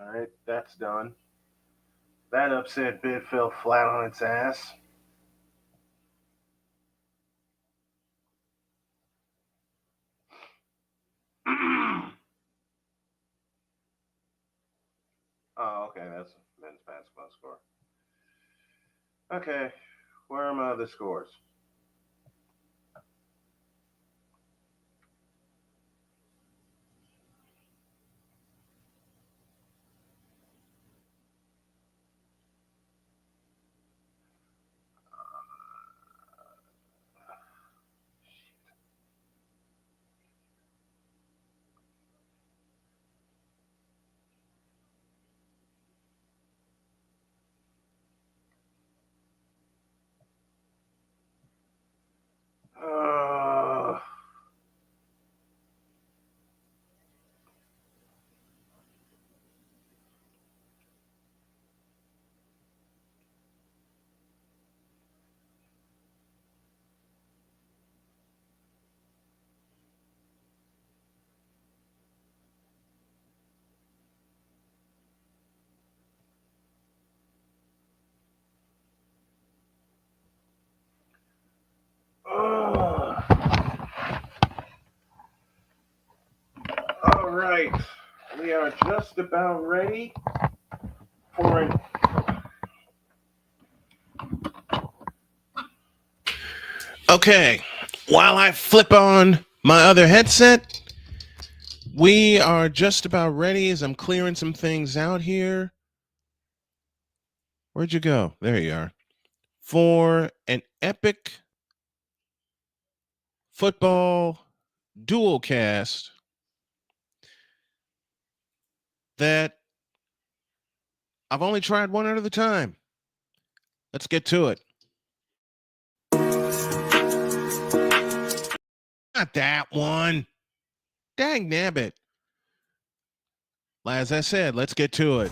All right, that's done. That upset bid fell flat on its ass. Oh, okay, that's men's basketball score. Okay, where are my other scores? Uh, uh, all right, we are just about ready for an. Okay, while I flip on my other headset, we are just about ready as I'm clearing some things out here. Where'd you go? There you are. For an epic football dual cast that I've only tried one at a time. Let's get to it. Not that one. Dang nabbit. As I said, let's get to it.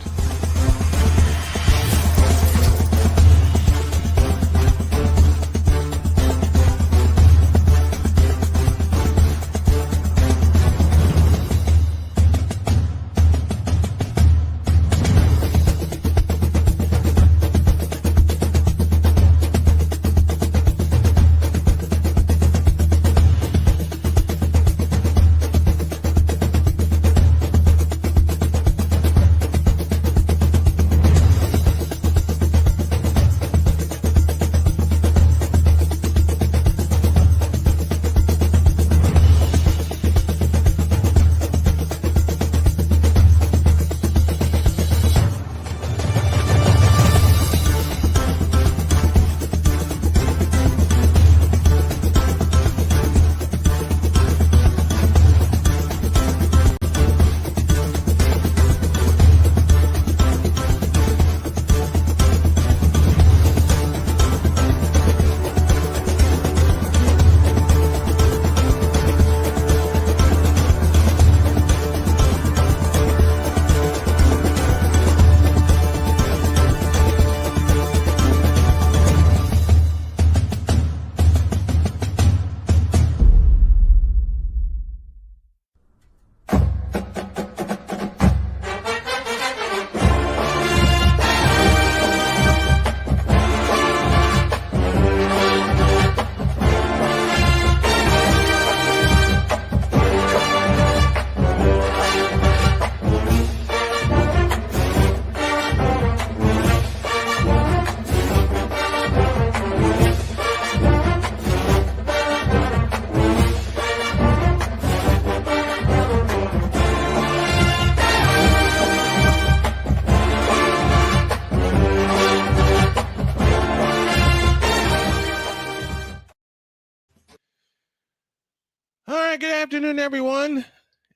All right, good afternoon, everyone.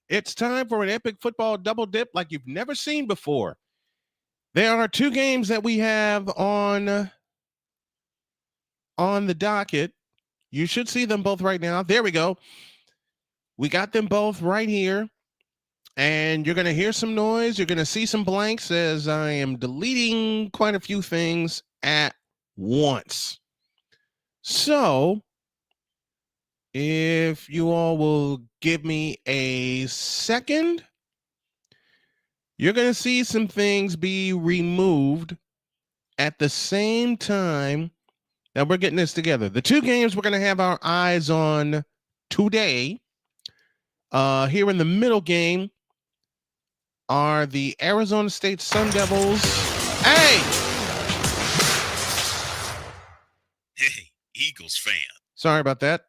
It's time for an epic football double dip like you've never seen before. There are two games that we have on the docket. You should see them both right now. There we go. We got them both right here. And you're going to hear some noise. You're going to see some blanks as I am deleting quite a few things at once. So, if you all will give me a second, You're going to see some things be removed at the same time that we're getting this together. The two games we're going to have our eyes on today, here in the middle game, are the Arizona State Sun Devils. Hey, Eagles fan. Sorry about that.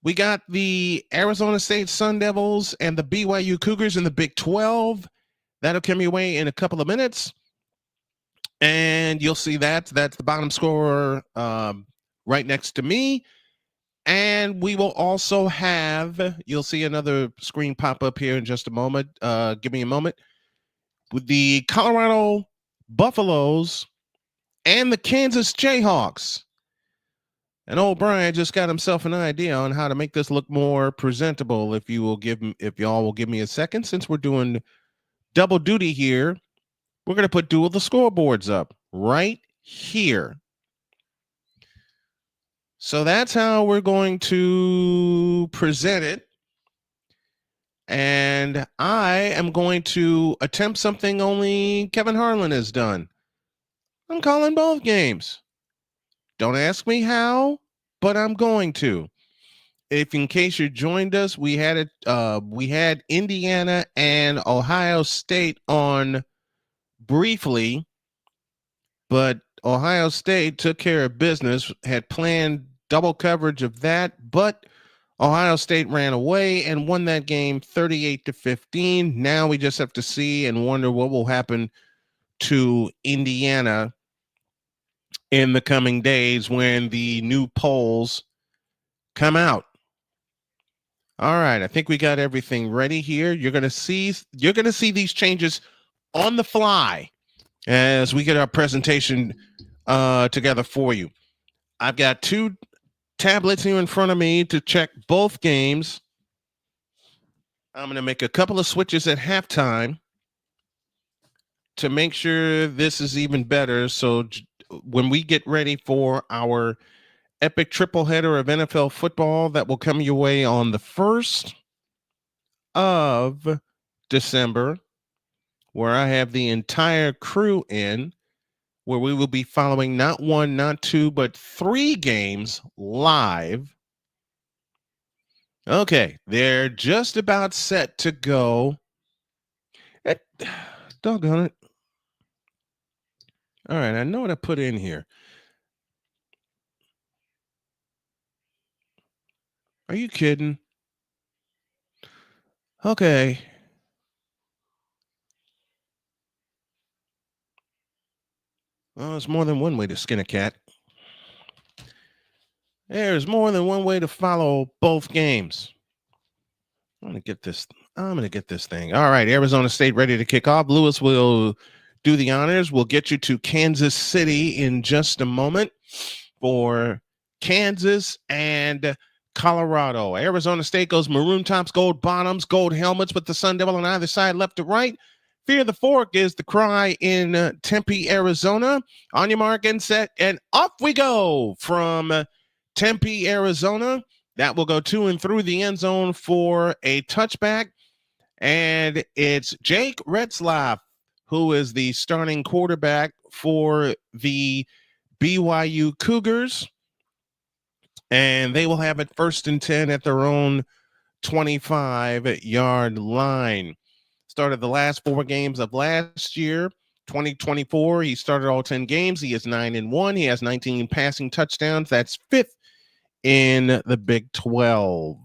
We got the Arizona State Sun Devils and the BYU Cougars in the Big 12. That'll come your way in a couple of minutes. And you'll see that. That's the bottom scorer right next to me. And we will also have, you'll see another screen pop up here in just a moment. Give me a moment. With the Colorado Buffaloes and the Kansas Jayhawks. And old Brian just got himself an idea on how to make this look more presentable. If y'all will give me a second, since we're doing double duty here, we're going to put dual the scoreboards up right here. So that's how we're going to present it. And I am going to attempt something only Kevin Harlan has done. I'm calling both games. Don't ask me how, but I'm going to. If in case you joined us, we had Indiana and Ohio State on briefly, but Ohio State took care of business, had planned double coverage of that, but Ohio State ran away and won that game 38-15. Now we just have to see and wonder what will happen to Indiana in the coming days when the new polls come out. All right, I think we got everything ready here. You're going to see these changes on the fly as we get our presentation together for you. I've got two tablets here in front of me to check both games. I'm going to make a couple of switches at halftime to make sure this is even better. So when we get ready for our epic triple header of NFL football that will come your way on the 1st of December, where I have the entire crew in, where we will be following not one, not two, but 3 games live. Okay, they're just about set to go. Doggone it. All right, I know what I put in here. Are you kidding? Okay. Well, there's more than one way to skin a cat. There's more than one way to follow both games. I'm going to get this thing. All right, Arizona State ready to kick off. Lewis will do the honors. We'll get you to Kansas City in just a moment for Kansas and Colorado. Arizona State goes maroon tops, gold bottoms, gold helmets with the Sun Devil on either side, left to right. Fear the fork is the cry in Tempe, Arizona. On your mark and set, and off we go from Tempe, Arizona. That will go to and through the end zone for a touchback. And it's Jake Retzlaff, who is the starting quarterback for the BYU Cougars. And they will have it 1st and 10 at their own 25-yard line. Started the last 4 games of last year, 2024. He started all 10 games. He is 9-1. He has 19 passing touchdowns. That's 5th in the Big 12.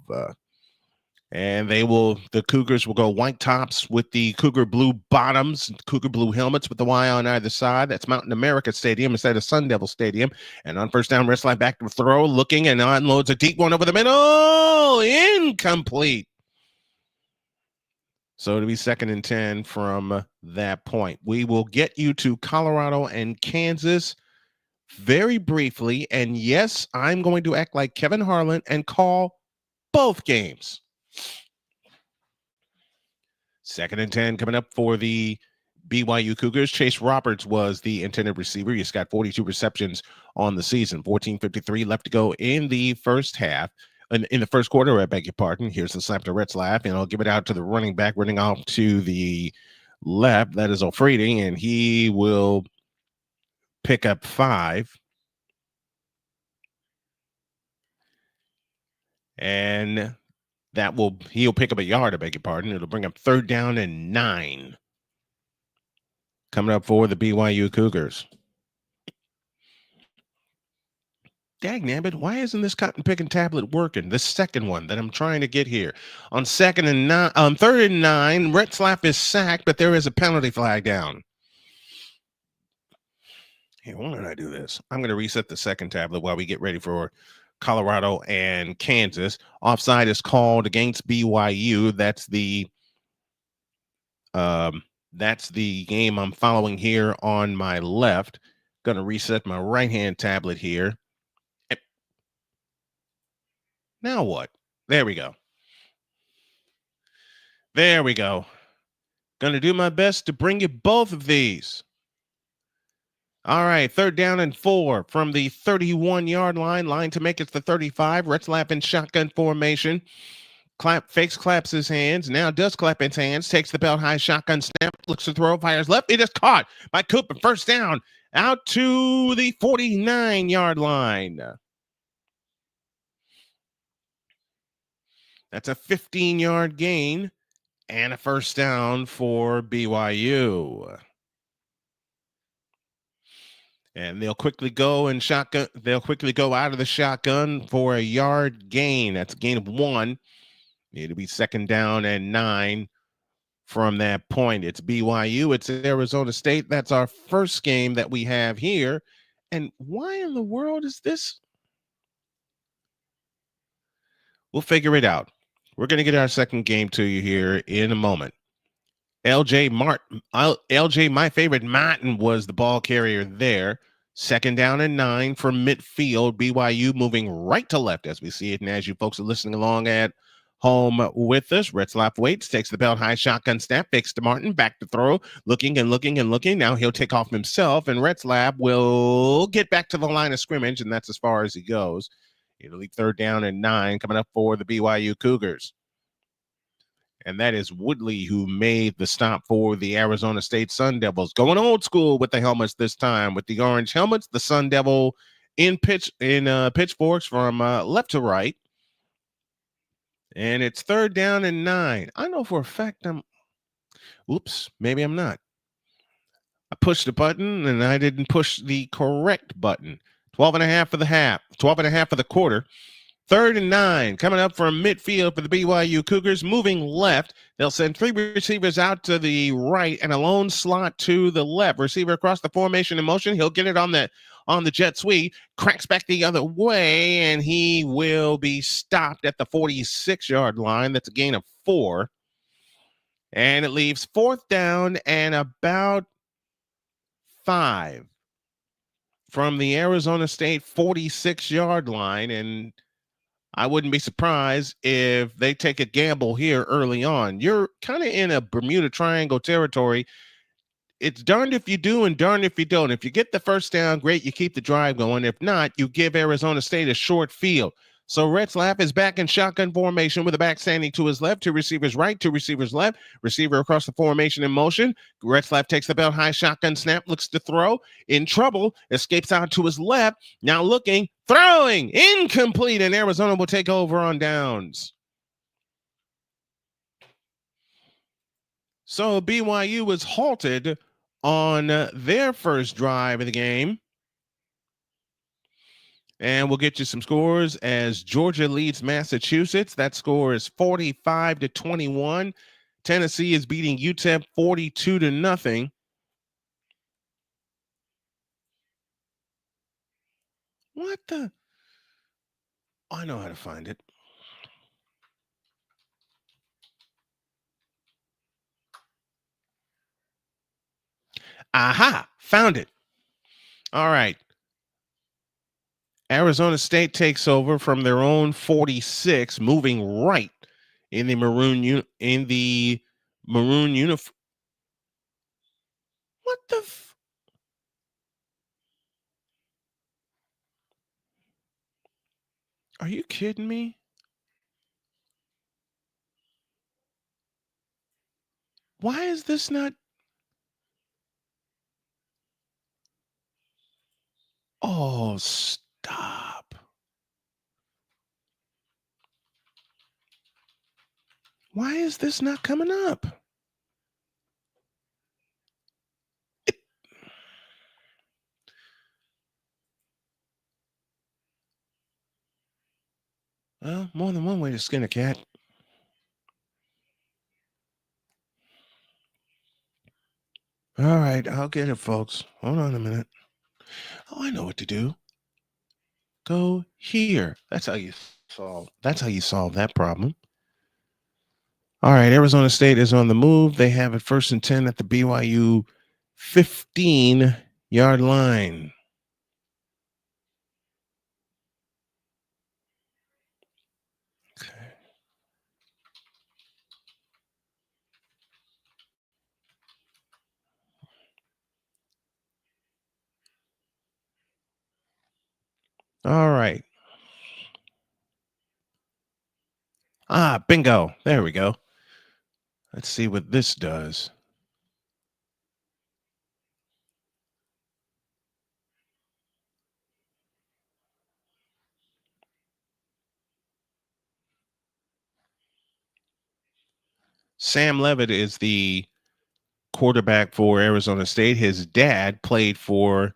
And the Cougars will go white tops with the Cougar blue bottoms, Cougar blue helmets with the Y on either side. That's Mountain America Stadium instead of Sun Devil Stadium. And on first down, Retzlaff back to throw, looking and unloads a deep one over the middle. Incomplete. So it'll be 2nd and 10 from that point. We will get you to Colorado and Kansas very briefly. And yes, I'm going to act like Kevin Harlan and call both games. 2nd and 10 coming up for the BYU Cougars. Chase Roberts was the intended receiver. He's got 42 receptions on the season. 14:53 left to go in the first half. In the first quarter, I beg your pardon. Here's the snap to Retzlaff, and I'll give it out to the running back, running off to the left. That is Ofredi, and he will pick up 5. And he'll pick up a yard, I beg your pardon. It'll bring up 3rd down and 9. Coming up for the BYU Cougars. Dagnabbit, why isn't this cotton picking tablet working? The second one that I'm trying to get here. On 3rd and 9, Retzlaff is sacked, but there is a penalty flag down. Hey, why don't I do this? I'm going to reset the second tablet while we get ready for Colorado and Kansas. Offside is called against BYU. That's the game I'm following here on my left. Going to reset my right-hand tablet here. Now what? There we go. There we go. Going to do my best to bring you both of these. All right, 3rd down and 4 from the 31-yard line to make it the 35. Retzlaff in shotgun formation. Claps his hands. Now does clap his hands. Takes the belt high shotgun snap. Looks to throw. Fires left. It is caught by Cooper. First down out to the 49-yard line. That's a 15-yard gain and a first down for BYU. And they'll quickly go and shotgun. They'll quickly go out of the shotgun for a yard gain. That's a gain of 1. It'll be 2nd down and 9 from that point. It's BYU. It's Arizona State. That's our first game that we have here. And why in the world is this? We'll figure it out. We're going to get our second game to you here in a moment. LJ, my favorite Martin, was the ball carrier there. 2nd down and 9 from midfield. BYU moving right to left as we see it. And as you folks are listening along at home with us, Retzlaff waits, takes the belt high shotgun snap, fakes to Martin, back to throw, looking and looking and looking. Now he'll take off himself, and Retzlaff will get back to the line of scrimmage, and that's as far as he goes. It'll be 3rd down and 9 coming up for the BYU Cougars. And that is Woodley, who made the stop for the Arizona State Sun Devils. Going old school with the helmets this time. With the orange helmets, the Sun Devil in pitchforks from left to right. And it's 3rd down and 9. I know for a fact maybe I'm not. I pushed the button and I didn't push the correct button. 12.5 for the half, 12.5 for the quarter. 3rd and 9 coming up from midfield for the BYU Cougars. Moving left, they'll send 3 receivers out to the right and a lone slot to the left. Receiver across the formation in motion. He'll get it on the jet sweep, cracks back the other way, and he will be stopped at the 46-yard line. That's a gain of 4. And it leaves 4th down and about 5 from the Arizona State 46-yard line. And I wouldn't be surprised if they take a gamble here early on. You're kind of in a Bermuda Triangle territory. It's darned if you do and darned if you don't. If you get the first down, great, you keep the drive going. If not, you give Arizona State a short field. So Retzlaff is back in shotgun formation with the back standing to his left, 2 receivers right, 2 receivers left, receiver across the formation in motion. Retzlaff takes the belt high shotgun snap, looks to throw, in trouble, escapes out to his left, now looking, throwing, incomplete, and Arizona will take over on downs. So BYU was halted on their first drive of the game. And we'll get you some scores as Georgia leads Massachusetts. That score is 45-21. Tennessee is beating UTEP 42-0. What the? I know how to find it. Aha, found it. All right. Arizona State takes over from their own 46, moving right in the maroon uniform. What the? Are you kidding me? Why is this not? Oh, stop. Why is this not coming up? Well, more than one way to skin a cat. All right, I'll get it, folks. Hold on a minute. Oh, I know what to do. Go here. That's how you solve that problem. All right, Arizona State is on the move. They have it 1st and 10 at the BYU 15-yard line. Okay. All right. Bingo. There we go. Let's see what this does. Sam Levitt is the quarterback for Arizona State. His dad played for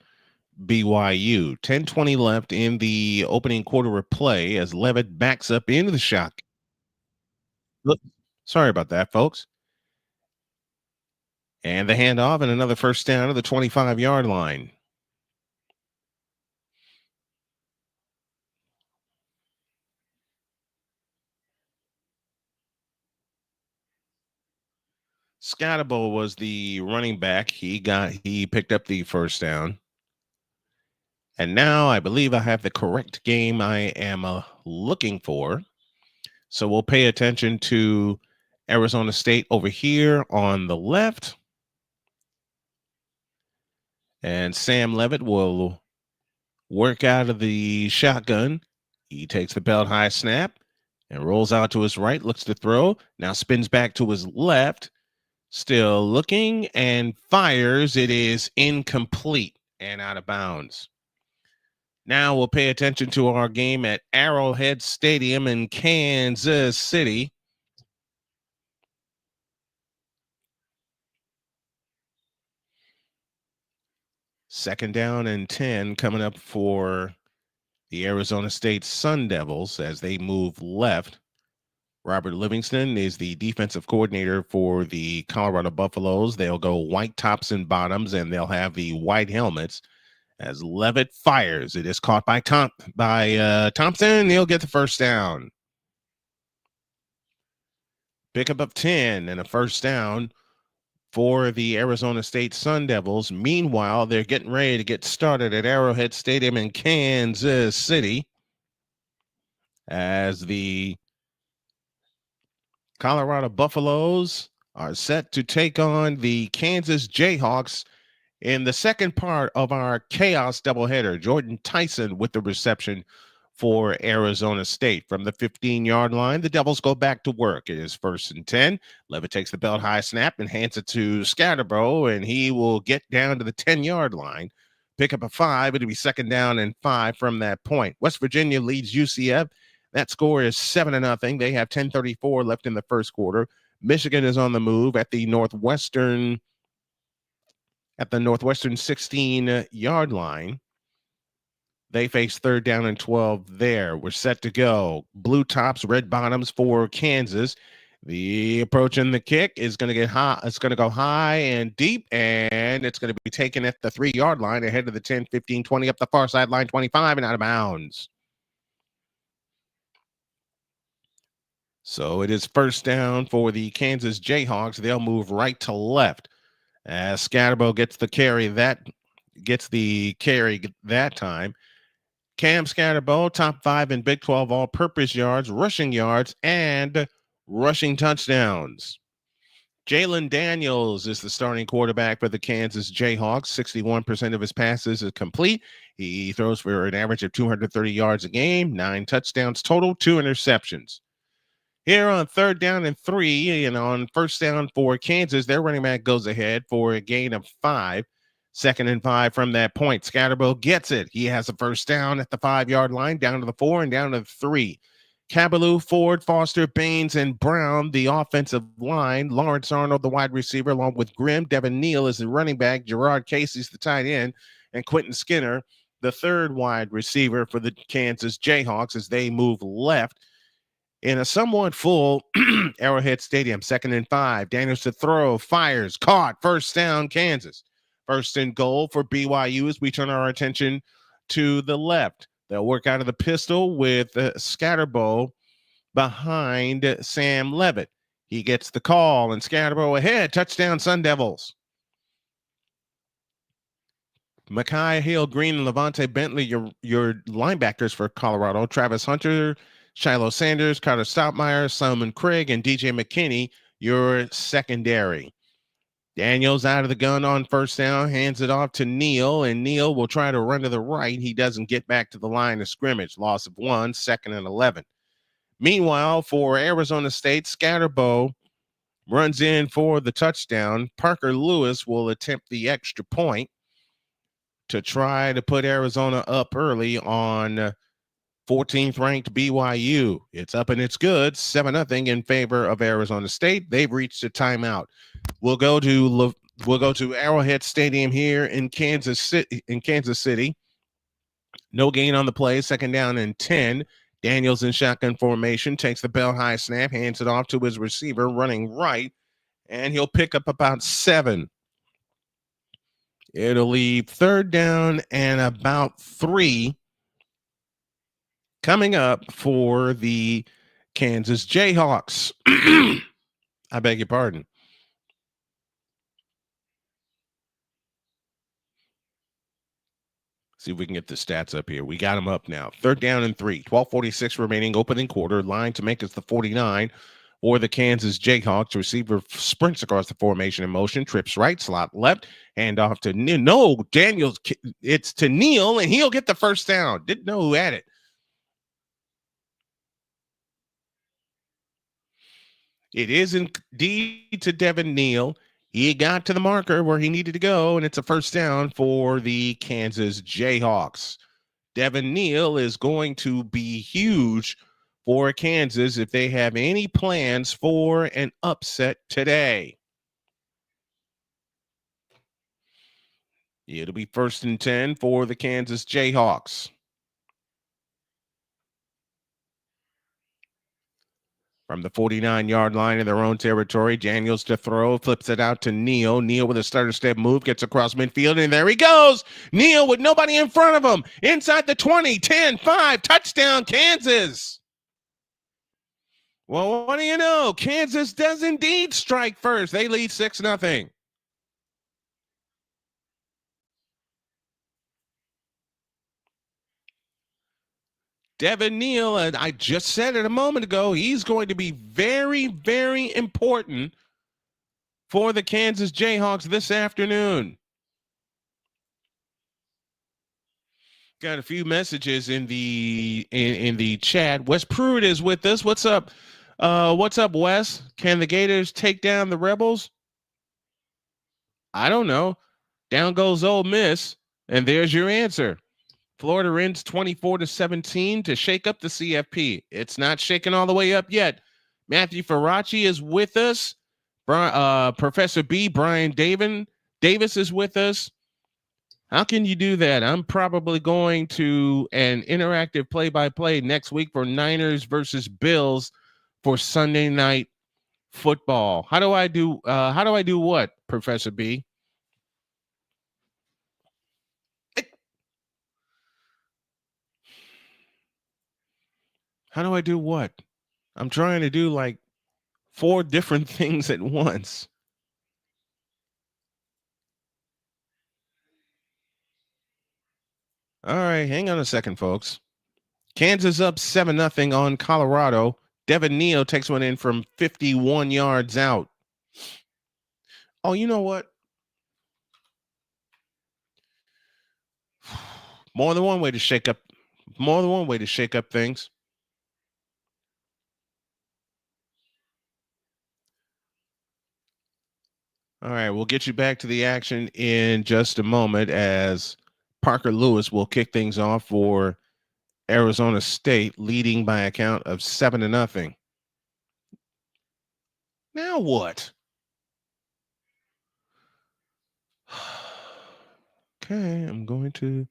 BYU. 10:20 left in the opening quarter of play as Levitt backs up into the shot. Look, sorry about that, folks. And the handoff and another first down to the 25-yard line. Scatterbo was the running back. He picked up the first down. And now I believe I have the correct game I am looking for. So we'll pay attention to Arizona State over here on the left. And Sam Levitt will work out of the shotgun. He takes the belt high snap and rolls out to his right, looks to throw. Now spins back to his left. Still looking and fires. It is incomplete and out of bounds. Now we'll pay attention to our game at Arrowhead Stadium in Kansas City. Second down and 10 coming up for the Arizona State Sun Devils as they move left. Robert Livingston is the defensive coordinator for the Colorado Buffaloes. They'll go white tops and bottoms, and they'll have the white helmets. As Levitt fires, it is caught by Thompson. He'll get the first down. Pickup of 10 and a first down for the Arizona State Sun Devils. Meanwhile, they're getting ready to get started at Arrowhead Stadium in Kansas City as the Colorado Buffaloes are set to take on the Kansas Jayhawks in the second part of our chaos doubleheader. Jordan Tyson with the reception for Arizona State. From the 15-yard line, the Devils go back to work. It is 1st and 10. Levitt takes the belt high snap and hands it to Scatterbo, and he will get down to the 10-yard line. Pick up a 5. It'll be 2nd down and 5 from that point. West Virginia leads UCF. That score is 7-0. They have 10:34 left in the first quarter. Michigan is on the move at the Northwestern 16-yard line. They face 3rd down and 12 there. We're set to go. Blue tops, red bottoms for Kansas. The approach and the kick is going to get high. It's going to go high and deep, and it's going to be taken at the 3-yard line ahead of the 10, 15, 20 up the far sideline, 25 and out of bounds. So it is first down for the Kansas Jayhawks. They'll move right to left as Scatterbo gets the carry that time. Cam Scatterbo, top 5 in Big 12 all-purpose yards, rushing yards, and rushing touchdowns. Jalen Daniels is the starting quarterback for the Kansas Jayhawks. 61% of his passes is complete. He throws for an average of 230 yards a game, 9 touchdowns total, 2 interceptions. Here on 3rd down and 3, and on 1st down for Kansas, their running back goes ahead for a gain of 5. 2nd and 5 from that point. Scatterbo gets it. He has a first down at the 5-yard line, down to the 4 and down to the 3. Cabaloo, Ford, Foster, Baines, and Brown, the offensive line. Lawrence Arnold, the wide receiver, along with Grimm. Devin Neal is the running back. Gerard Casey's the tight end. And Quentin Skinner, the third wide receiver for the Kansas Jayhawks, as they move left in a somewhat full Arrowhead Stadium. 2nd and 5. Daniels to throw, fires, caught, first down, Kansas. 1st and goal for BYU as we turn our attention to the left. They'll work out of the pistol with Scatterbo behind Sam Levitt. He gets the call, and Scatterbo ahead. Touchdown, Sun Devils. Micaiah Hale Green and Levante Bentley, your linebackers for Colorado. Travis Hunter, Shiloh Sanders, Carter Stoutmeyer, Simon Craig, and DJ McKinney, your secondary. Daniels out of the gun on first down, hands it off to Neal, and Neal will try to run to the right. He doesn't get back to the line of scrimmage. Loss of 1, 2nd and 11. Meanwhile, for Arizona State, Scatterbo runs in for the touchdown. Parker Lewis will attempt the extra point to try to put Arizona up early on 14th ranked BYU. It's up and it's good, 7-0 in favor of Arizona State. They've reached a timeout. We'll go to Arrowhead Stadium here in Kansas City. No gain on the play, 2nd down and 10. Daniels in shotgun formation, takes the bell high snap, hands it off to his receiver running right, and he'll pick up about 7. It'll leave 3rd down and about 3 coming up for the Kansas Jayhawks. I beg your pardon. See if we can get the stats up here. We got them up now. 3rd down and 3. 12:46 remaining, opening quarter. Line to make us the 49 or the Kansas Jayhawks. Receiver sprints across the formation in motion, trips right, slot left, hand off to Neal. No, Daniels. It's to Neal, and he'll get the first down. Didn't know who had it. It is indeed to Devin Neal. He got to the marker where he needed to go, and it's a first down for the Kansas Jayhawks. Devin Neal is going to be huge for Kansas if they have any plans for an upset today. It'll be 1st and 10 for the Kansas Jayhawks. From the 49-yard line in their own territory, Daniels to throw, flips it out to Neal. Neal with a starter step move, gets across midfield, and there he goes. Neal with nobody in front of him. Inside the 20, 10, 5, touchdown, Kansas. Well, what do you know? Kansas does indeed strike first. They lead 6-0. Devin Neal, and I just said it a moment ago, he's going to be very, very important for the Kansas Jayhawks this afternoon. Got a few messages in the chat. Wes Pruitt is with us. What's up? What's up, Wes? Can the Gators take down the Rebels? I don't know. Down goes Ole Miss, and there's your answer. Florida wins 24-17 to shake up the CFP. It's not shaking all the way up yet. Matthew Faraci is with us. Professor B, Brian Davis is with us. How can you do that? I'm probably going to an interactive play-by-play next week for Niners versus Bills for Sunday night football. How do I do what, Professor B? How do I do what? I'm trying to do like 4 different things at once. All right, hang on a second, folks. Kansas up 7-0 on Colorado. Devin Neal takes one in from 51 yards out. Oh, you know what? More than one way to shake up things. All right, we'll get you back to the action in just a moment as Parker Lewis will kick things off for Arizona State, leading by a count of 7-0. Now what? Okay, I'm going to.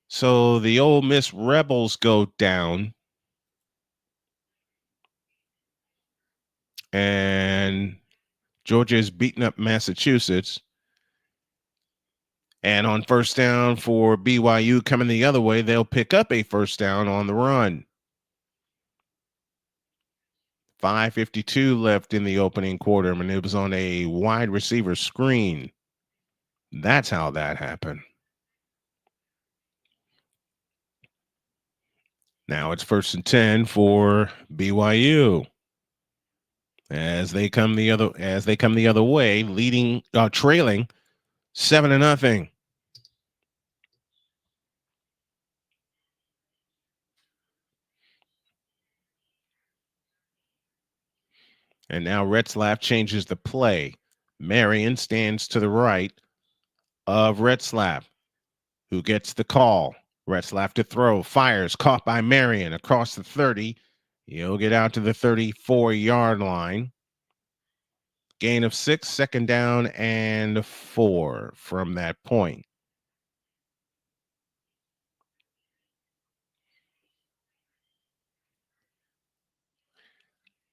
So the Ole Miss Rebels go down. And Georgia is beating up Massachusetts. And on first down for BYU coming the other way, they'll pick up a first down on the run. 5:52 left in the opening quarter, and it was on a wide receiver screen. That's how that happened. Now it's 1st and 10 for BYU as they come the other way, trailing 7-0. And now Retzlaff changes the play. Marion stands to the right of Retzlaff, who gets the call. Retzlaff to throw, fires, caught by Marion across the 30. He'll get out to the 34-yard line. Gain of 6, 2nd down and 4 from that point.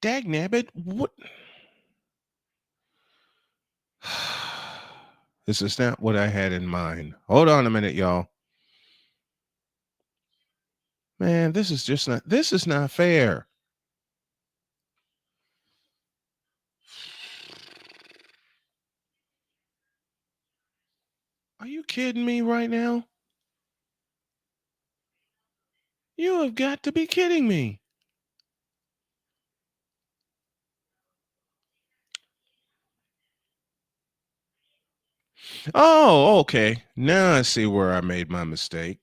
Dagnabbit, what? This is not what I had in mind. Hold on a minute, y'all. Man, this is not fair. Are you kidding me right now? You have got to be kidding me. Oh, okay. Now I see where I made my mistake.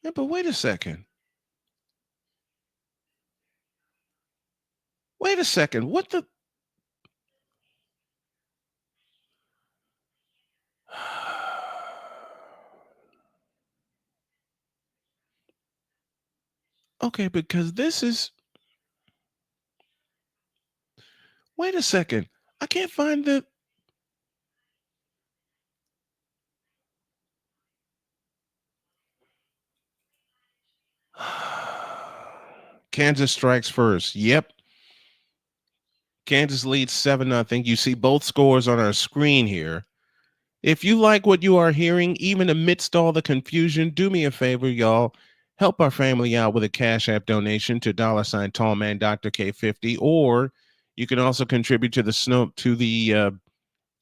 Yeah, but wait a second. Wait a second. What the? Okay, because this is. Wait a second. I can't find the. Kansas strikes first. Yep. Kansas leads 7-0. You see both scores on our screen here. If you like what you are hearing, even amidst all the confusion, do me a favor, y'all. Help our family out with a Cash App donation to $ Tallman Dr. K50, or you can also contribute to the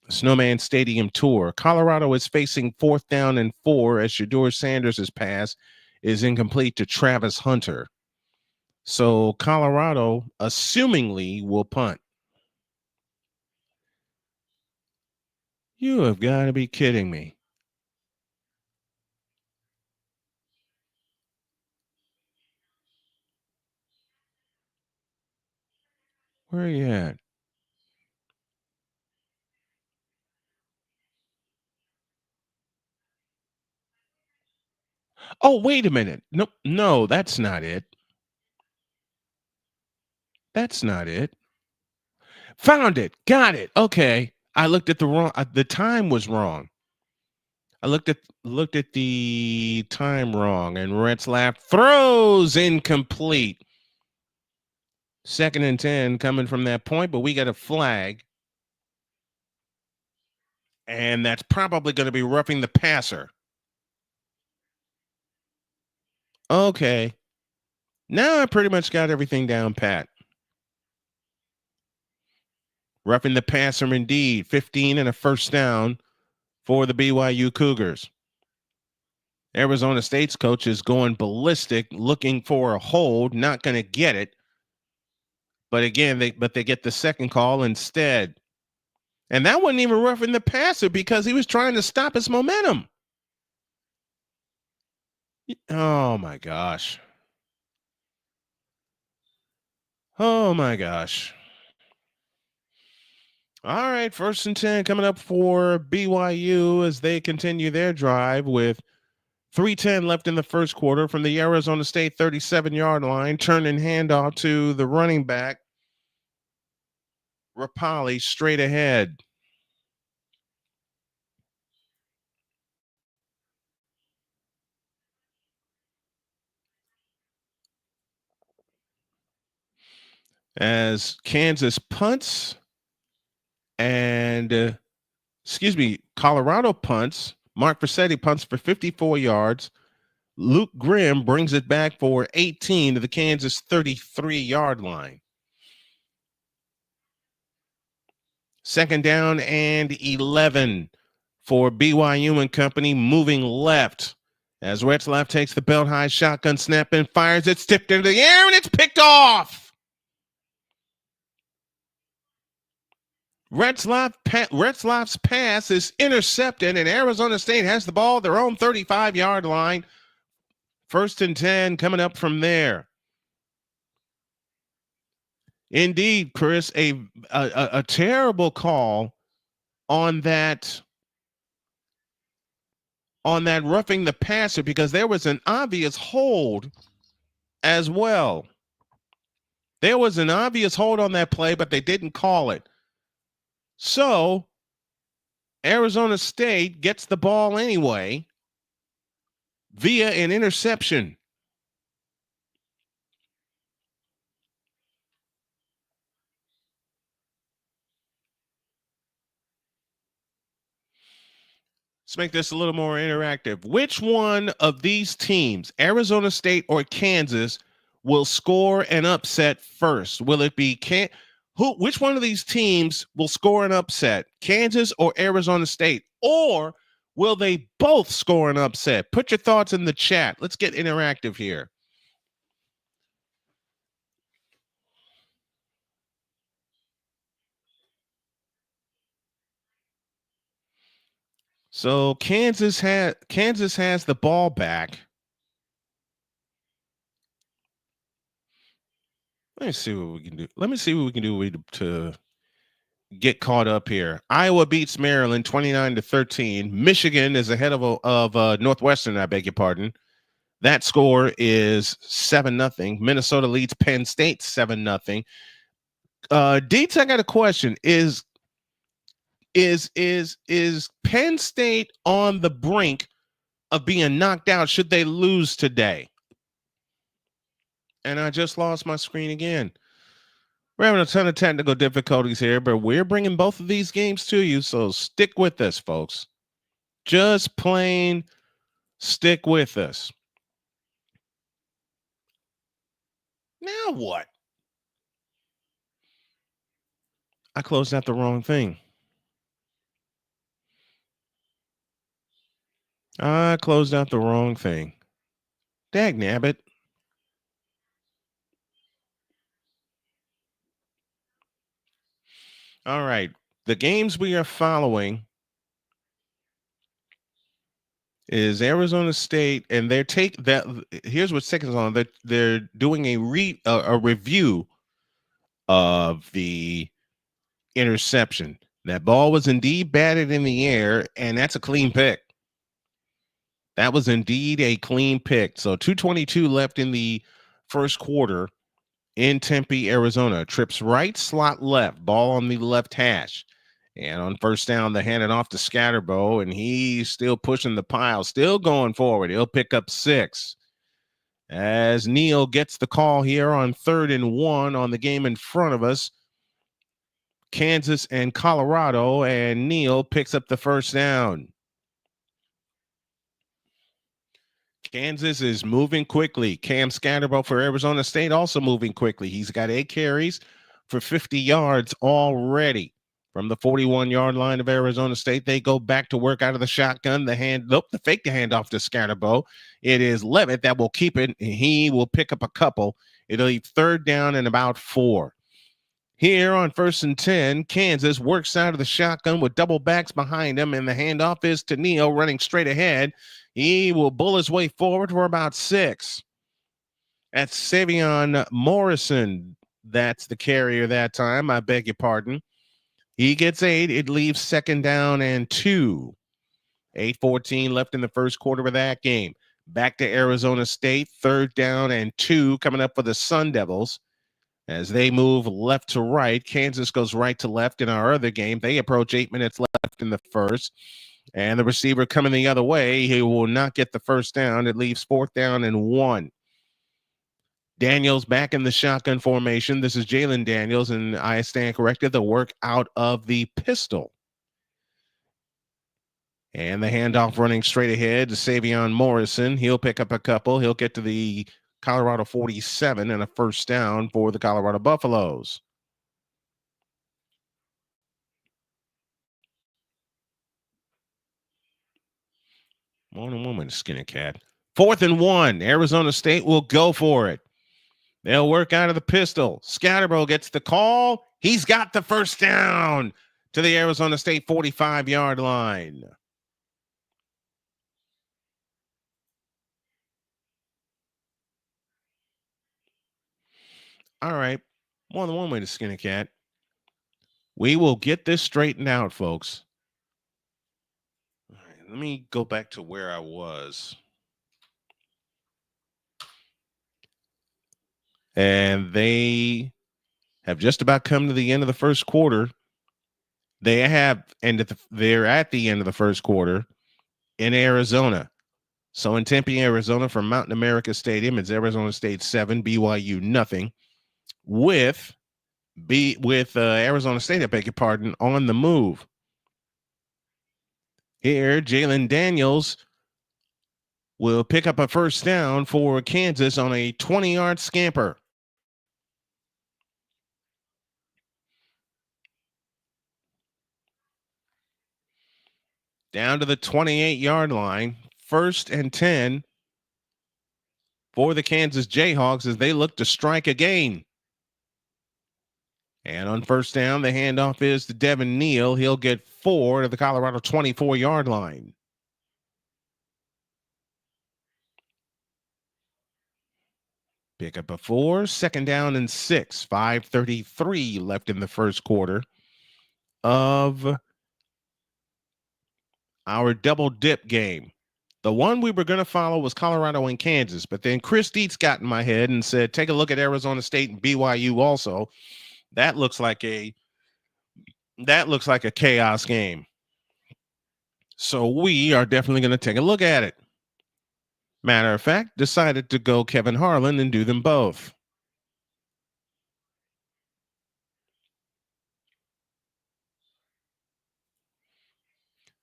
Snowman Stadium tour. Colorado is facing 4th down and 4 as Shedeur Sanders' pass is incomplete to Travis Hunter. So Colorado, assumingly, will punt. You have got to be kidding me. Where are you at? Oh, wait a minute. No, that's not it. That's not it. Found it. Got it. Okay. I looked at the time was wrong. I looked at the time wrong, and Retzlaff throws incomplete. 2nd and 10 coming from that point, but we got a flag. And that's probably going to be roughing the passer. Okay. Now I pretty much got everything down pat. Roughing the passer indeed. 15 and a first down for the BYU Cougars. Arizona State's coach is going ballistic, looking for a hold, not going to get it. But again, they get the second call instead. And that wasn't even roughing the passer because he was trying to stop his momentum. Oh my gosh. Oh my gosh. All right, 1st and 10 coming up for BYU as they continue their drive with 3:10 left in the first quarter from the Arizona State 37-yard line. Turn and handoff to the running back, Rapali, straight ahead. As Kansas punts and, Colorado punts. Mark Vercetti punts for 54 yards. Luke Grimm brings it back for 18 to the Kansas 33-yard line. 2nd down and 11 for BYU and company, moving left. As Retzlaff takes the belt-high shotgun snap and fires it, tipped into the air, and it's picked off. Retzlaff's pass is intercepted, and Arizona State has the ball at their own 35-yard line. 1st and 10 coming up from there. Indeed, Chris, a terrible call on that roughing the passer because there was an obvious hold as well. There was an obvious hold on that play, but they didn't call it. So Arizona State gets the ball anyway via an interception. Let's make this a little more interactive. Which one of these teams, Arizona State or Kansas, will score an upset first? Will it be which one of these teams will score an upset, Kansas or Arizona State? Or will they both score an upset? Put your thoughts in the chat. Let's get interactive here. So Kansas has the ball back. Let me see what we can do. Let me see what we can do to get caught up here. Iowa beats Maryland 29-13. Michigan is ahead of Northwestern, I beg your pardon. That score is 7-0. Minnesota leads Penn State 7-0. Deets, I got a question. Is Penn State on the brink of being knocked out should they lose today? And I just lost my screen again. We're having a ton of technical difficulties here, but we're bringing both of these games to you, so stick with us, folks. Just plain stick with us. Now what? I closed out the wrong thing. I closed out the wrong thing. Dagnabbit. All right. The games we are following is Arizona State, and here's what's taking on. They're doing a review of the interception. That ball was indeed batted in the air, and that's a clean pick. That was indeed a clean pick. So 2:22 left in the first quarter in Tempe, Arizona. Trips right, slot left, ball on the left hash. And on 1st down, they hand it off to Scatterbo, and he's still pushing the pile, still going forward. He'll pick up 6. As Neal gets the call here on 3rd and 1 on the game in front of us, Kansas and Colorado, and Neal picks up the 1st down. Kansas is moving quickly. Cam Scatterbo for Arizona State also moving quickly. He's got 8 carries for 50 yards already. From the 41-yard line of Arizona State, they go back to work out of the shotgun. The fake the handoff to Scatterbo. It is Levitt that will keep it. He will pick up a couple. It'll leave 3rd down and about 4. Here on 1st and 10, Kansas works out of the shotgun with double backs behind him, and the handoff is to Neal running straight ahead. He will bull his way forward for about 6. That's Savion Morrison That's the carrier that time. I beg your pardon. He gets 8. It leaves second down and 2. 8:14 left in the first quarter of that game. Back to Arizona State. Third down and 2 coming up for the Sun Devils. As they move left to right, Kansas goes right to left in our other game. They approach 8 minutes left in the first. And the receiver coming the other way, he will not get the first down. It leaves fourth down and 1. Daniels back in the shotgun formation. This is Jalen Daniels, and I stand corrected. The work out of the pistol. And the handoff running straight ahead to Savion Morrison. He'll pick up a couple. He'll get to the Colorado 47 and a first down for the Colorado Buffaloes. One woman, skinny cat. 4th and 1. Arizona State will go for it. They'll work out of the pistol. Scatterbo gets the call. He's got the first down to the Arizona State 45-yard line. All right. More than one way to skin a cat. We will get this straightened out, folks. All right, let me go back to where I was. And they have just about come to the end of the first quarter. They're at the end of the first quarter in Arizona. So in Tempe, Arizona, from Mountain America Stadium, it's Arizona State 7, BYU nothing. With Arizona State, I beg your pardon, on the move. Here, Jalen Daniels will pick up a first down for Kansas on a 20-yard scamper. Down to the 28-yard line. 1st and 10 for the Kansas Jayhawks as they look to strike again. And on first down, the handoff is to Devin Neal. He'll get 4 to the Colorado 24-yard line. Pick up a 4, 2nd down and 6. 5:33 left in the first quarter of our double dip game. The one we were going to follow was Colorado and Kansas, but then Chris Dietz got in my head and said, take a look at Arizona State and BYU also. That looks like a chaos game. So we are definitely going to take a look at it. Matter of fact, decided to go Kevin Harlan and do them both.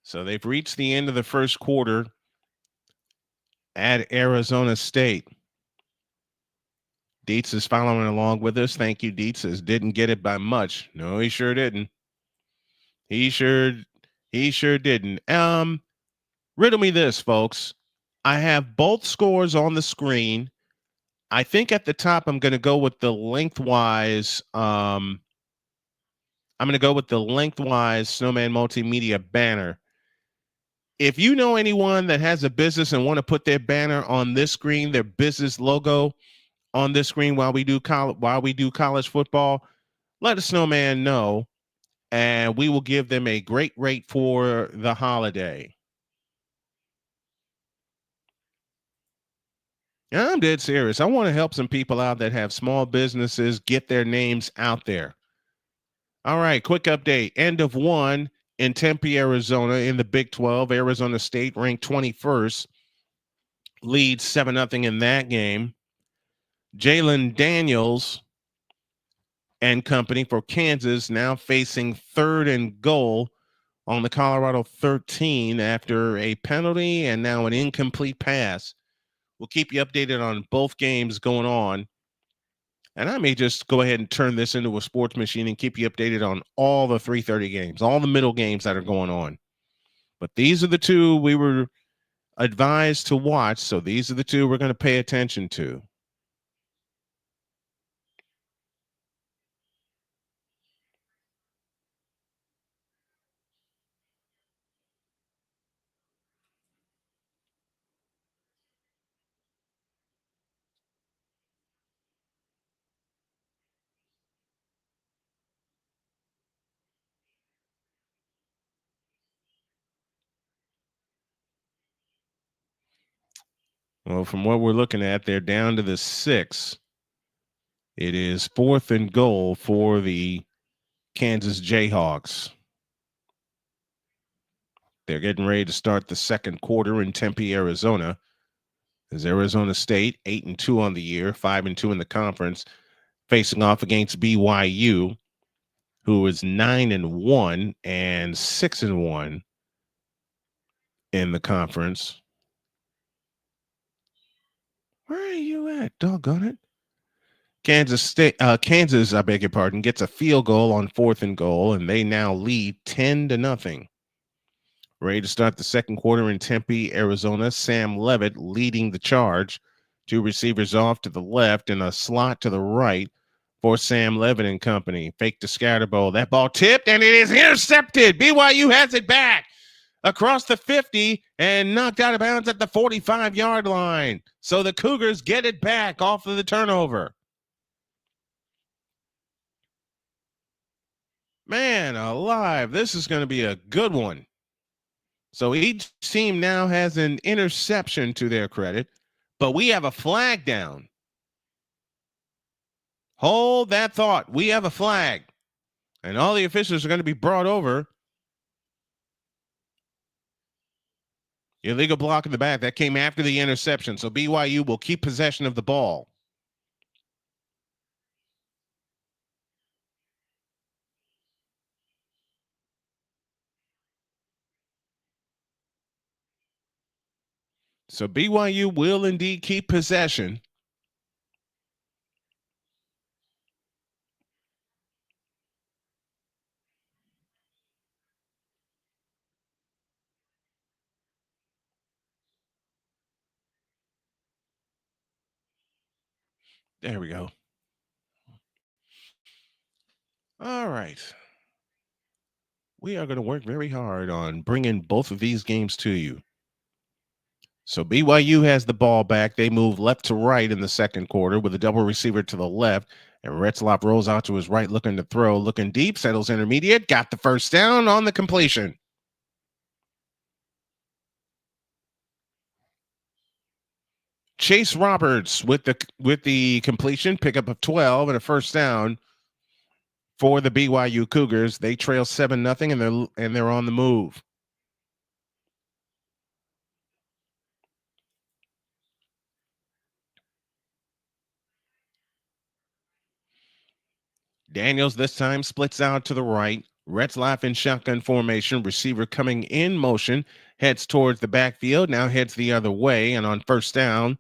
So they've reached the end of the first quarter at Arizona State. Dietz is following along with us. Thank you, Dietz. Says didn't get it by much. No, he sure didn't. He sure didn't. Riddle me this, folks. I have both scores on the screen. I think at the top I'm going to go with the lengthwise. I'm going to go with the lengthwise Snowman Multimedia banner. If you know anyone that has a business and want to put their banner on this screen, their business logo on this screen while we do college football, let a Snowman know, and we will give them a great rate for the holiday. I'm dead serious. I want to help some people out that have small businesses get their names out there. All right, quick update. End of 1 in Tempe, Arizona in the Big 12. Arizona State ranked 21st. Leads 7-0 in that game. Jalen Daniels and company for Kansas now facing 3rd and goal on the Colorado 13 after a penalty and now an incomplete pass. We'll keep you updated on both games going on. And I may just go ahead and turn this into a sports machine and keep you updated on all the 3:30 games, all the middle games that are going on. But these are the two we were advised to watch, so these are the two we're going to pay attention to. Well, from what we're looking at, they're down to the 6. It is 4th and goal for the Kansas Jayhawks. They're getting ready to start the second quarter in Tempe, Arizona. As Arizona State, 8-2 on the year, 5-2 in the conference, facing off against BYU, who is 9-1 and 6-1 in the conference. Where are you at? Doggone it. Kansas, I beg your pardon, gets a field goal on 4th and goal, and they now lead 10-0. Ready to start the second quarter in Tempe, Arizona. Sam Levitt leading the charge. 2 receivers off to the left and a slot to the right for Sam Levitt and company. Fake to Scatterbo. That ball tipped, and it is intercepted. BYU has it back across the 50 and knocked out of bounds at the 45-yard line. So the Cougars get it back off of the turnover. Man alive, this is going to be a good one. So each team now has an interception to their credit, but we have a flag down. Hold that thought. We have a flag, and all the officials are going to be brought over. Illegal block in the back. That came after the interception, so BYU will keep possession of the ball. So BYU will indeed keep possession. There we go. All right. We are going to work very hard on bringing both of these games to you. So BYU has the ball back. They move left to right in the second quarter with a double receiver to the left. And Retzlaff rolls out to his right looking to throw. Looking deep, settles intermediate. Got the first down on the completion. Chase Roberts with the completion, pickup of 12 and a first down for the BYU Cougars. They trail 7-0 and they're on the move. Daniels this time splits out to the right. Retzlaff in shotgun formation. Receiver coming in motion. Heads towards the backfield. Now heads the other way. And on first down,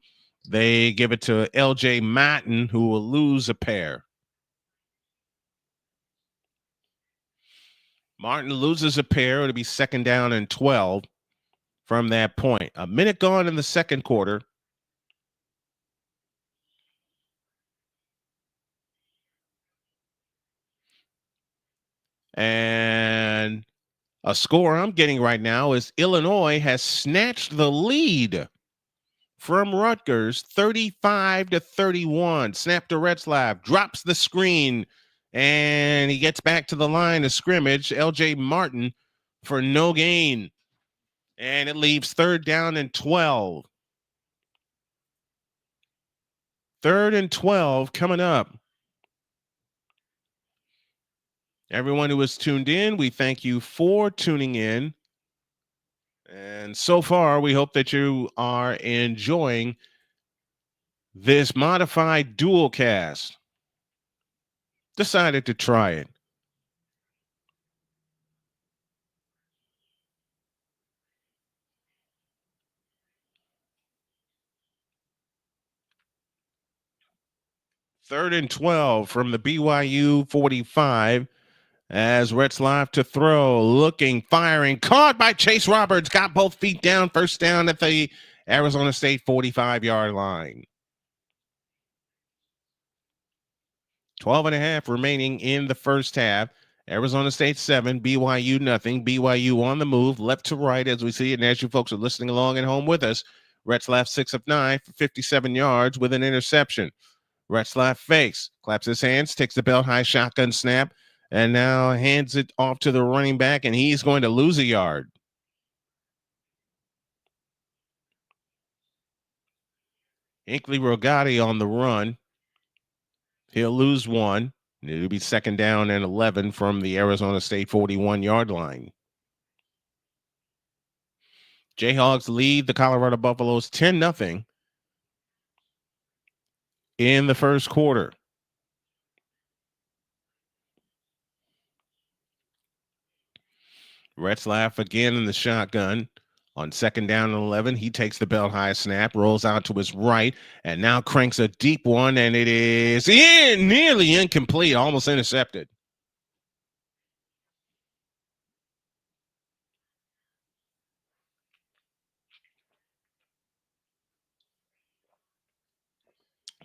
they give it to LJ Martin, who will lose a pair. Martin loses a pair. It'll be second down and 12 from that point. A minute gone in the second quarter. And a score I'm getting right now is Illinois has snatched the lead from Rutgers, 35-31. Snap to Retzlaff, drops the screen, and he gets back to the line of scrimmage. LJ Martin for no gain. And it leaves third down and 12. Third and 12 coming up. Everyone who has tuned in, we thank you for tuning in. And so far, we hope that you are enjoying this modified dual cast. Decided to try it. Third and 12 from the BYU 45 as Retzlaff to throw, looking, firing, caught by Chase Roberts, got both feet down, first down at the Arizona State 45-yard line. 12.5 remaining in the first half. Arizona State 7, BYU nothing. BYU on the move, left to right as we see it. And as you folks are listening along at home with us, Retzlaff 6 of 9 for 57 yards with an interception. Retzlaff fakes, claps his hands, takes the belt high shotgun snap, and now hands it off to the running back, and he's going to lose a yard. Inkley Rogati on the run. He'll lose one. It'll be second down and 11 from the Arizona State 41-yard line. Jayhawks lead the Colorado Buffaloes 10-0 in the first quarter. Retzlaff again in the shotgun. On second down and 11, he takes the belt high snap, rolls out to his right, and now cranks a deep one, and it is nearly incomplete, almost intercepted.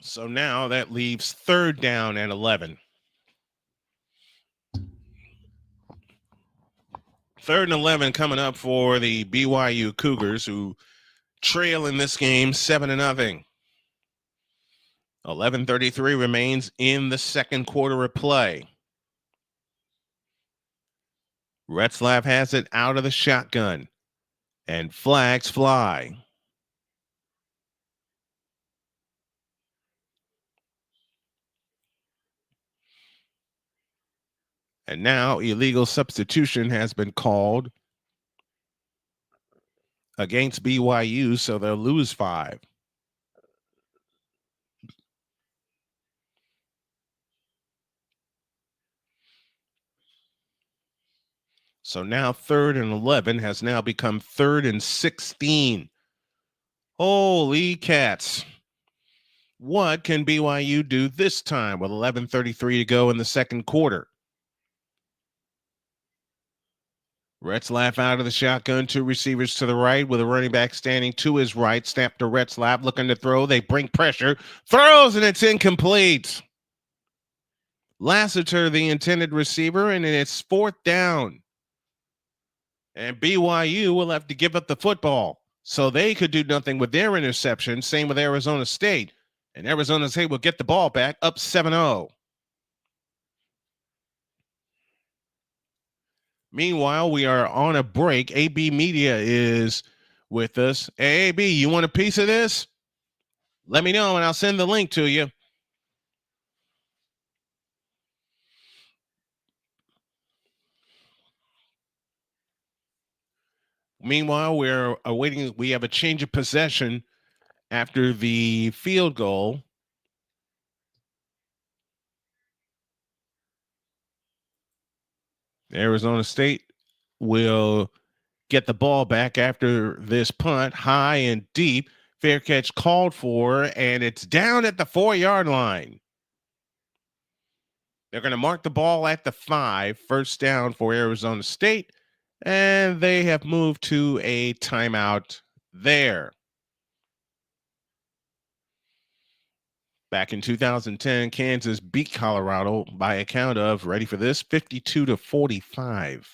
So now that leaves third down and 11. Third and 11 coming up for the BYU Cougars, who trail in this game 7-0. 11:33 remains in the second quarter of play. Retzlaff has it out of the shotgun, and flags fly. And now illegal substitution has been called against BYU, so they'll lose 5. So now third and 11 has now become third and 16. Holy cats. What can BYU do this time with 11:33 to go in the second quarter? Retzlaff out of the shotgun, 2 receivers to the right with a running back standing to his right. Snap to Retzlaff, looking to throw. They bring pressure, throws, and it's incomplete. Lassiter, the intended receiver, and it's fourth down. And BYU will have to give up the football. So they could do nothing with their interception. Same with Arizona State. And Arizona State will get the ball back up 7-0. Meanwhile, we are on a break. AB Media is with us. Hey, AB, you want a piece of this? Let me know and I'll send the link to you. Meanwhile, we're awaiting. We have a change of possession after the field goal. Arizona State will get the ball back after this punt, high and deep. Fair catch called for, and it's down at the 4-yard line. They're going to mark the ball at the 5, first down for Arizona State, and they have moved to a timeout there. Back in 2010, Kansas beat Colorado by a count of, ready for this, 52-45.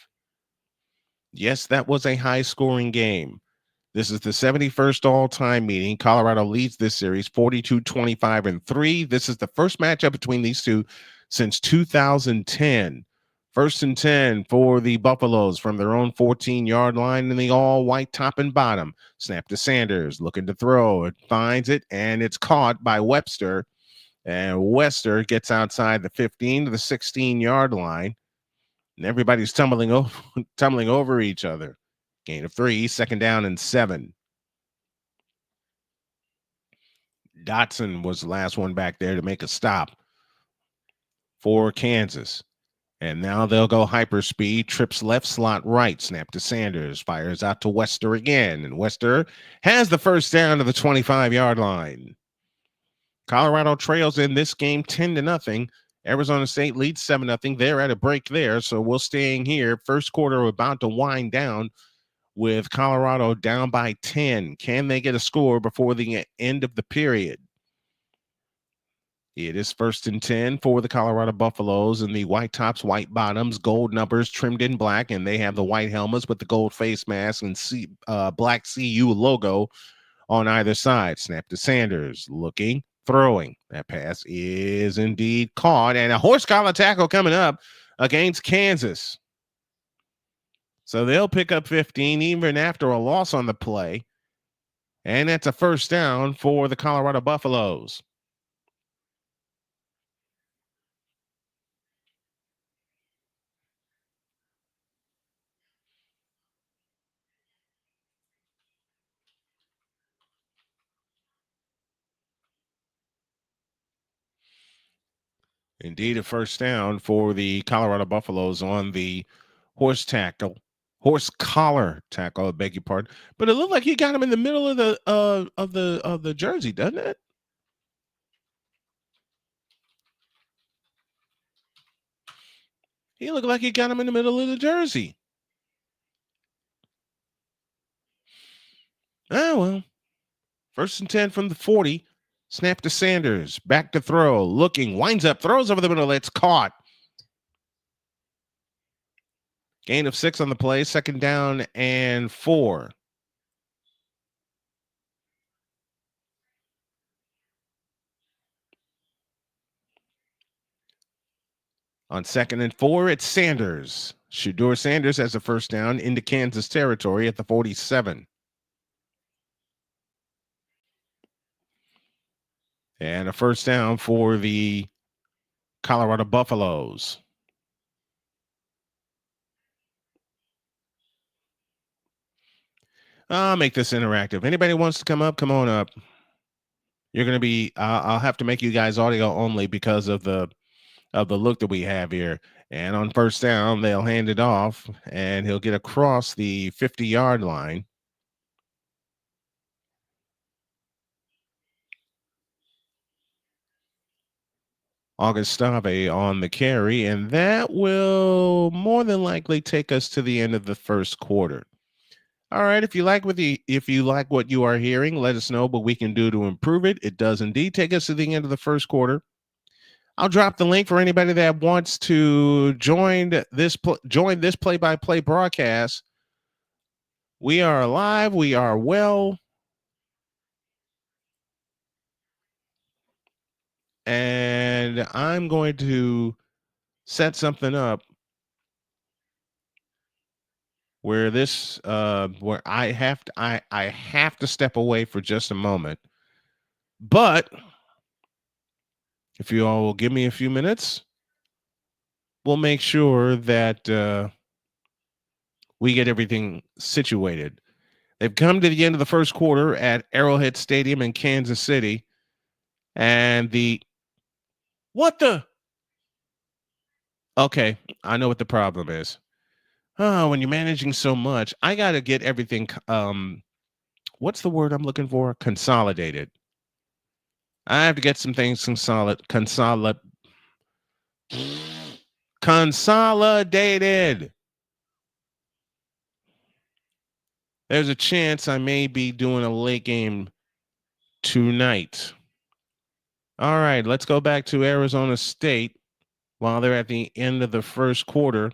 Yes, that was a high-scoring game. This is the 71st all-time meeting. Colorado leads this series 42-25-3. This is the first matchup between these two since 2010. First and 10 for the Buffaloes from their own 14-yard line in the all-white top and bottom. Snap to Sanders, looking to throw. It finds it, and it's caught by Webster. And Webster gets outside the 15 to the 16-yard line. And everybody's tumbling over each other. Gain of 3, second down and 7. Dotson was the last one back there to make a stop for Kansas. And now they'll go hyperspeed, trips left, slot right, snap to Sanders, fires out to Webster again. And Webster has the first down to the 25-yard line. Colorado trails in this game 10-0. Arizona State leads 7-0. They're at a break there, so we'll staying here. First quarter about to wind down with Colorado down by 10. Can they get a score before the end of the period? It is first and 10 for the Colorado Buffaloes in the white tops, white bottoms, gold numbers trimmed in black, and they have the white helmets with the gold face mask and black CU logo on either side. Snap to Sanders, looking, throwing. That pass is indeed caught, and a horse collar tackle coming up against Kansas. So they'll pick up 15 even after a loss on the play. And that's a first down for the Colorado Buffaloes. Indeed, a first down for the Colorado Buffaloes on the horse collar tackle. I beg your pardon, but it looked like he got him in the middle of the jersey, doesn't it? He looked like he got him in the middle of the jersey. Oh well. First and 10 from the 40. Snap to Sanders. Back to throw. Looking. Winds up. Throws over the middle. It's caught. Gain of 6 on the play. Second down and 4. On second and 4, it's Sanders. Shedeur Sanders has a first down into Kansas territory at the 47. And a first down for the Colorado Buffaloes. I'll make this interactive. Anybody wants to come up, come on up. You're going to be, I'll have to make you guys audio only because of the look that we have here. And on first down, they'll hand it off, and he'll get across the 50-yard line. Augustave on the carry, and that will more than likely take us to the end of the first quarter. All right, if you like what you are hearing, let us know what we can do to improve it. It does indeed take us to the end of the first quarter. I'll drop the link for anybody that wants to join this play-by-play broadcast. We are alive. We are well. And I'm going to set something up where where I have to step away for just a moment. But if you all will give me a few minutes, we'll make sure that we get everything situated. They've come to the end of the first quarter at Arrowhead Stadium in Kansas City. And okay, I know what the problem is. Oh, when you're managing so much, I got to get everything, what's the word I'm looking for? Consolidated. I have to get some things consolidated. There's a chance I may be doing a late game tonight. All right, let's go back to Arizona State while they're at the end of the first quarter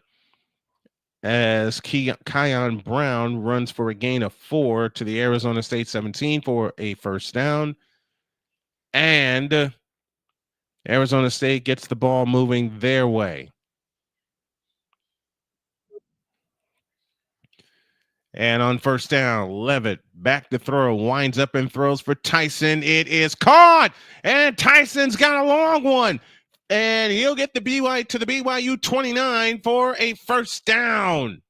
as Kion Brown runs for a gain of 4 to the Arizona State 17 for a first down. And Arizona State gets the ball moving their way. And on first down, Levitt back to throw, winds up and throws for Tyson. It is caught, and Tyson's got a long one, and he'll get the BYU 29 for a first down.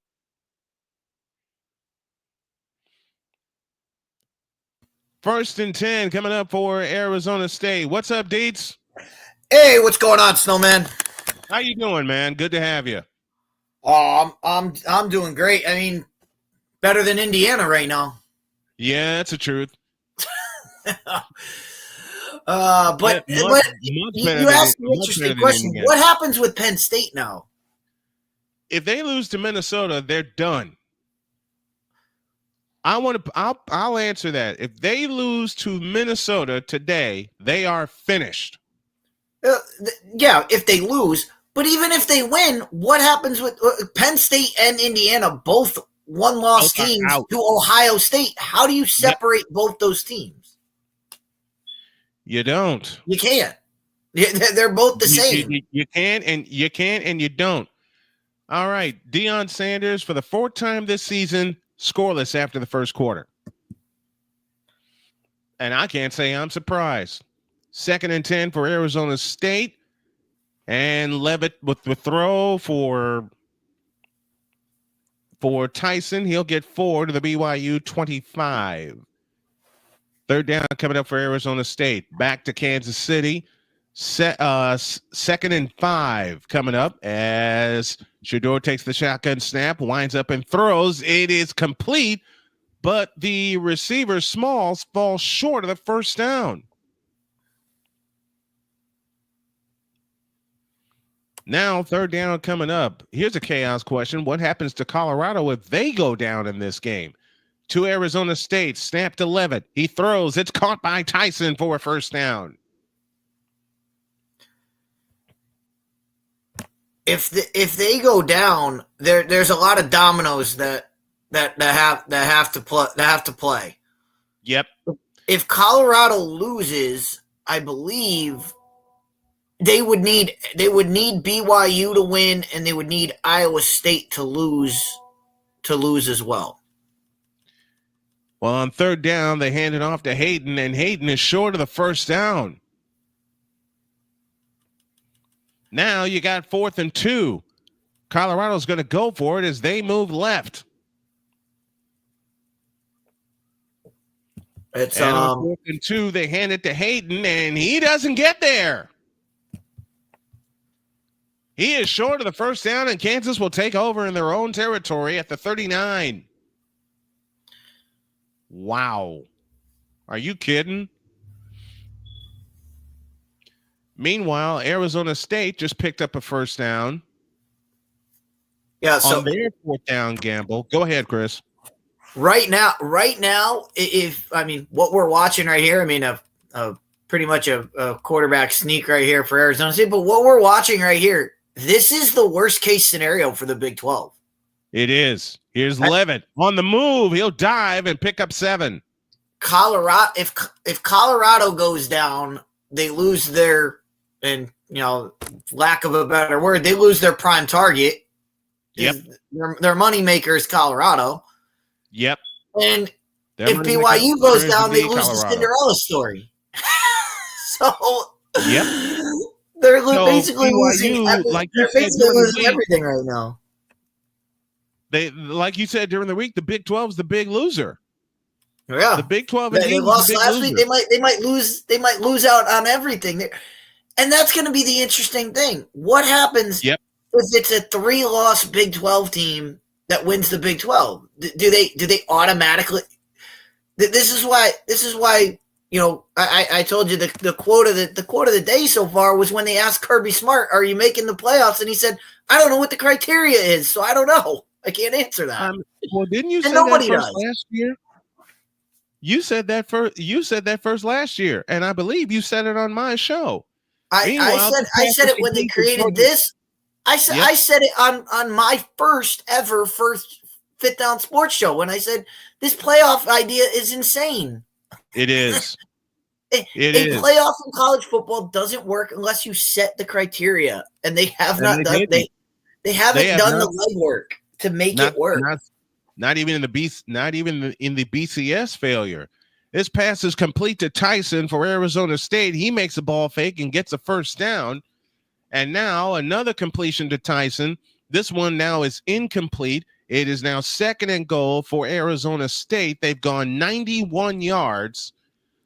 First and 10 coming up for Arizona State. What's up, Deets? Hey, what's going on, Snowman? How you doing, man? Good to have you. Oh, I'm doing great. I mean, better than Indiana right now. Yeah, that's the truth. But you asked me an interesting question. What happens with Penn State now? If they lose to Minnesota, they're done. I'll answer that. If they lose to Minnesota today, they are finished. Yeah, if they lose. But even if they win, what happens with Penn State and Indiana, both one-loss teams to Ohio State? How do you separate both those teams? You don't. You can't. They're both the same. You can and you don't. All right, Deion Sanders for the 4th time this season, scoreless after the first quarter. And I can't say I'm surprised. 2nd and 10 for Arizona State. And Levitt with the throw for Tyson. He'll get 4 to the BYU 25. 3rd down coming up for Arizona State. Back to Kansas City. 2nd and 5 coming up as Shedeur takes the shotgun snap, winds up and throws. It is complete, but the receiver Smalls falls short of the first down. Now 3rd down coming up. Here's a chaos question. What happens to Colorado if they go down in this game? To Arizona State, snap to Levitt. He throws. It's caught by Tyson for a first down. If they go down, there's a lot of dominoes that have to play. Yep. If Colorado loses, I believe they would need BYU to win, and they would need Iowa State to lose as well. Well, on 3rd down, they hand it off to Hayden, and Hayden is short of the first down. Now you got 4th and 2. Colorado's going to go for it as they move left. It's on 4th and 2, they hand it to Hayden, and he doesn't get there. He is short of the first down, and Kansas will take over in their own territory at the 39. Wow. Are you kidding? Meanwhile, Arizona State just picked up a first down. Yeah, so on their 4th down gamble. Go ahead, Chris. Right now, what we're watching right here, pretty much a quarterback sneak right here for Arizona State, but what we're watching right here, this is the worst case scenario for the Big 12. It is. Here's Levitt on the move. He'll dive and pick up 7. Colorado, if Colorado goes down, they lose their, and lack of a better word, they lose their prime target. Yep. Their money maker is Colorado. Yep. And if BYU goes down, they lose the Cinderella story. So yep. They're basically losing. They're basically losing everything right now. They, like you said during the week, the Big 12 is the big loser. Yeah, the Big 12. They lost last week. They might lose. They might lose out on everything. And that's going to be the interesting thing. What happens if it's a 3-loss Big 12 team that wins the Big 12? Do they automatically? This is why. I told you the quote of the day so far was when they asked Kirby Smart, "Are you making the playoffs?" And he said, "I don't know what the criteria is, so I don't know. I can't answer that." Well, didn't you say that first last year? You said that first last year, and I believe you said it on my show. I said it when they created this. I said it on my first Fifth Down Sports show when I said this playoff idea is insane. It is. A playoff in college football doesn't work unless you set the criteria, and they have not done. They haven't done the legwork to make it work. Not even in the BCS failure. This pass is complete to Tyson for Arizona State. He makes a ball fake and gets a first down. And now another completion to Tyson. This one now is incomplete. It is now 2nd and goal for Arizona State. They've gone 91 yards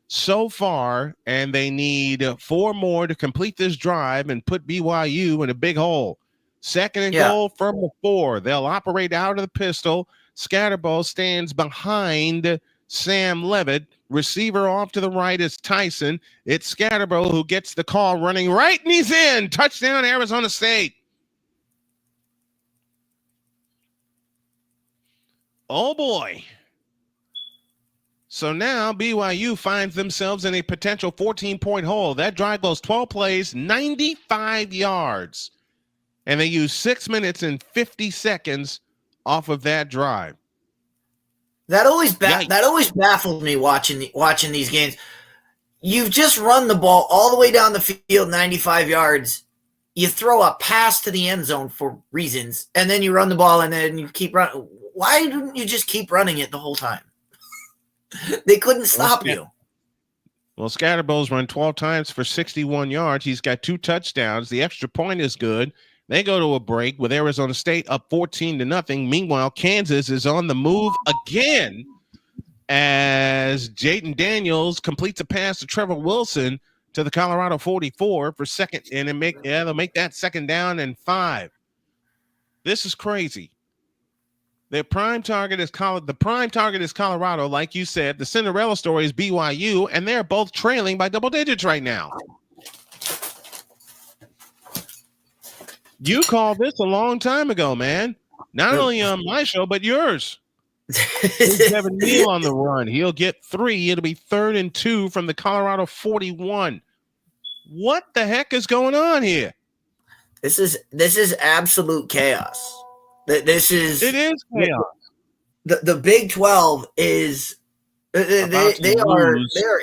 so far, and they need 4 more to complete this drive and put BYU in a big hole. 2nd and goal from the 4. They'll operate out of the pistol. Scatterbo stands behind Sam Levitt. Receiver off to the right is Tyson. It's Scatterbo who gets the call running right, and he's in. Touchdown, Arizona State. Oh, boy. So now BYU finds themselves in a potential 14-point hole. That drive goes 12 plays, 95 yards. And they use 6 minutes and 50 seconds off of that drive. That always baffled me watching these games. You've just run the ball all the way down the field, 95 yards. You throw a pass to the end zone for reasons, and then you run the ball, and then you keep running. Why didn't you just keep running it the whole time? They couldn't stop you. Well, Scatterbow's run 12 times for 61 yards. He's got 2 touchdowns. The extra point is good. They go to a break with Arizona State up 14-0. Meanwhile, Kansas is on the move again as Jaden Daniels completes a pass to Trevor Wilson to the Colorado 44 for second, and they'll make that 2nd down and 5. This is crazy. The prime target is Colorado, like you said. The Cinderella story is BYU, and they're both trailing by double digits right now. You called this a long time ago, man. Not only on my show, but yours. There's Devin Neal on the run. He'll get 3. It'll be 3rd and 2 from the Colorado 41. What the heck is going on here? This is absolute chaos. It is chaos. The Big 12 is they are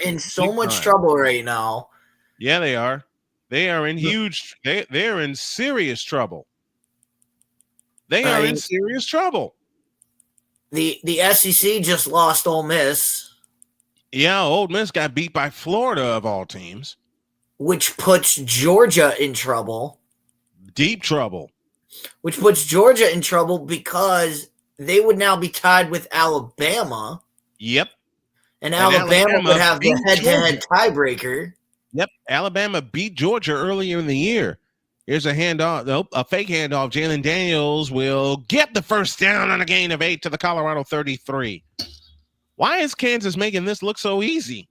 in so much trouble right now. Yeah, they are. They are in they're in serious trouble. They are in serious trouble. The SEC just lost Ole Miss. Yeah, Ole Miss got beat by Florida of all teams, which puts Georgia in trouble. Deep trouble. Which puts Georgia in trouble because they would now be tied with Alabama. Yep. And Alabama would have the head-to-head tiebreaker. Yep. Alabama beat Georgia earlier in the year. Here's a handoff, a fake handoff. Jalen Daniels will get the first down on a gain of 8 to the Colorado 33. Why is Kansas making this look so easy?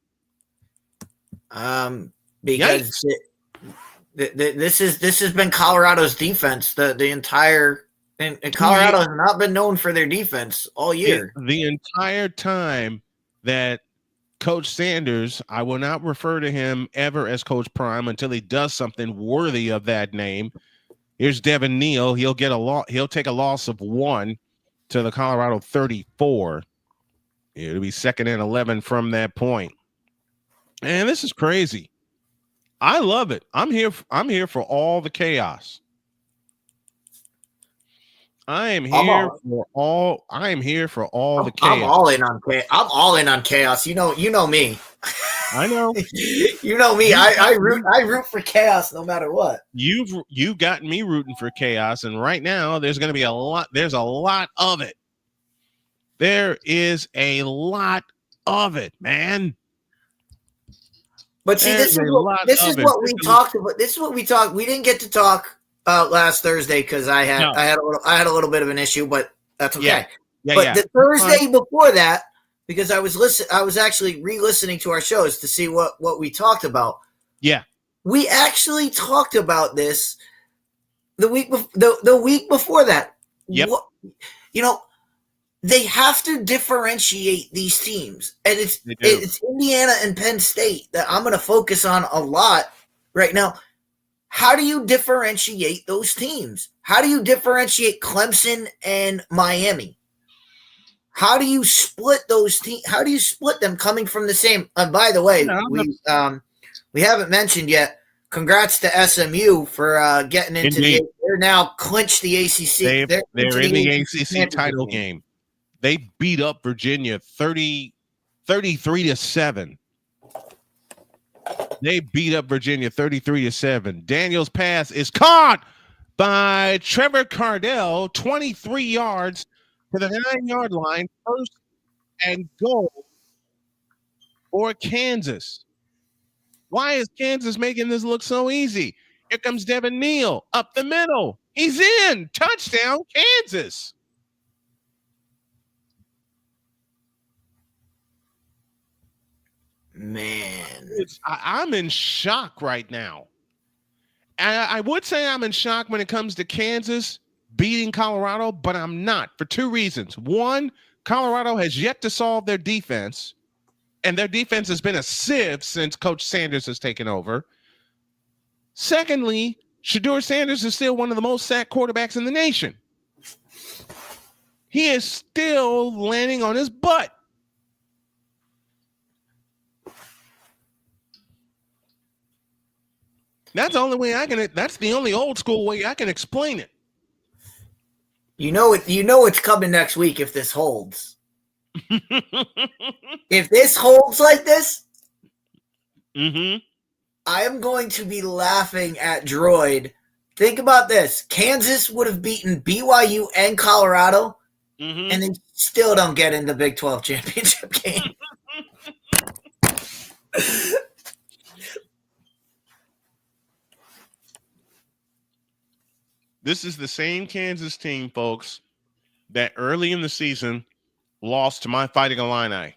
Because this has been Colorado's defense the entire and Colorado has not been known for their defense all year. The entire time that Coach Sanders, I will not refer to him ever as Coach Prime until he does something worthy of that name. Here's Devin Neal. He'll take a loss of 1 to the Colorado 34. It'll be 2nd and 11 from that point. And this is crazy. I love it. I'm here for all the chaos. I am here for all the chaos. I'm all in on chaos. I'm all in on chaos. You know me. I know. You know me. I root for chaos no matter what. You've gotten me rooting for chaos, and right now there's going to be a lot. There's a lot of it. There is a lot of it, man. But see, this is what we talked about. This is what we talked. We didn't get to talk last Thursday because I had a little bit of an issue, but that's okay. The Thursday before that, because I was actually re-listening to our shows to see what we talked about. Yeah, we actually talked about this the week before that. Yep. They have to differentiate these teams, and it's Indiana and Penn State that I'm going to focus on a lot right now. How do you differentiate those teams? How do you differentiate Clemson and Miami? How do you split those teams? How do you split them coming from the same? And by the way, we haven't mentioned yet. Congrats to SMU for getting into they're now clinched the ACC. They're in the ACC title game. They beat up Virginia 33-7. They beat up Virginia 33-7. Daniels' pass is caught by Trevor Cardell, 23 yards to the 9-yard line. 1st and goal for Kansas. Why is Kansas making this look so easy? Here comes Devin Neal up the middle. He's in. Touchdown, Kansas. Man, I'm in shock right now. And I would say I'm in shock when it comes to Kansas beating Colorado, but I'm not for 2 reasons. One, Colorado has yet to solve their defense, and their defense has been a sieve since Coach Sanders has taken over. Secondly, Shedeur Sanders is still one of the most sacked quarterbacks in the nation. He is still landing on his butt. That's the only way that's the only old school way I can explain it. You know it's coming next week if this holds. If this holds like this, Mm-hmm. I am going to be laughing at Droid. Think about this. Kansas would have beaten BYU and Colorado, and they still don't get in the Big 12 championship game. This is the same Kansas team, folks, that early in the season lost to my Fighting Illini.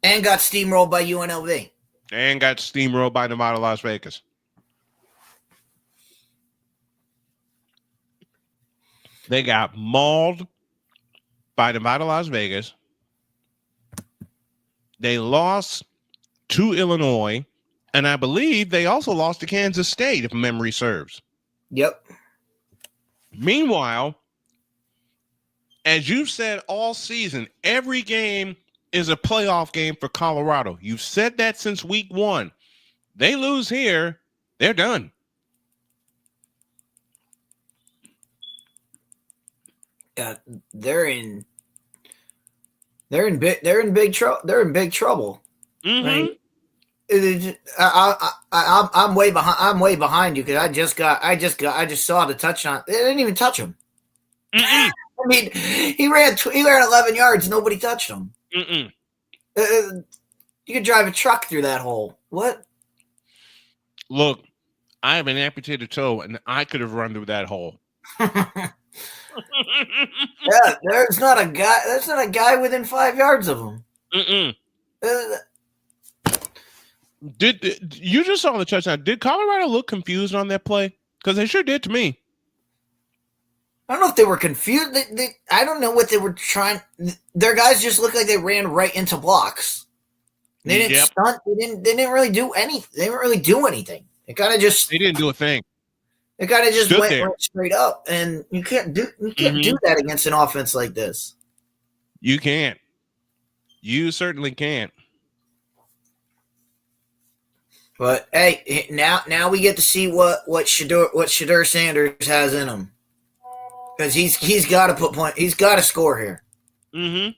And got steamrolled by UNLV. And got steamrolled by Nevada, Las Vegas. They got mauled by Nevada, Las Vegas. They lost to Illinois. And I believe they also lost to Kansas State, if memory serves. Yep. Meanwhile, as you've said all season, every game is a playoff game for Colorado. You've said that since week 1. They lose here, they're done. Yeah, they're in big trouble. They're in big trouble. Mm-hmm. Right? I'm way behind. I'm way behind you because I just saw the touchdown. They didn't even touch him. I mean, he ran 11 yards. Nobody touched him. You could drive a truck through that hole. What? Look, I have an amputated toe, and I could have run through that hole. Yeah, there's not a guy within 5 yards of him. Did you just saw the touchdown? Did Colorado look confused on that play? Because they sure did to me. I don't know if they were confused. I don't know what they were trying. Their guys just looked like they ran right into blocks. They didn't stunt. They didn't really do anything. They didn't really do anything. They kind of just. They didn't do a thing. They kind of just went right straight up, and you can't do that against an offense like this. You can't. You certainly can't. But hey, now we get to see what Shedeur Sanders has in him, because he's got to put point. He's got to score here. Mm-hmm.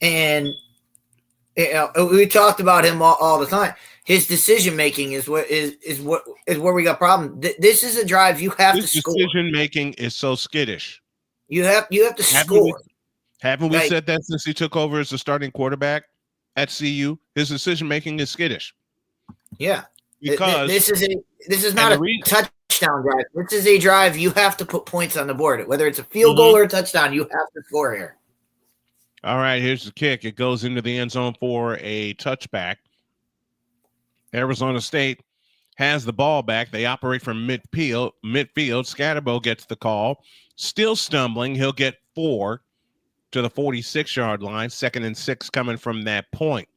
And we talked about him all the time. His decision making is where we got problem. This is a drive you have to score. Decision making is so skittish. You have to score. Haven't we said that since he took over as the starting quarterback at CU? His decision making is skittish. Yeah, because this is not a touchdown drive. This is a drive you have to put points on the board. Whether it's a field goal or a touchdown, you have to score here. All right, here's the kick. It goes into the end zone for a touchback. Arizona State has the ball back. They operate from midfield. Scatterbo gets the call. Still stumbling. He'll get 4 to the 46-yard line. 2nd and 6 coming from that point.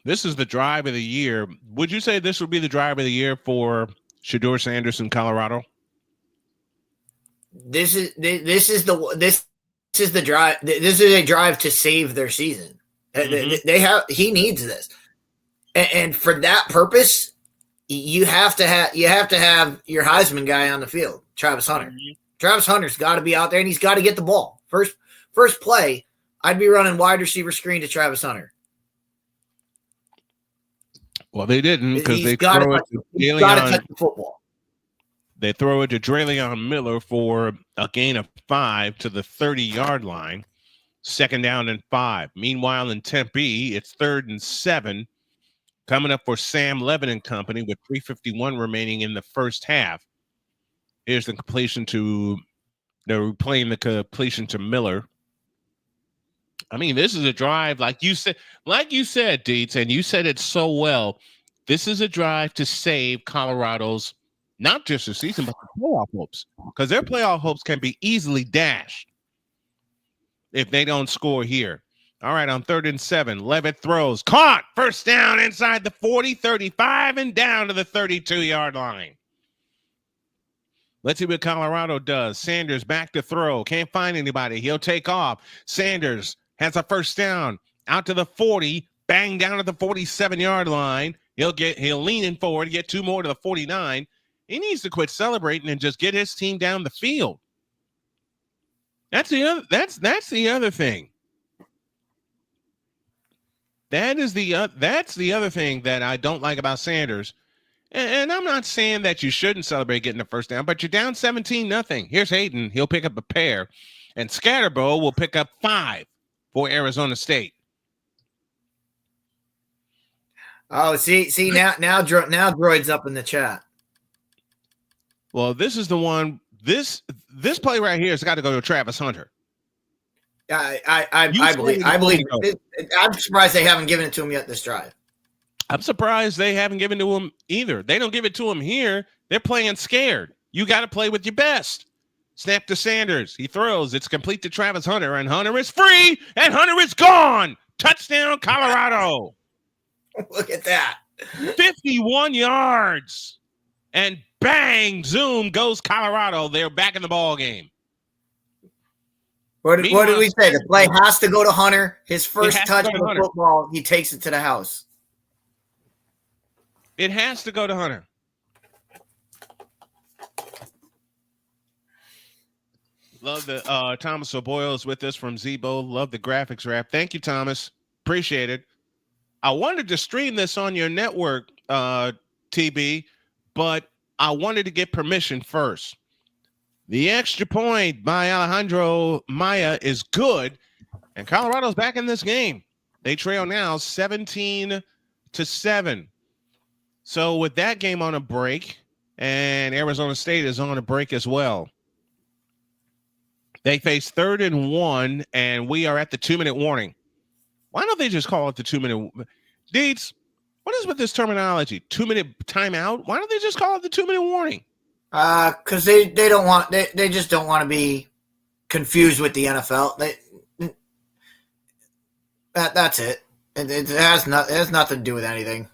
This is the drive of the year. Would you say this would be the drive of the year for Shedeur Sanders in Colorado? This is the drive. This is a drive to save their season. He needs this, and for that purpose, you have to have your Heisman guy on the field, Travis Hunter. Travis Hunter's got to be out there, and he's got to get the ball. First play, I'd be running wide receiver screen to Travis Hunter. Well, they didn't, because they throw it to Dre'Leon. They throw it to Dre'Leon Miller for a gain of 5 to the 30-yard line. 2nd down and 5. Meanwhile, in Tempe, it's 3rd and 7. Coming up for Sam Levin and company with 3:51 remaining in the first half. Here's the completion to they're replaying the completion to Miller. I mean, this is a drive, like you said, Deets, and you said it so well. This is a drive to save Colorado's not just the season, but the playoff hopes, because their playoff hopes can be easily dashed if they don't score here. All right, on 3rd and 7, Levitt throws, caught, first down inside the 40, 35, and down to the 32-yard line. Let's see what Colorado does. Sanders back to throw, can't find anybody. He'll take off. Sanders has a first down out to the 40, bang down to the 47-yard line. He'll lean in forward, get 2 more to the 49. He needs to quit celebrating and just get his team down the field. That's the other thing. That's the other thing that I don't like about Sanders. And I'm not saying that you shouldn't celebrate getting the first down, but you're down 17-0. Here's Hayden. He'll pick up a pair. And Scatterbo will pick up 5 for Arizona State. Oh, see now Droid's up in the chat. Well, this is the one. This play right here has got to go to Travis Hunter. I believe. I'm surprised they haven't given it to him yet this drive. I'm surprised they haven't given it to him either. They don't give it to him here. They're playing scared. You got to play with your best. Snap to Sanders. He throws. It's complete to Travis Hunter, and Hunter is free, and Hunter is gone. Touchdown, Colorado. Look at that. 51 yards. And bang, zoom goes Colorado. They're back in the ball game. What did we say? The play has to go to Hunter. His first touch of the football, he takes it to the house. It has to go to Hunter. Love the Thomas O'Boyle is with us from Zebo. Love the graphics wrap. Thank you, Thomas. Appreciate it. I wanted to stream this on your network, TB, but I wanted to get permission first. The extra point by Alejandro Maya is good, and Colorado's back in this game. They trail now 17-7. So with that game on a break, and Arizona State is on a break as well, they face 3rd and 1, and we are at the 2-minute warning. Why don't they just call it the 2-minute? Deeds, what is with this terminology? 2-minute timeout? Why don't they just call it the 2-minute warning? Because they don't want they just don't want to be confused with the NFL. That's it. It has nothing to do with anything.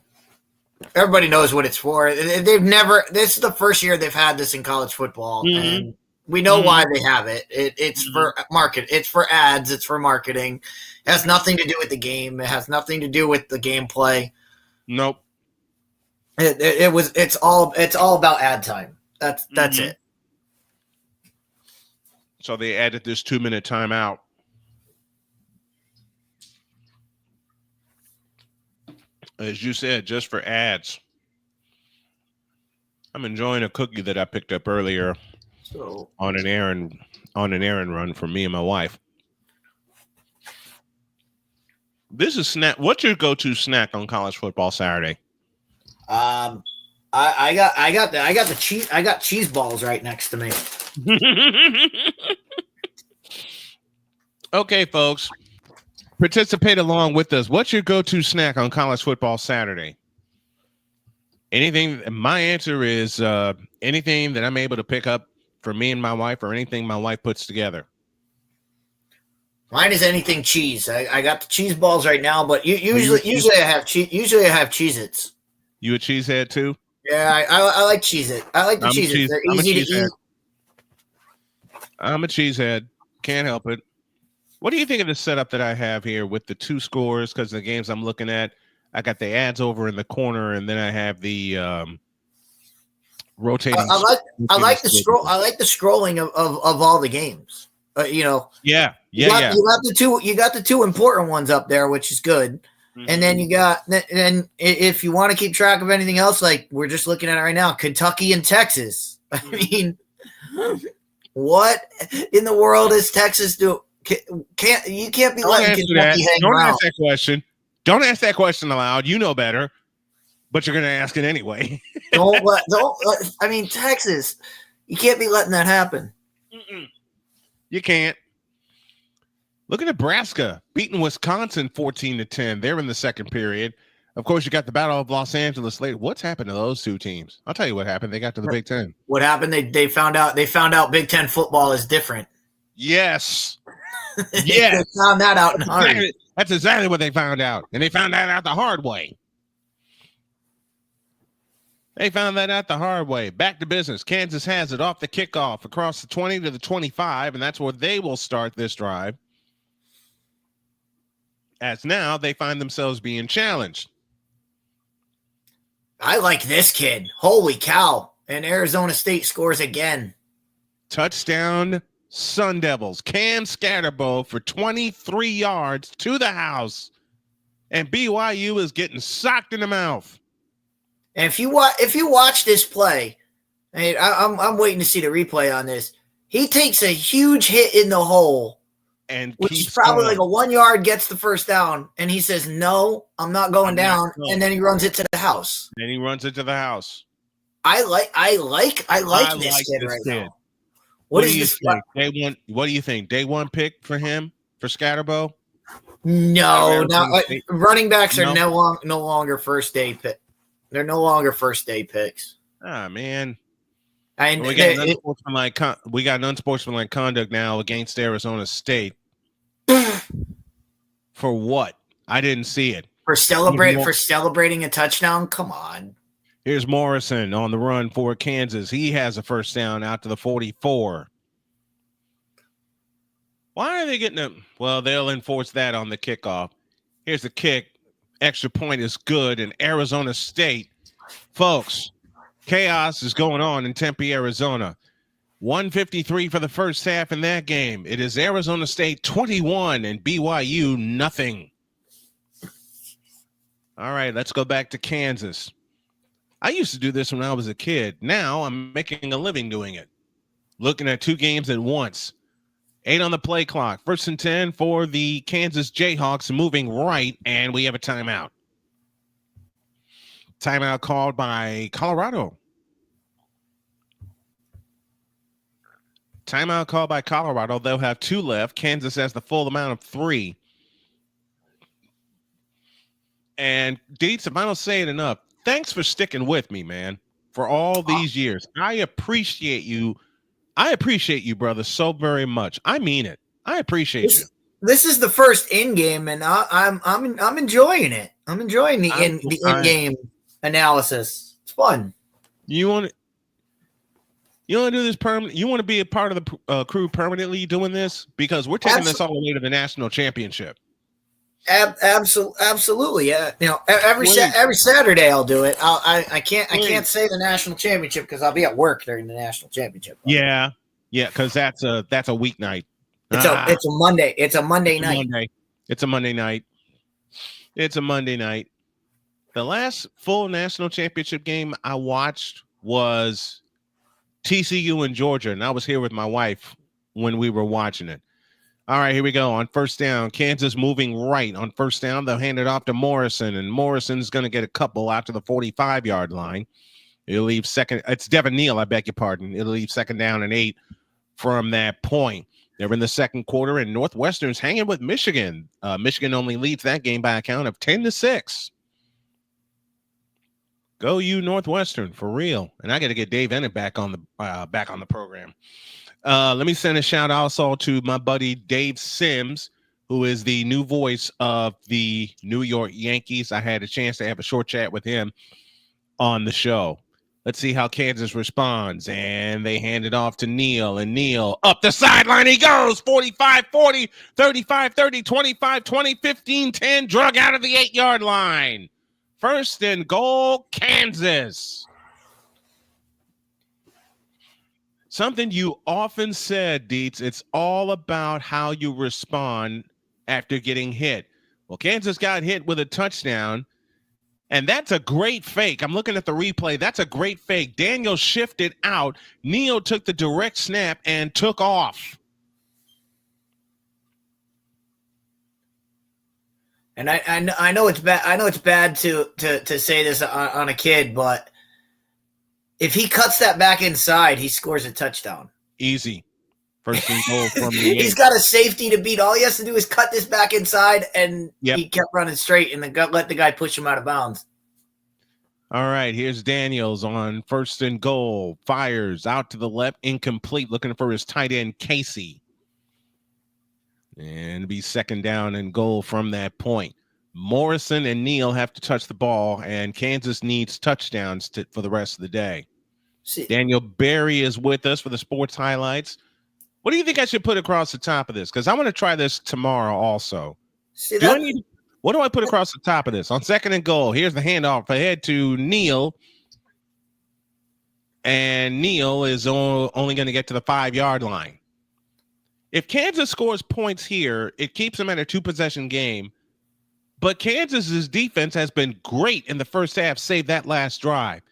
Everybody knows what it's for. They've never. This is the first year they've had this in college football, and we know why they have it. It's for market. It's for ads. It's for marketing. It has nothing to do with the game. It has nothing to do with the gameplay. Nope. It's all about ad time. That's it. So they added this 2-minute timeout. As you said, just for ads. I'm enjoying a cookie that I picked up earlier on an errand run for me and my wife. This is snack. What's your go-to snack on college football Saturday? I got cheese balls right next to me. Okay, folks. Participate along with us. What's your go-to snack on college football Saturday? Anything. My answer is anything that I'm able to pick up for me and my wife, or anything my wife puts together. Mine is anything cheese. I got the cheese balls right now, but usually I have Cheez-Its. You a cheesehead too? Yeah, I like Cheez-It. I like the Cheez-Its. They're easy to eat. I'm a cheesehead. Can't help it. What do you think of the setup that I have here with the 2 scores? Because the games I'm looking at, I got the ads over in the corner, and then I have the rotating. I like the scroll. I like the scrolling of all the games. Yeah. You got the 2 important ones up there, which is good. Mm-hmm. And then if you want to keep track of anything else, like we're just looking at it right now, Kentucky and Texas. I mean, what in the world is Texas do? You can't be letting Kentucky hang around. Don't ask that question. Don't ask that question aloud. You know better, but you're going to ask it anyway. I mean, Texas, you can't be letting that happen. You can't. Look at Nebraska beating Wisconsin 14-10. They're in the second period. Of course, you got the Battle of Los Angeles later. What's happened to those 2 teams? I'll tell you what happened. They got to the Big Ten. What happened? They found out Big Ten football is different. Yes. Yes. They found that out in hurry. That's exactly what they found out. And they found that out the hard way. Back to business. Kansas has it off the kickoff across the 20 to the 25, and that's where they will start this drive. As now they find themselves being challenged. I like this kid. Holy cow. And Arizona State scores again. Touchdown Sun Devils. Cam Scatterbo for 23 yards to the house. and BYU is getting socked in the mouth. And if you watch this play, I'm waiting to see the replay on this. He takes a huge hit in the hole, and which is probably going. like a 1 yard, gets the first down, and he says, "No, I'm not going down," and then he runs it to the house. Then he runs it to the house. I like this kid right now. What do you think? What do you think? Day one pick for him for Scatterbo? No, running backs are no longer first day pick. They're no longer first day picks. Ah, man. And we got an unsportsmanlike conduct now against Arizona State. For what? I didn't see it. For celebrating a touchdown? Come on. Here's Morrison on the run for Kansas. He has a first down out to the 44. Why are they getting it? Well, they'll enforce that on the kickoff. Here's the kick. Extra point is good in Arizona State. Folks, chaos is going on in Tempe, Arizona. 153 for the first half in that game. It is Arizona State 21 and BYU nothing. All right, let's go back to Kansas. I used to do this when I was a kid. Now I'm making a living doing it. Looking at two games at once. 8 on the play clock. 1st and 10 for the Kansas Jayhawks, moving right, and we have a timeout. Timeout called by Colorado. Timeout called by Colorado. They'll have 2 left. Kansas has the full amount of 3. And Deets, if I don't say it enough, thanks for sticking with me, man, for all these years. I appreciate you. I appreciate you, brother, so very much. I mean it. I appreciate you. This is the first in game, and I'm enjoying it. I'm enjoying the in game analysis. It's fun. You want to do this permanent? You want to be a part of the crew permanently doing this, because we're taking this all the way to the national championship. Absolutely, yeah. You know, every Saturday I'll do it. I can't say the national championship because I'll be at work during the national championship. Yeah, because that's a weeknight. It's a Monday. It's a Monday night. It's a Monday night. It's a Monday night. The last full national championship game I watched was TCU in Georgia, and I was here with my wife when we were watching it. All right, here we go. On first down, Kansas moving right. On first down, they'll hand it off to Morrison, and Morrison's going to get a couple out to the 45-yard line. It'll leave second. It's Devin Neal, I beg your pardon. It'll leave 2nd down and 8 from that point. They're in the second quarter, and Northwestern's hanging with Michigan. Michigan only leads that game by a count of 10-6. Go you Northwestern, for real. And I got to get Dave Ennett back on the program. Let me send a shout out also to my buddy Dave Sims, who is the new voice of the New York Yankees. I had a chance to have a short chat with him on the show. Let's see how Kansas responds. And they hand it off to Neal, and Neal up the sideline he goes. 45-40, 35-30, 25-20, 15-10, drug out of the 8-yard line. 1st and goal, Kansas. Something you often said, Deets, it's all about how you respond after getting hit. Well, Kansas got hit with a touchdown, and that's a great fake. I'm looking at the replay. That's a great fake. Daniel shifted out. Neal took the direct snap and took off. And I know it's bad. I know it's bad to say this on a kid, but if he cuts that back inside, he scores a touchdown. Easy. 1st and goal from the 8. He's got a safety to beat. All he has to do is cut this back inside, and he kept running straight, and let the guy push him out of bounds. All right, here's Daniels on 1st and goal. Fires out to the left, incomplete, looking for his tight end, Casey. And be 2nd down and goal from that point. Morrison and Neal have to touch the ball, and Kansas needs touchdowns for the rest of the day. Daniel Berry is with us for the sports highlights. What do you think I should put across the top of this? Because I want to try this tomorrow also. What do I put across the top of this? On 2nd and goal, here's the handoff ahead to Neal. And Neal is only going to get to the 5-yard line. If Kansas scores points here, it keeps them at a 2-possession game. But Kansas's defense has been great in the first half, save that last drive.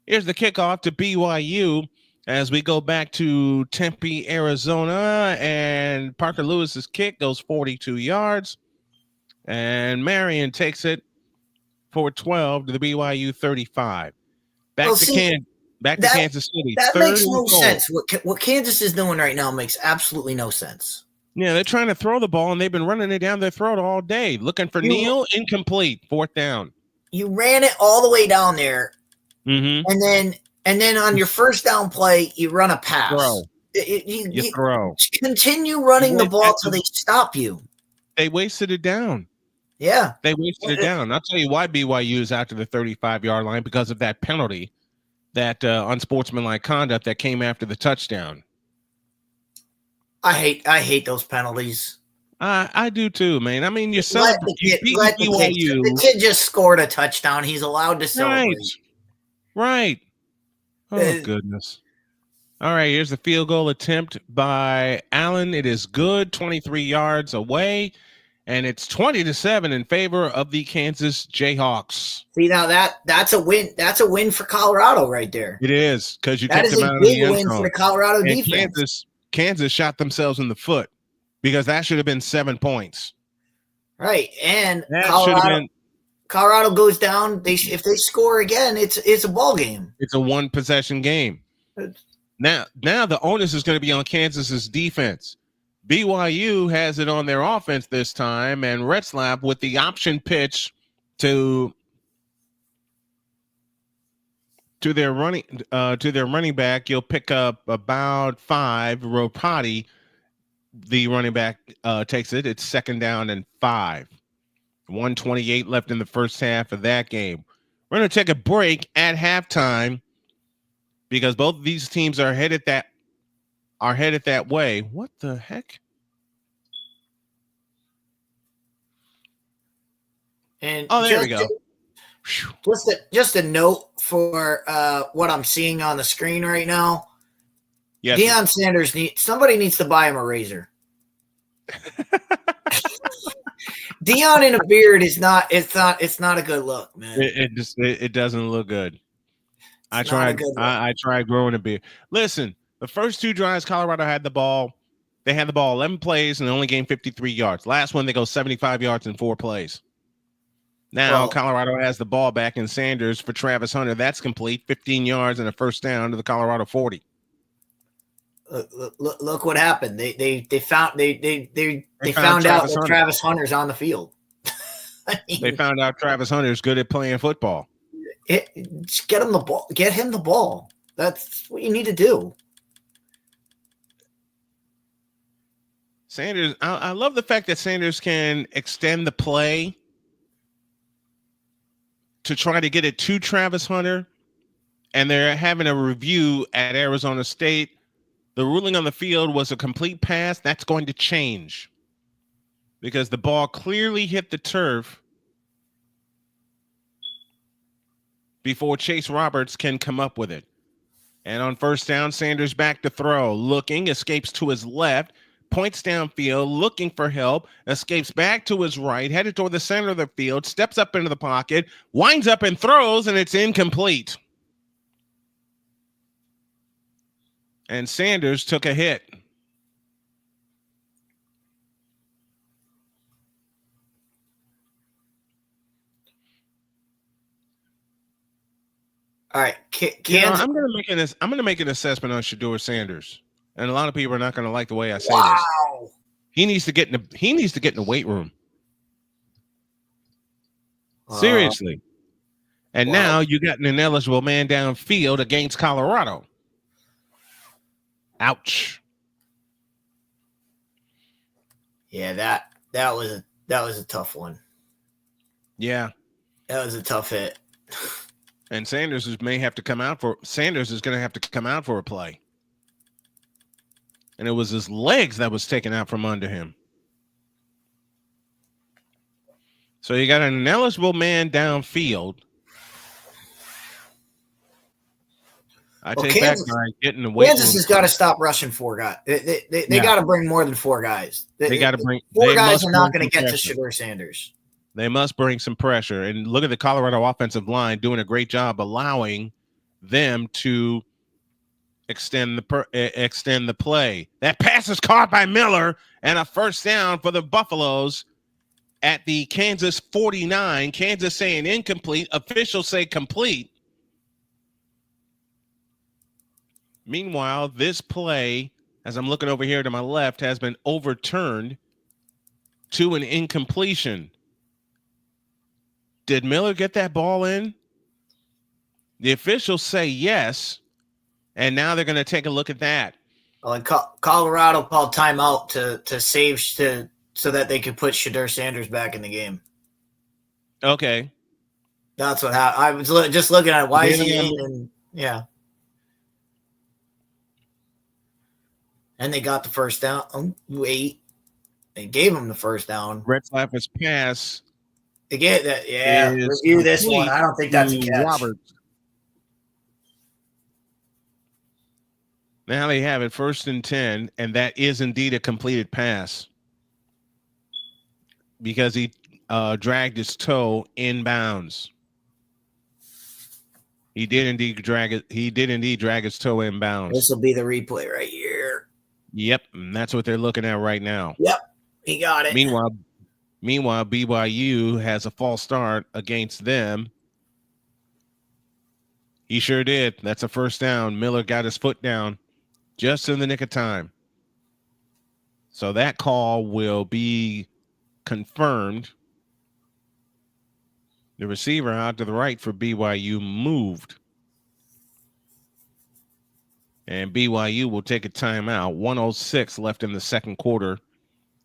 Here's the kickoff to BYU as we go back to Tempe, Arizona, and Parker Lewis's kick goes 42 yards, and Marion takes it for 12 to the BYU 35. Back to Kansas City. That makes no sense. What Kansas is doing right now makes absolutely no sense. Yeah, they're trying to throw the ball, and they've been running it down their throat all day, looking for Neal, incomplete, 4th down. You ran it all the way down there, and then on your first down play, you run a pass. You throw. Continue running the ball till they stop you. They wasted it down. Yeah. They wasted it down. I'll tell you why BYU is out to the 35-yard line, because of that penalty, that unsportsmanlike conduct that came after the touchdown. I hate those penalties. I do too, man. I mean, the kid just scored a touchdown. He's allowed to celebrate. Right. Oh, goodness. All right, here's the field goal attempt by Allen. It is good, 23 yards away, and it's 20-7 in favor of the Kansas Jayhawks. See, now that's a win. That's a win for Colorado right there. It is, because you kicked them out of the end zone. That is a big win for the Colorado defense. Kansas shot themselves in the foot, because that should have been 7 points. Right, and Colorado goes down. If they score again, it's a ball game. It's a one-possession game. Now the onus is going to be on Kansas's defense. BYU has it on their offense this time, and Retzlaff with the option pitch to their running back. You'll pick up about 5. Ropati, the running back, takes it. It's 2nd down and 5. 1:28 left in the first half of that game. We're going to take a break at halftime, because both of these teams are headed that way. What the heck? And there we go. Just a note for what I'm seeing on the screen right now. Yes. Deion Sanders somebody needs to buy him a razor. Deion in a beard is not a good look, man. It doesn't look good. I tried growing a beard. Listen, the first 2 drives, Colorado had the ball. They had the ball 11 plays and they only gained 53 yards. Last one, they go 75 yards in 4 plays. Now Colorado has the ball back in Sanders for Travis Hunter. That's complete, 15 yards and a 1st down to the Colorado 40. Look what happened. They found out that Travis Hunter's on the field. They found out Travis Hunter's good at playing football. Just get him the ball. Get him the ball. That's what you need to do. Sanders, I love the fact that Sanders can extend the play to try to get it to Travis Hunter, and they're having a review at Arizona State. The ruling on the field was a complete pass. That's going to change, because the ball clearly hit the turf before Chase Roberts can come up with it. And on 1st down, Sanders back to throw, looking, escapes to his left, points downfield, looking for help, escapes back to his right, headed toward the center of the field, steps up into the pocket, winds up and throws, and it's incomplete. And Sanders took a hit. All right, I'm going to make an assessment on Shedeur Sanders, and a lot of people are not going to like the way I say this. He needs to get in the weight room. Seriously. And now you got an ineligible man downfield against Colorado. Ouch. Yeah, that was a tough one. Yeah. That was a tough hit. And Sanders is going to have to come out for a play. And it was his legs that was taken out from under him. So you got an ineligible man downfield. I take that guy getting the weight. Kansas has got to stop rushing 4 guys. They got to bring more than 4 guys. They got to bring 4 guys are not going to get to Shedeur Sanders. They must bring some pressure. And look at the Colorado offensive line doing a great job allowing them to extend the play. That pass is caught by Miller, and a first down for the Buffaloes at the Kansas 49. Kansas saying incomplete. Officials say complete. Meanwhile, this play, as I'm looking over here to my left, has been overturned to an incompletion. Did Miller get that ball in? The officials say yes, and now they're going to take a look at that. Well, and Colorado called timeout to save so that they could put Shedeur Sanders back in the game. Okay. That's what happened. I was just looking at why is he in, and yeah. And they got the first down. Oh, wait. They gave him the first down. Retzlaff's pass. They get that. Yeah. Review this one. I don't think that's a catch. Roberts. Now they have it 1st and 10, and that is indeed a completed pass because he dragged his toe inbounds. He did indeed drag it. He did indeed drag his toe inbounds. This will be the replay right here. Yep, and that's what they're looking at right now. Yep, he got it. Meanwhile, BYU has a false start against them. He sure did. That's a first down. Miller got his foot down just in the nick of time. So that call will be confirmed. The receiver out to the right for BYU moved. And BYU will take a timeout. 1:06 left in the second quarter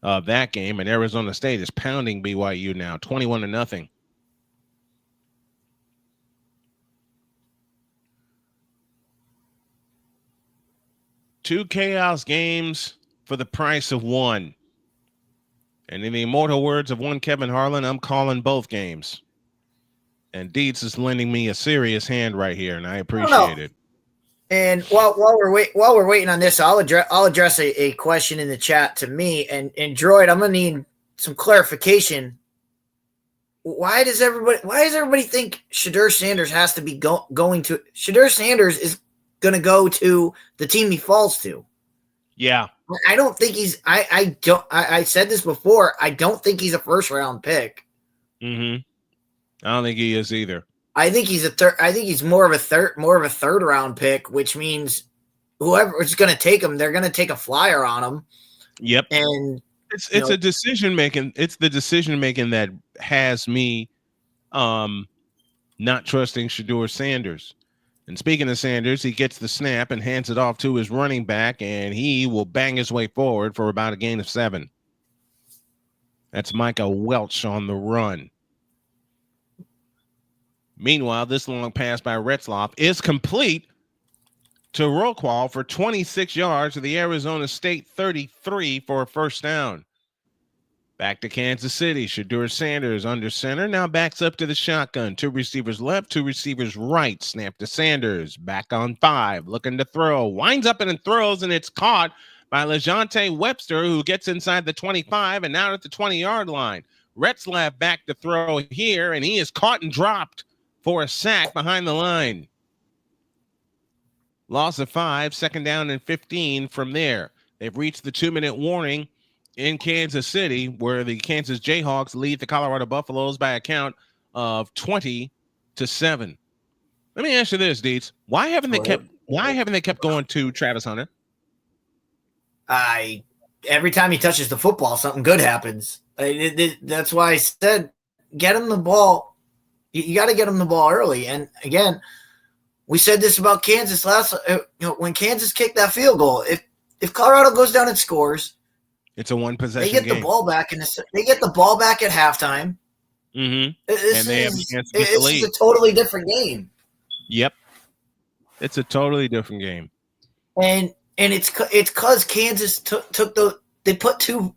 of that game. And Arizona State is pounding BYU now, 21-0. Two chaos games for the price of one. And in the immortal words of one Kevin Harlan, I'm calling both games. And Dietz is lending me a serious hand right here, and I appreciate it. And while we're waiting on this, I'll address a question in the chat to me and Droid. I'm gonna need some clarification. Why does everybody think Shedeur Sanders has to be going to? Shedeur Sanders is going to go to the team he falls to. Yeah, I don't think he's. I said this before. I don't think he's a first round pick. Mm-hmm. I don't think he is either. I think he's a third. I think he's more of a third round pick, which means whoever is going to take him, they're going to take a flyer on him. Yep, and it's a decision making. It's the decision making that has me not trusting Shedeur Sanders. And speaking of Sanders, he gets the snap and hands it off to his running back, and he will bang his way forward for about a gain of 7. That's Micah Welch on the run. Meanwhile, this long pass by Retzlaff is complete to Roquan for 26 yards to the Arizona State 33 for a first down. Back to Kansas City. Shedeur Sanders under center. Now backs up to the shotgun. 2 receivers left, 2 receivers right. Snap to Sanders. Back on 5. Looking to throw. Winds up and throws, and it's caught by LeJontay Webster, who gets inside the 25 and out at the 20-yard line. Retzlaff back to throw here, and he is caught and dropped for a sack behind the line. Loss of 5, 2nd down and 15 from there. They've reached the 2-minute warning in Kansas City, where the Kansas Jayhawks lead the Colorado Buffaloes by a count of 20-7. Let me ask you this, Dietz. Why haven't they kept going to Travis Hunter? Every time he touches the football, something good happens. That's why I said get him the ball. You got to get him the ball early. And again, we said this about Kansas when Kansas kicked that field goal. If Colorado goes down and scores, it's a one possession. They get game. The ball back, they get the ball back at halftime. Mm-hmm. This is a totally different game. Yep, it's a totally different game. And it's because Kansas took they put two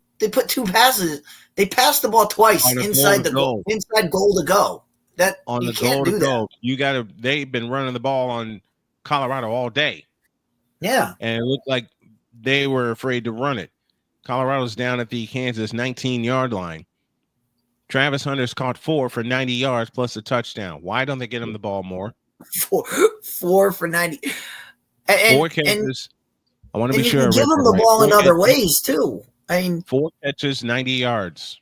passes. They passed the ball twice inside the goal to go. That on you the can't goal do to go. You got to. They've been running the ball on Colorado all day. Yeah, and it looked like they were afraid to run it. Colorado's down at the Kansas 19-yard line. Travis Hunter's caught 4 for 90 yards plus a touchdown. Why don't they get him the ball more? 4 for 90. 4 catches. I want to be sure. You can give him the ball in other ways too. I mean, 4 catches, 90 yards.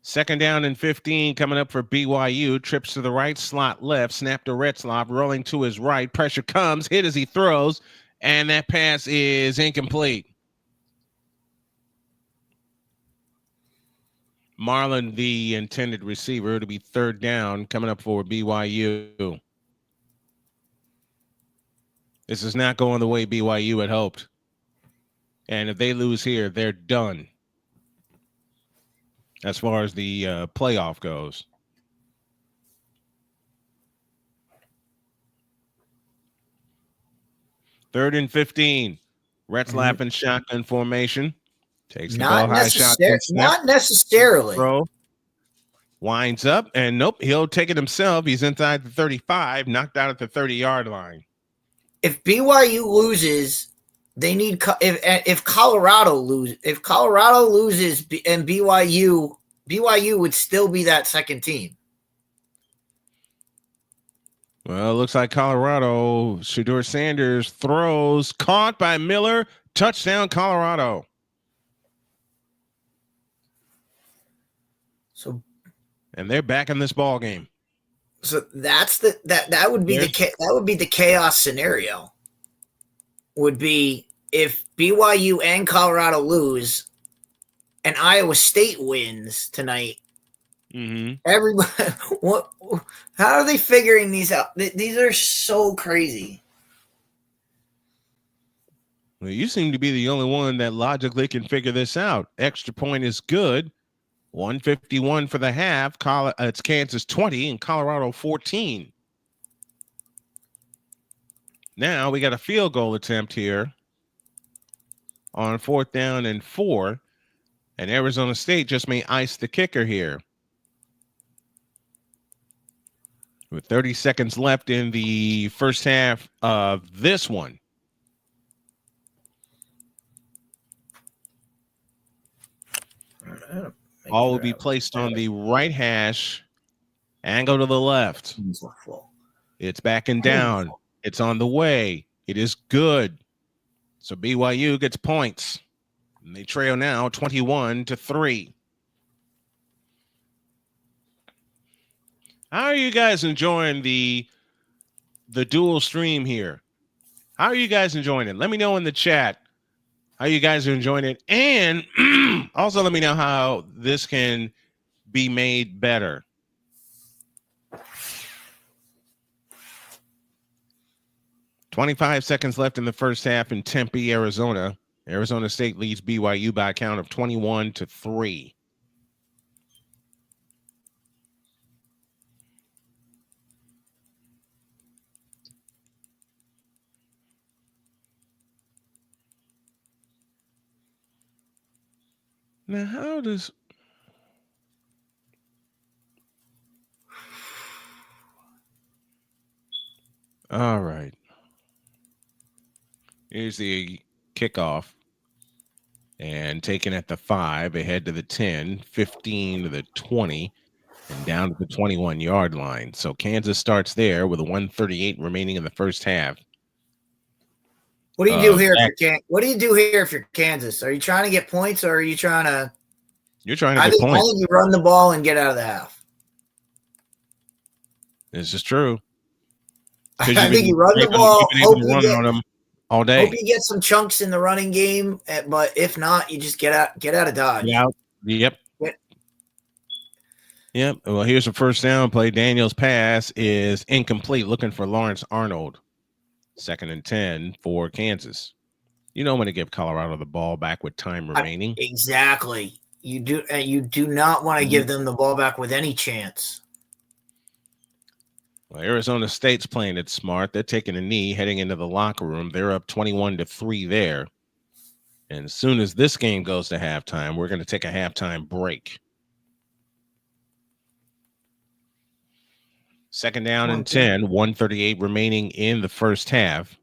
Second down and 15 coming up for BYU. Trips to the right, slot left, snap to Retzlaff, rolling to his right. Pressure comes, hit as he throws, and that pass is incomplete. Marlon, the intended receiver, to be third down coming up for BYU. This is not going the way BYU had hoped. And if they lose here, they're done as far as the playoff goes. Third and 15. Retzlaff in shotgun formation. Takes the ball high shotgun. Not necessarily. Throw. Winds up, and nope, he'll take it himself. He's inside the 35, knocked out at the 30-yard line. If BYU loses, they need if Colorado loses and BYU would still be that second team. Well, it looks like Colorado. Shedeur Sanders throws, caught by Miller. Touchdown, Colorado. And they're back in this ball game. So that would be the chaos scenario. Would be if BYU and Colorado lose, and Iowa State wins tonight. Mm-hmm. Everybody, how are they figuring these out? These are so crazy. Well, you seem to be the only one that logically can figure this out. Extra point is good. 151 for the half. It's Kansas 20 and Colorado 14. Now we got a field goal attempt here on 4th down and 4. And Arizona State just may ice the kicker here. With 30 seconds left in the first half of this one. Ball will be placed on the right hash, angle to the left. It's backing down. It's on the way. It is good. So BYU gets points. And they trail now 21-3. How are you guys enjoying the dual stream here? How are you guys enjoying it? Let me know in the chat how you guys are enjoying it. And also let me know how this can be made better. "25 seconds left in the first half in Tempe, Arizona. Arizona State leads BYU by a count of 21-3. Now, how does... All right. Here's the kickoff. And taken at the 5, ahead to the 10, 15 to the 20, and down to the 21-yard line. So Kansas starts there with a 1:38 remaining in the first half. What do you do here if you're Kansas? Are you trying to get points, or are you trying to? You're trying to get points. I think you run the ball and get out of the half. This is true. I think you run the ball. On them all day. Hope you get some chunks in the running game, but if not, you just get out of Dodge. Yeah. Yep. Well, here's a first down play. Daniel's pass is incomplete. Looking for Lawrence Arnold. 2nd and 10 for Kansas. You don't want to give Colorado the ball back with time remaining. Exactly. You do not want to give them the ball back with any chance. Well, Arizona State's playing it smart. They're taking a knee, heading into the locker room. They're up 21-3 there. And as soon as this game goes to halftime, we're going to take a halftime break. 2nd down and 10, 1:38 remaining in the first half.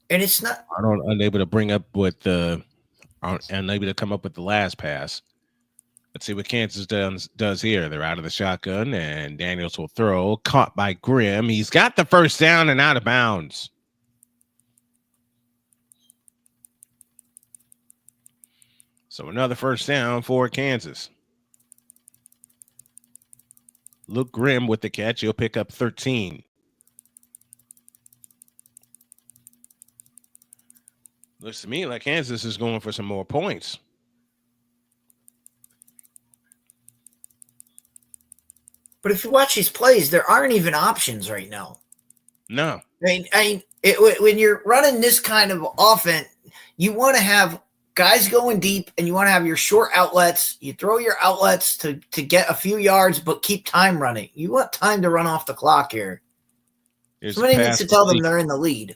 And it's not. Arnold unable to bring up with the unable to come up with the last pass. Let's see what Kansas does here. They're out of the shotgun, and Daniels will throw. Caught by Grimm. He's got the first down and out of bounds. So another first down for Kansas. Luke Grimm with the catch. He'll pick up 13. Looks to me like Kansas is going for some more points. But if you watch these plays, there aren't even options right now. No. I mean, when you're running this kind of offense, you want to have guys going deep, and you want to have your short outlets. You throw your outlets to get a few yards, but keep time running. You want time to run off the clock here. Somebody needs to tell them they're in the lead.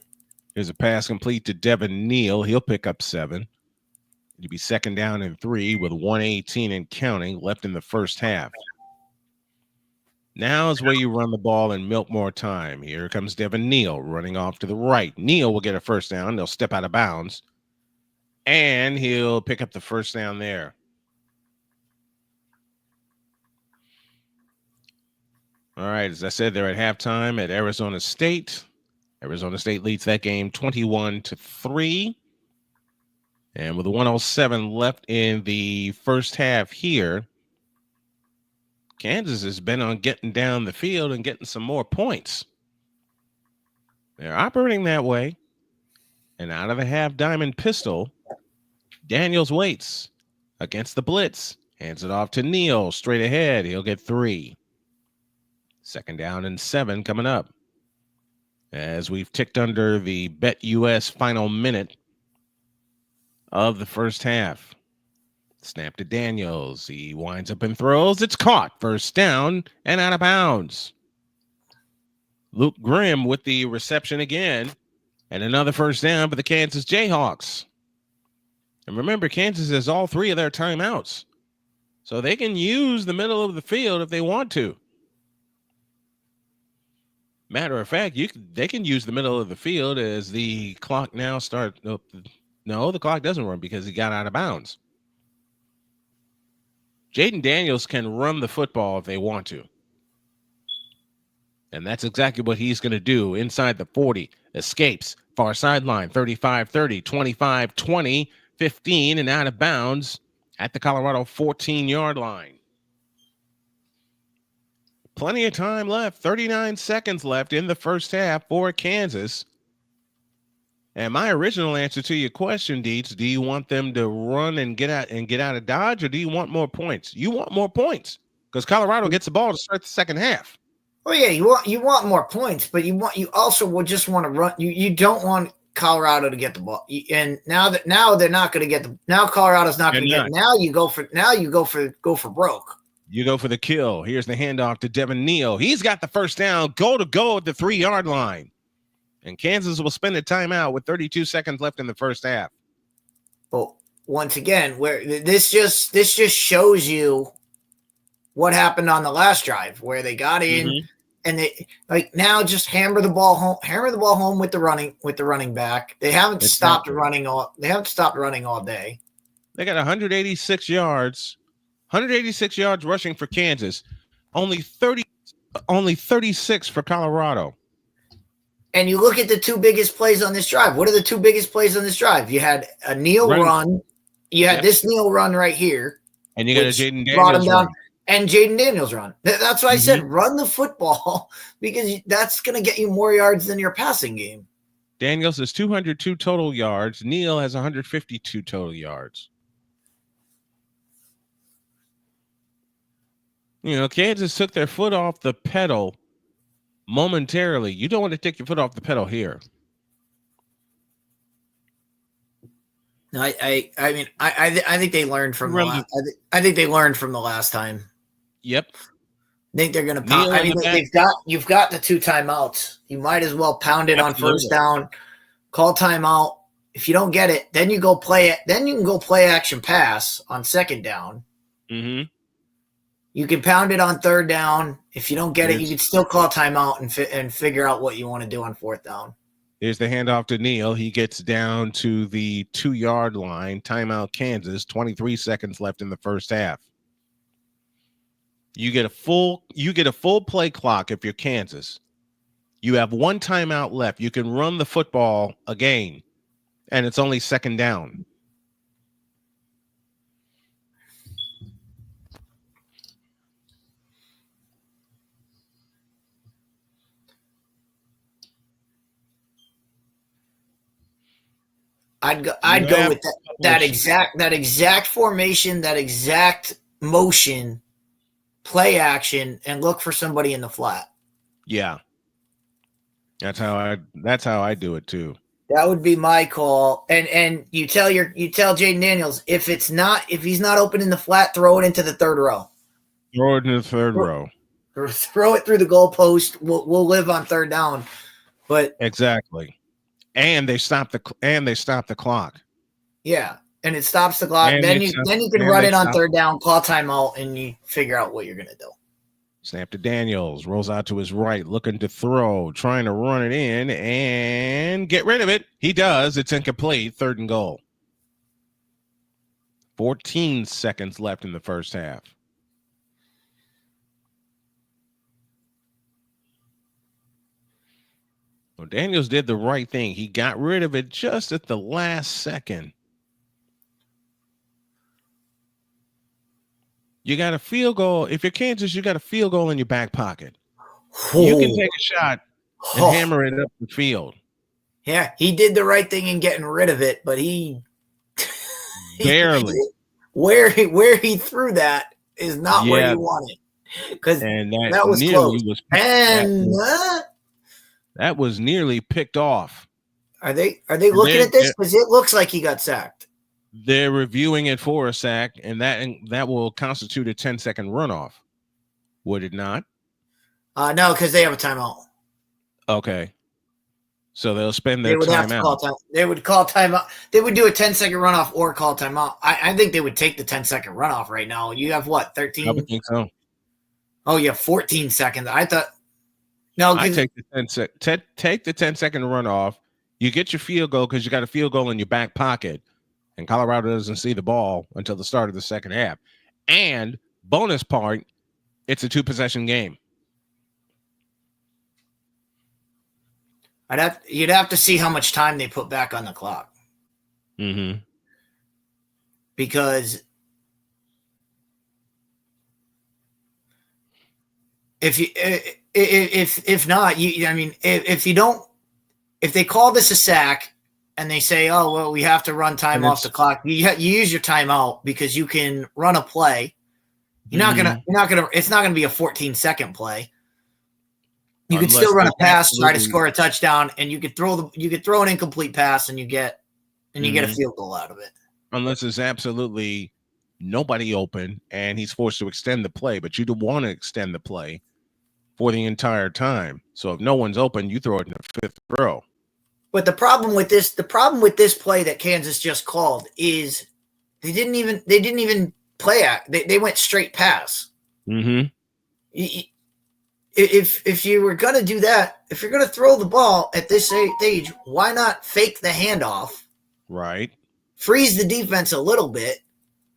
There's a pass complete to Devin Neal. He'll pick up 7. It'll be 2nd down and 3 with 1:18 and counting left in the first half. Now is where you run the ball and milk more time. Here comes Devin Neal running off to the right. Neal will get a first down. They'll step out of bounds. And he'll pick up the first down there. All right, as I said, they're at halftime at Arizona State. Arizona State leads that game 21-3. And with 1:07 left in the first half here, Kansas has been on getting down the field and getting some more points. They're operating that way. And out of the half diamond pistol, Daniels waits against the blitz. Hands it off to Neal. Straight ahead. He'll get 3. 2nd down and 7 coming up. As we've ticked under the BetUS final minute of the first half. Snap to Daniels. He winds up and throws. It's caught. First down and out of bounds. Luke Grimm with the reception again. And another first down for the Kansas Jayhawks. And remember, Kansas has all 3 of their timeouts. So they can use the middle of the field if they want to. Matter of fact, they can use the middle of the field as the clock now starts. No, the clock doesn't run because he got out of bounds. Jaden Daniels can run the football if they want to. And that's exactly what he's going to do. Inside the 40, escapes, far sideline, 35-30, 25-20, 15, and out of bounds at the Colorado 14-yard line. Plenty of time left, 39 seconds left in the first half for Kansas. And my original answer to your question, Deets, do you want them to run and get out of Dodge, or do you want more points? You want more points because Colorado gets the ball to start the second half. Oh yeah, you want more points, but you also would just want to run. You don't want Colorado to get the ball. And now they're not going to get the. Now Colorado's not going to get. Now you go for broke. You go for the kill. Here's the handoff to Devin Neal. He's got the first down. Go at the 3-yard line. And Kansas will spend a timeout with 32 seconds left in the first half. Well, once again, where this just shows you what happened on the last drive, where they got in and they now just hammer the ball home with the running back. They haven't stopped running all day. They got 186 yards. 186 yards rushing for Kansas, only 36 for Colorado. And you look at the 2 biggest plays on this drive. What are the 2 biggest plays on this drive? You had a Neal run. You had this Neal run right here. And you got a Jaden Daniels run. And Jaden Daniels run. That's why I said run the football because that's going to get you more yards than your passing game. Daniels has 202 total yards. Neal has 152 total yards. Kansas took their foot off the pedal momentarily. You don't want to take your foot off the pedal here. No, I mean, I think they learned from the last. I think they learned from the last time. Yep. I think they're going to pound. I mean, you've got the 2 timeouts. You might as well pound it on first down. Call timeout. If you don't get it, then you go play it. Then you can go play action pass on 2nd down. Mm-hmm. You can pound it on 3rd down. If you don't get it, you can still call timeout and figure out what you want to do on 4th down. Here's the handoff to Neal. He gets down to the 2-yard line. Timeout, Kansas. 23 seconds left in the first half. You get a full play clock if you're Kansas. You have one timeout left. You can run the football again, and it's only second down. I'd go with that exact formation, that exact motion, play action, and look for somebody in the flat. Yeah. That's how I do it too. That would be my call. And you tell Jaden Daniels, if he's not open in the flat, throw it into the third row. Throw it in the third row. Or throw it through the goalpost. We'll live on third down. But exactly. And they stop the clock. Yeah, and it stops the clock. Then you can run it on third down, call timeout, and you figure out what you're gonna do. Snap to Daniels, rolls out to his right, looking to throw, trying to run it in and get rid of it. He does. It's incomplete. 3rd and goal. 14 seconds left in the first half. Well, Daniels did the right thing. He got rid of it just at the last second. You got a field goal. If you're Kansas, you got a field goal in your back pocket. You can take a shot and hammer it up the field. Yeah, he did the right thing in getting rid of it, but he barely where he threw that is not where you want it, because that was close. That was nearly picked off. Are they looking at this? Because it looks like he got sacked. They're reviewing it for a sack, and that will constitute a 10-second runoff. Would it not? No, because they have a timeout. Okay. So they'll spend their timeout. They would call timeout. They would do a 10-second runoff or call timeout. I think they would take the 10-second runoff right now. You have what, 13? I would think so. Oh, you have 14 seconds. I thought. No, I take the 10-second runoff. You get your field goal because you got a field goal in your back pocket, and Colorado doesn't see the ball until the start of the second half. And bonus part, it's a 2-possession game. You'd have to see how much time they put back on the clock. Mm-hmm. Because if not, if they call this a sack and they say, oh, well, we have to run time off the clock, you use your timeout because you can run a play. It's not gonna be a 14-second play. You could still run a pass, try to score a touchdown, and you could throw an incomplete pass and you get a field goal out of it. Unless there's absolutely nobody open and he's forced to extend the play, but you don't want to extend the play for the entire time. So if no one's open, you throw it in the 5th row. But the problem with this play that Kansas just called is they didn't even play it. They went straight pass. Mm-hmm. If you were going to do that, if you're going to throw the ball at this stage, why not fake the handoff? Right. Freeze the defense a little bit.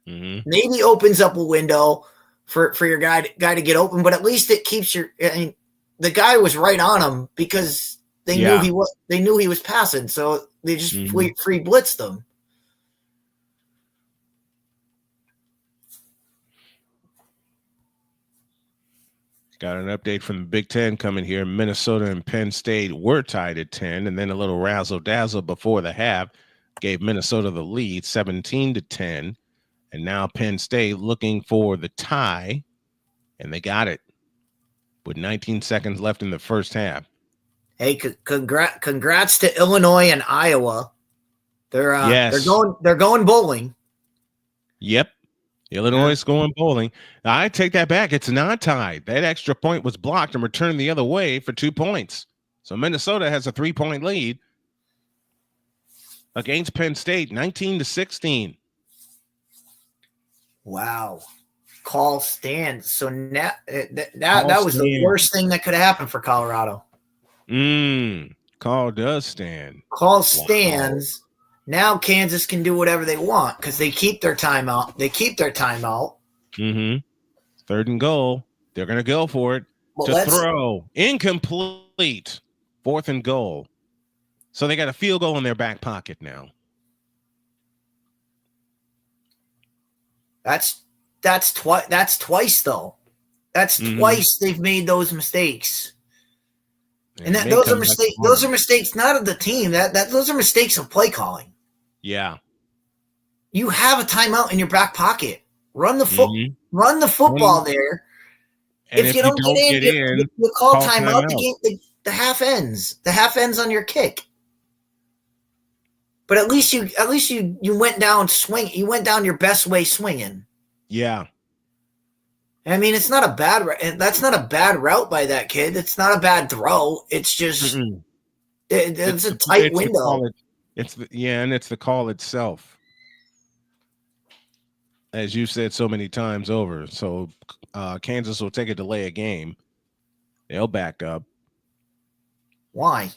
Mm-hmm. Maybe opens up a window for your guy to get open, but at least it keeps the guy was right on him because they knew he was passing, so they just free blitzed them. Got an update from the Big Ten coming here. Minnesota and Penn State were tied at 10, and then a little razzle-dazzle before the half gave Minnesota the lead, 17-10. And now Penn State looking for the tie, and they got it with 19 seconds left in the first half. Hey, congrats to Illinois and Iowa. They're going bowling. Yep. Illinois is going bowling. I take that back. It's not tied. That extra point was blocked and returned the other way for 2 points. So Minnesota has a 3-point lead against Penn State, 19-16. Wow. Call stands. So now that was the worst thing that could happen for Colorado. Call does stand. Call stands. Wow. Now Kansas can do whatever they want because they keep their timeout. Mm-hmm. 3rd and goal. They're going to go for it. Throw. Incomplete. 4th and goal. So they got a field goal in their back pocket now. That's twice though. That's twice they've made those mistakes. And those are mistakes. Those are mistakes not of the team. Those are mistakes of play calling. Yeah. You have a timeout in your back pocket. Run the football there. And if you don't get in, you call timeout. The half ends. The half ends on your kick. But at least you went down swing. You went down your best way swinging. Yeah. I mean, it's not a bad. That's not a bad route by that kid. It's not a bad throw. It's just it's a tight window. It's the call itself, as you said so many times over. So Kansas will take a delay a game. They'll back up. Why?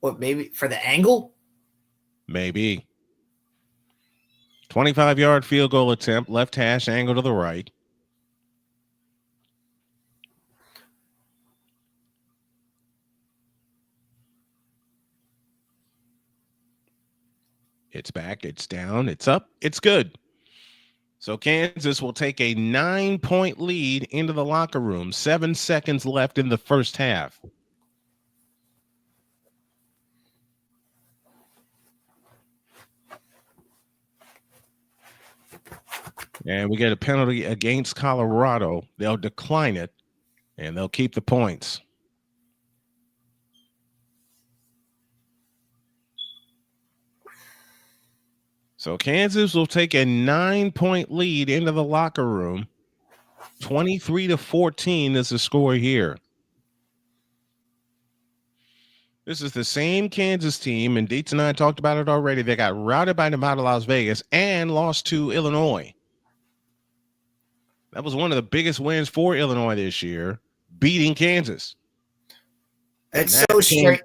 What, maybe for the angle? Maybe. 25-yard field goal attempt, left hash angle to the right. It's back, it's down, it's up, it's good. So Kansas will take a 9-point lead into the locker room. 7 seconds left in the first half. And we get a penalty against Colorado. They'll decline it, and they'll keep the points. So Kansas will take a 9-point lead into the locker room. 23-14 is the score here. This is the same Kansas team, and Dietz and I talked about it already. They got routed by Nevada, Las Vegas, and lost to Illinois. That was one of the biggest wins for Illinois this year, beating Kansas. It's so strange.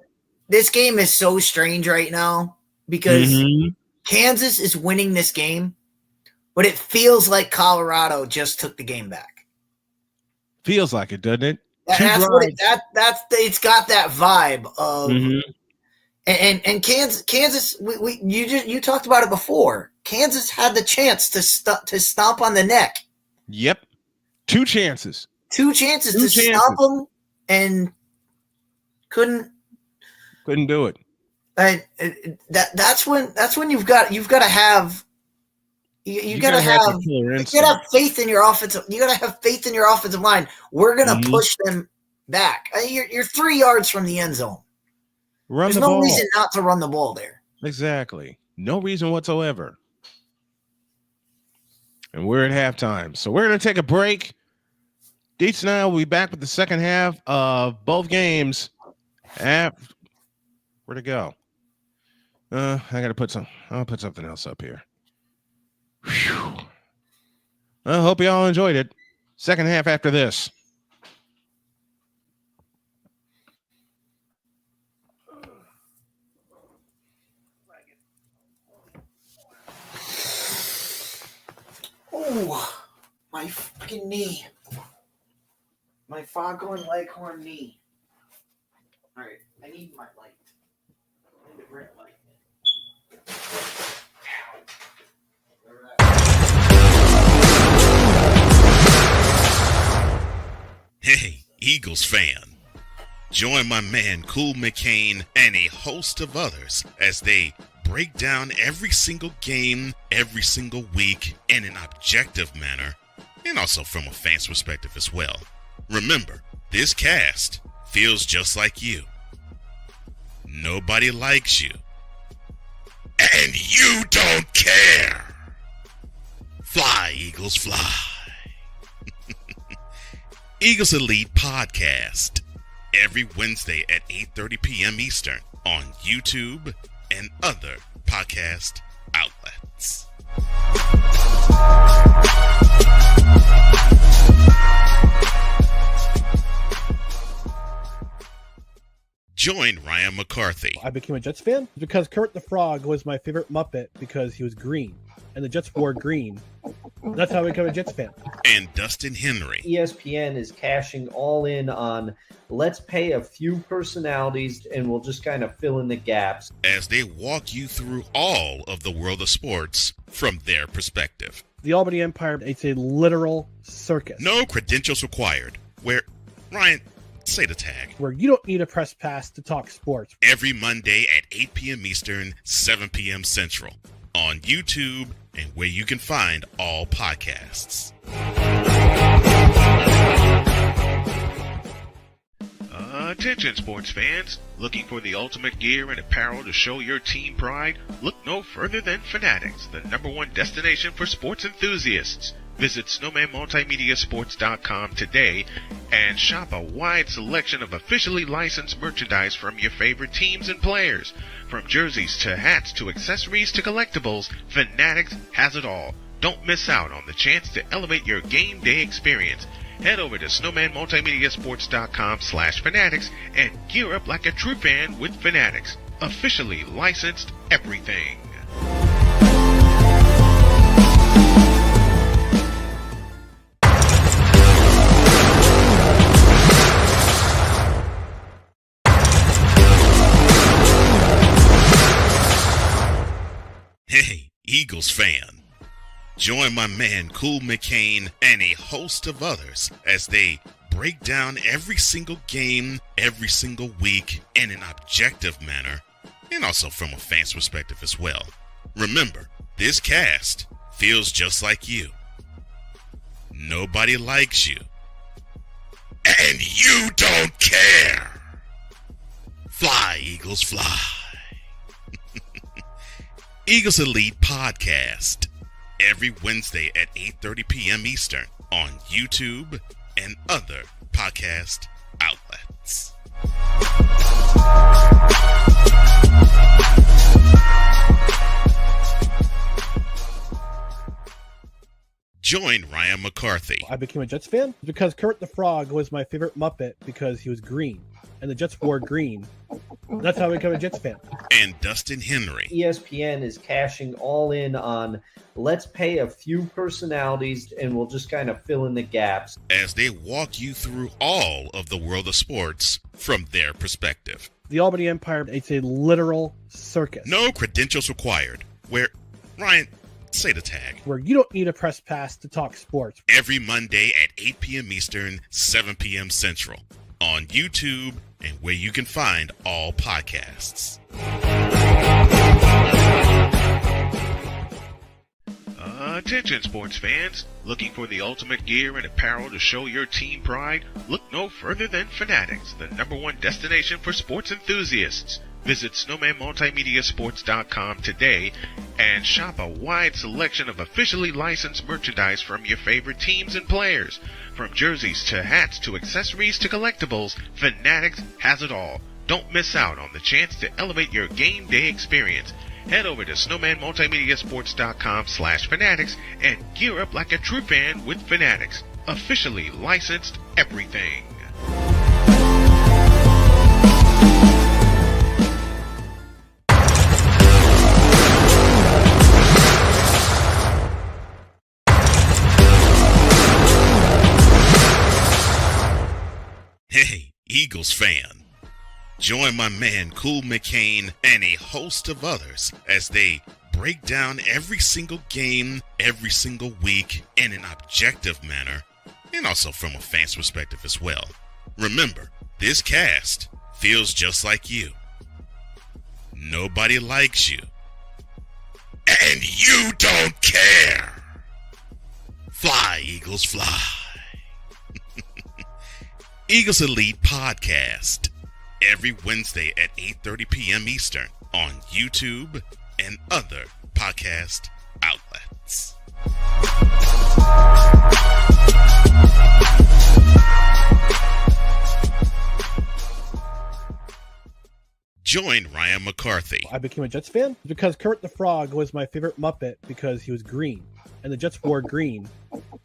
This game is so strange right now because Kansas is winning this game, but it feels like Colorado just took the game back. Feels like it, doesn't it? It's got that vibe of and Kansas. You talked about it before. Kansas had the chance to stomp on the neck. Yep, 2 chances. 2 chances to stop them, and couldn't do it. And that's when you've got to have you got to have faith in your offensive. You got to have faith in your offensive line. We're gonna push them back. You're 3 yards from the end zone. There's no reason not to run the ball there. Exactly, no reason whatsoever. And we're at halftime. So we're going to take a break. Dietz and I will be back with the second half of both games. Where'd it go? I'll put something else up here. Whew. I hope you all enjoyed it. Second half after this. Oh, my fucking knee. My foghorn leghorn knee. All right, I need my light. I need to bring a light in. Hey, Eagles fan. Join my man Cool McCain and a host of others as they break down every single game, every single week in an objective manner, and also from a fan's perspective as well. Remember, this cast feels just like you. Nobody likes you. And you don't care. Fly, Eagles, fly. Eagles Elite Podcast. Every Wednesday at 8:30 p.m. Eastern on YouTube and other podcast outlets. Join Ryan McCarthy. I became a Jets fan because Kurt the Frog was my favorite Muppet because he was green, and the Jets wore green. That's how I became a Jets fan. And Dustin Henry. ESPN is cashing all in on let's pay a few personalities and we'll just kind of fill in the gaps, as they walk you through all of the world of sports from their perspective. The Albany Empire, it's a literal circus. No credentials required. Where, Ryan, say the tag. Where you don't need a press pass to talk sports. Every Monday at 8 p.m. Eastern, 7 p.m. Central. On YouTube and where you can find all podcasts. Attention sports fans, looking for the ultimate gear and apparel to show your team pride? Look no further than Fanatics, the #1 destination for sports enthusiasts. Visit snowmanmultimediasports.com today and shop a wide selection of officially licensed merchandise from your favorite teams and players. From jerseys to hats to accessories to collectibles, Fanatics has it all. Don't miss out on the chance to elevate your game day experience. Head over to snowmanmultimediasports.com/fanatics and gear up like a true fan with Fanatics. Officially licensed everything. Hey, Eagles fan. Join my man Cool McCain and a host of others as they break down every single game, every single week in an objective manner, and also from a fan's perspective as well. Remember, this cast feels just like you. Nobody likes you. And you don't care. Fly, Eagles, fly. Eagles Elite Podcast. Every Wednesday at 8:30 p.m. Eastern on YouTube and other podcast outlets. Join Ryan McCarthy. I became a Jets fan because Kurt the Frog was my favorite Muppet because he was green, and the Jets wore green. That's how I became a Jets fan. And Dustin Henry. ESPN is cashing all in on let's pay a few personalities and we'll just kind of fill in the gaps, as they walk you through all of the world of sports from their perspective. The Albany Empire, it's a literal circus. No credentials required. Where, Ryan, say the tag. Where you don't need a press pass to talk sports. Every Monday at 8 p.m. Eastern, 7 p.m. Central. On YouTube and where you can find all podcasts. Attention sports fans, looking for the ultimate gear and apparel to show your team pride? Look no further than Fanatics, the #1 destination for sports enthusiasts. Visit snowmanmultimediasports.com today and shop a wide selection of officially licensed merchandise from your favorite teams and players. From jerseys to hats to accessories to collectibles, Fanatics has it all. Don't miss out on the chance to elevate your game day experience. Head over to snowmanmultimediasports.com/fanatics and gear up like a true fan with Fanatics. Officially licensed everything. Hey, Eagles fan. Join my man Cool McCain and a host of others as they break down every single game, every single week in an objective manner, and also from a fan's perspective as well. Remember, this cast feels just like you. Nobody likes you. And you don't care. Fly, Eagles, fly. Eagles Elite Podcast. Every Wednesday at 8:30 p.m. Eastern on YouTube and other podcast outlets. Join Ryan McCarthy. I became a Jets fan because Kurt the Frog was my favorite Muppet because he was green, and the Jets wore green.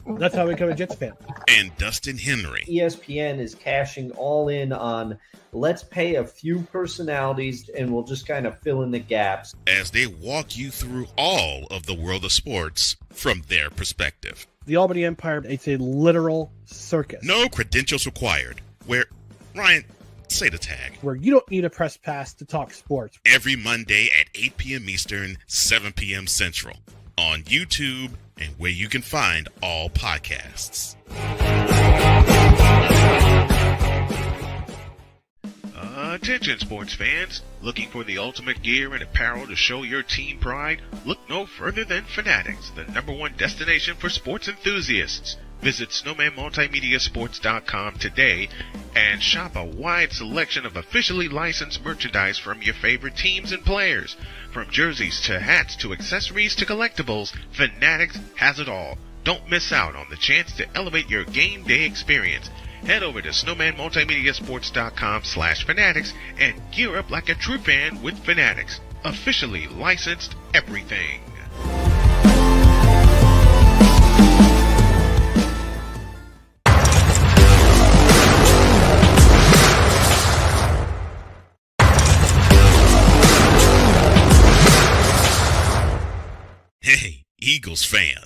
That's how I become a Jets fan. And Dustin Henry. ESPN is cashing all in on let's pay a few personalities and we'll just kind of fill in the gaps as they walk you through all of the world of sports from their perspective. The Albany Empire, it's a literal circus. No credentials required. Where, Ryan, say the tag. Where you don't need a press pass to talk sports. Every Monday at 8 p.m. Eastern, 7 p.m. Central. On YouTube and where you can find all podcasts. Attention sports fans, looking for the ultimate gear and apparel to show your team pride? Look no further than Fanatics, the #1 destination for sports enthusiasts. Visit snowmanmultimediasports.com today and shop a wide selection of officially licensed merchandise from your favorite teams and players. From jerseys to hats to accessories to collectibles, Fanatics has it all. Don't miss out on the chance to elevate your game day experience. Head over to snowmanmultimediasports.com/fanatics and gear up like a true fan with Fanatics. Officially licensed everything. Hey, Eagles fan.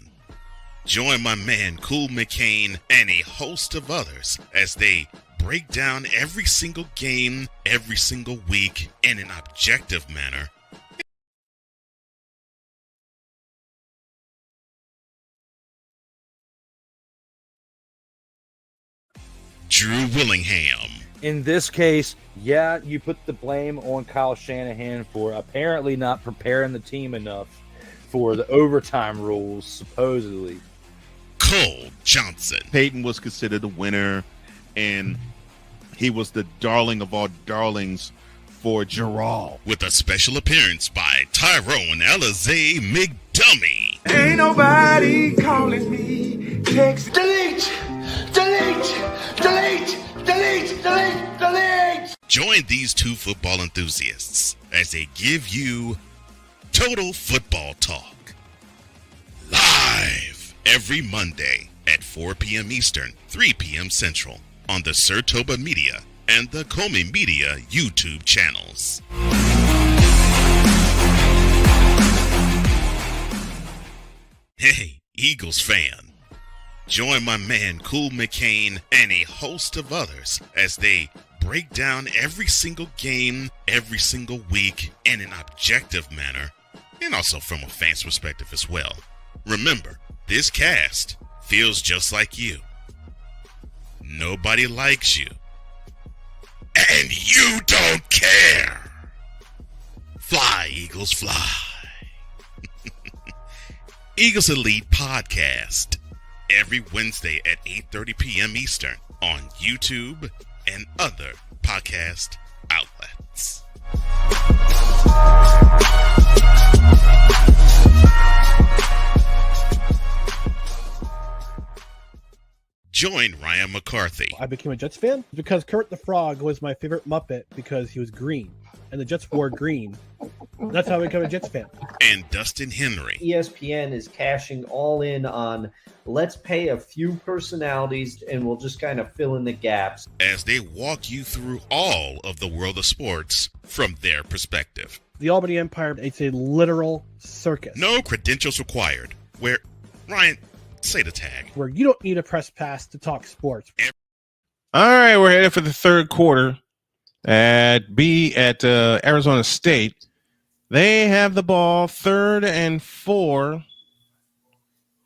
Join my man Cool McCain and a host of others as they break down every single game, every single week in an objective manner. Drew Willingham. In this case, yeah, you put the blame on Kyle Shanahan for apparently not preparing the team enough for the overtime rules, supposedly. Cole Johnson. Peyton was considered a winner, and he was the darling of all darlings for Gerald. With a special appearance by Tyrone Alizé McDummy. Ain't nobody calling me. Text delete, delete, delete, delete, delete, delete. Join these two football enthusiasts as they give you Total Football Talk. Live every Monday at 4 p.m. Eastern, 3 p.m. Central on the Sertoba Media and the Comey Media YouTube channels. Hey, Eagles fan. Join my man Cool McCain and a host of others as they break down every single game, every single week in an objective manner, and also from a fan's perspective as well. Remember, this cast feels just like you. Nobody likes you. And you don't care. Fly, Eagles, fly. Eagles Elite Podcast. Every Wednesday at 8:30 p.m. Eastern on YouTube and other podcast outlets. Join Ryan McCarthy. I became a Jets fan because Kurt the Frog was my favorite Muppet because he was green, and the Jets wore green. That's how I became a Jets fan. And Dustin Henry. ESPN is cashing all in on let's pay a few personalities and we'll just kind of fill in the gaps as they walk you through all of the world of sports from their perspective. The Albany Empire, it's a literal circus. No credentials required. Where, Ryan, say the tag. Where you don't need a press pass to talk sports. All right, we're headed for the third quarter at Arizona State. They have the ball 3rd and 4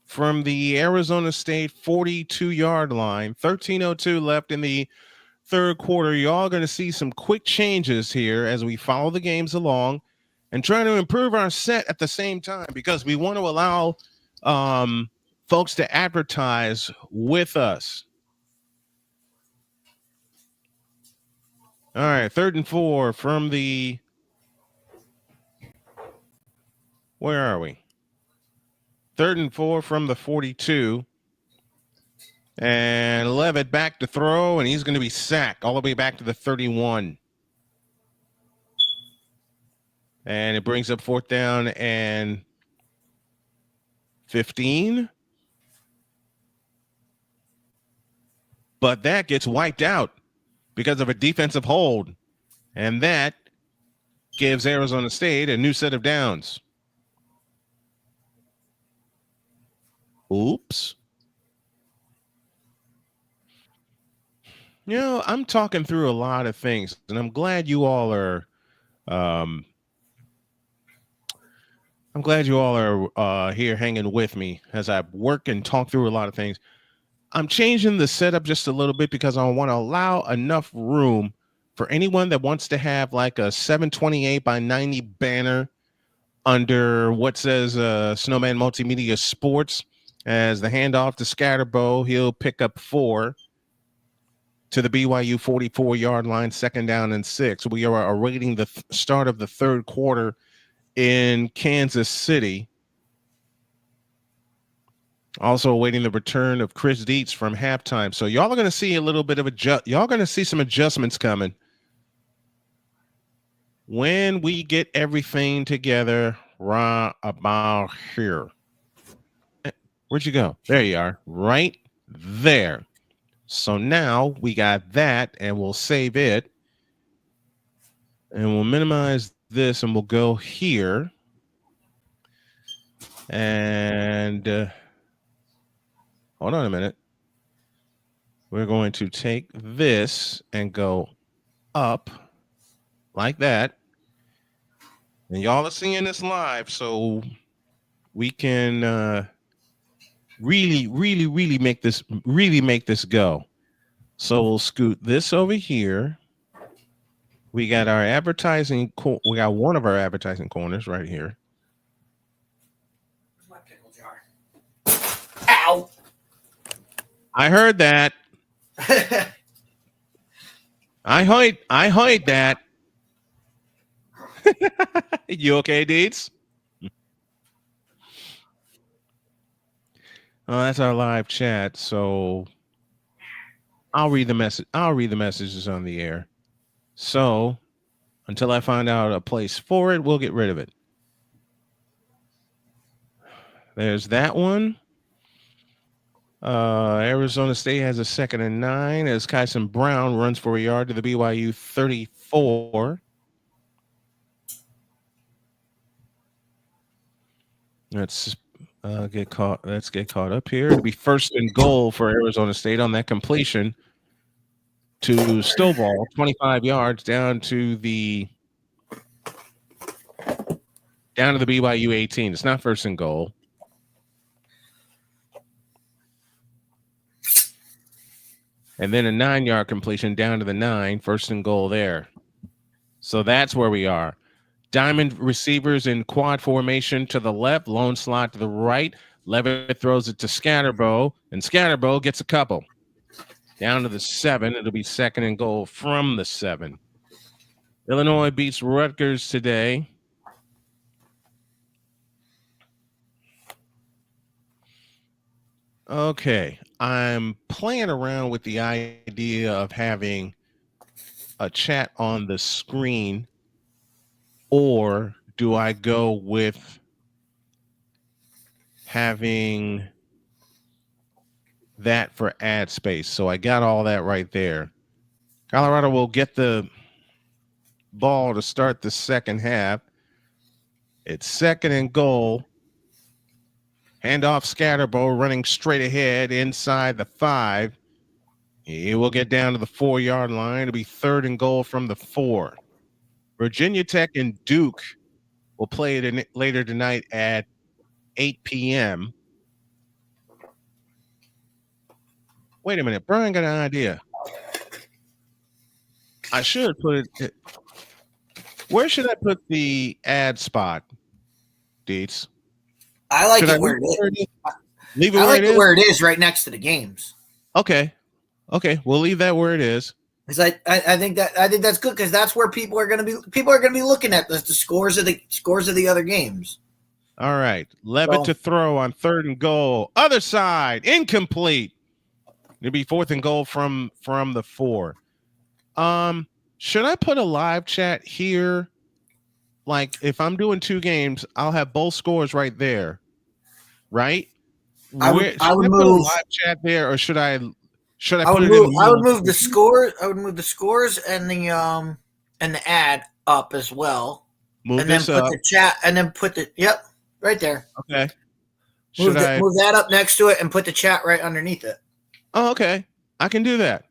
from the Arizona State 42-yard line. 13:02 left in the third quarter. Y'all going to see some quick changes here as we follow the games along and try to improve our set at the same time because we want to allow folks to advertise with us. All right, 3rd and 4 from the, where are we? 3rd and 4 from the 42. And Levitt back to throw, and he's going to be sacked all the way back to the 31. And it brings up 4th down and 15. but that gets wiped out because of a defensive hold. And that gives Arizona State a new set of downs. Oops. You know, I'm talking through a lot of things, and I'm glad you all are here hanging with me as I work and talk through a lot of things. I'm changing the setup just a little bit because I want to allow enough room for anyone that wants to have like a 728 by 90 banner under what says Snowman Multimedia Sports. As the handoff to Scatterbo, he'll pick up 4 to the BYU 44-yard line, 2nd down and 6. We are awaiting the start of the third quarter in Kansas City. Also awaiting the return of Chris Dietz from halftime. So y'all are going to see a little bit of y'all going to see some adjustments coming when we get everything together right about here. Where'd you go? There you are, right there. So now we got that, and we'll save it, and we'll minimize this, and we'll go here, and hold on a minute. We're going to take this and go up like that, and y'all are seeing this live, so we can really make this go. So we'll scoot this over here. We got our advertising. We got one of our advertising corners right here. Where's my pickle jar? Ow! I heard that. I heard that. You okay, Deeds? That's our live chat. So I'll read the message. I'll read the messages on the air. So until I find out a place for it, we'll get rid of it. There's that one. Arizona State has a 2nd and 9 as Kyson Brown runs for a yard to the BYU 34. Let's get caught up here. It'll be 1st and goal for Arizona State on that completion to Stovall, 25 yards down to the BYU 18. It's not 1st and goal. And then a 9-yard completion down to the 9, 1st and goal there. So that's where we are. Diamond receivers in quad formation to the left, lone slot to the right. Levitt throws it to Scatterbo, and Scatterbo gets a couple. Down to the 7. It'll be 2nd and goal from the 7. Illinois beats Rutgers today. Okay, I'm playing around with the idea of having a chat on the screen, or do I go with having that for ad space? So I got all that right there. Colorado will get the ball to start the second half. It's 2nd and goal. Handoff Scatterbo running straight ahead inside the 5. He will get down to the 4-yard line. It'll be 3rd and goal from the 4. Virginia Tech and Duke will play it later tonight at 8 p.m. Wait a minute. Brian got an idea. I should put it. Where should I put the ad spot, Deets? I like it where it is. Leave it I where like it it is? where it is, right next to the games. Okay. We'll leave that where it is. Because I think that's good, because that's where people are going to be looking at the scores of the other games. All right. Levitt to throw on 3rd and goal. Other side, incomplete. It'll be 4th and goal from the 4. Should I put a live chat here? Like, if I'm doing 2 games, I'll have both scores right there, right? I would put a move live chat there, or should I Should I I put would it move. in? I would move the score. I would move the scores and the ad up as well. Move and then this put up. the chat and then put the right there. Okay. Move that up next to it and put the chat right underneath it. Oh, okay. I can do that.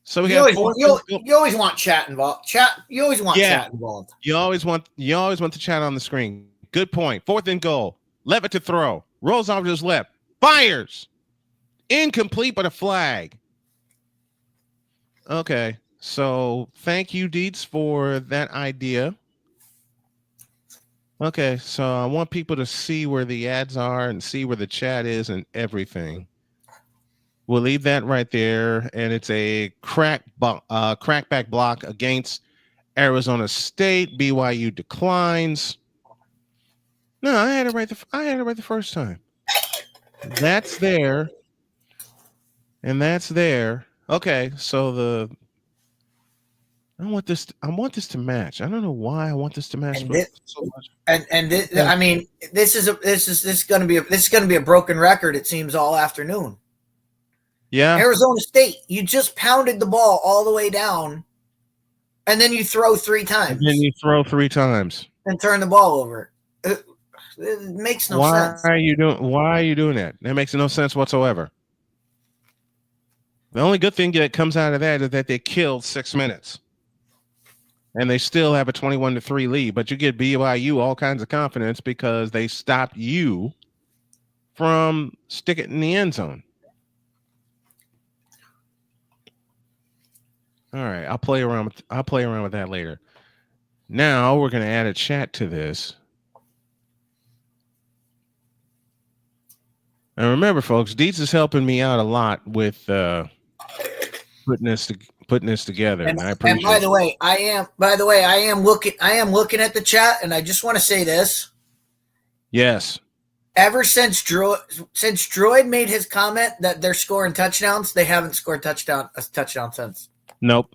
So we You always want chat involved. You always want chat involved. You always want the chat on the screen. Good point. 4th and goal. Levitt to throw. Rolls off to his left. Fires. Incomplete, but a flag. Okay. So thank you, Dietz, for that idea. Okay, so I want people to see where the ads are and see where the chat is and everything. We'll leave that right there, and it's a crackback block against Arizona State. BYU declines. No, I had it right the first time. That's there, and that's there. Okay, so I want this to match. I don't know why I want this to match. I mean, this is going to be a broken record. It seems all afternoon. Yeah, Arizona State, you just pounded the ball all the way down, and then you throw 3 times. And turn the ball over. It makes no sense. Why are you doing that? That makes no sense whatsoever. The only good thing that comes out of that is that they killed 6 minutes. And they still have a 21-3 lead, but you get BYU all kinds of confidence because they stopped you from sticking it in the end zone. All right, I'll play around with that later. Now we're going to add a chat to this. And remember, folks, Dietz is helping me out a lot with putting this together. And I appreciate. And by the way, I am looking at the chat, and I just want to say this. Yes. Ever since Droid made his comment that they're scoring touchdowns, they haven't scored a touchdown since. Nope.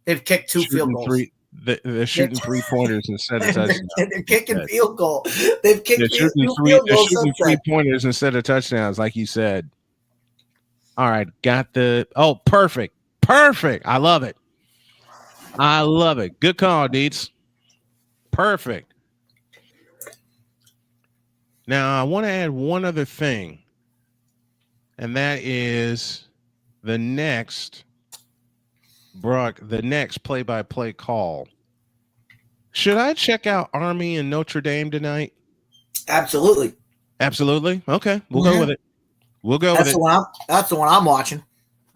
They've kicked 2 field goals. They're shooting 3-pointers instead of touchdowns. They're kicking field goal. They've kicked they're shooting 3-pointers instead of touchdowns, like you said. All right, got the perfect. I love it. Good call, Dietz. Perfect. Now I want to add one other thing, and that is the next play-by-play call. Should I check out Army and Notre Dame tonight? Absolutely. Okay, we'll go with it. That's the one I'm watching.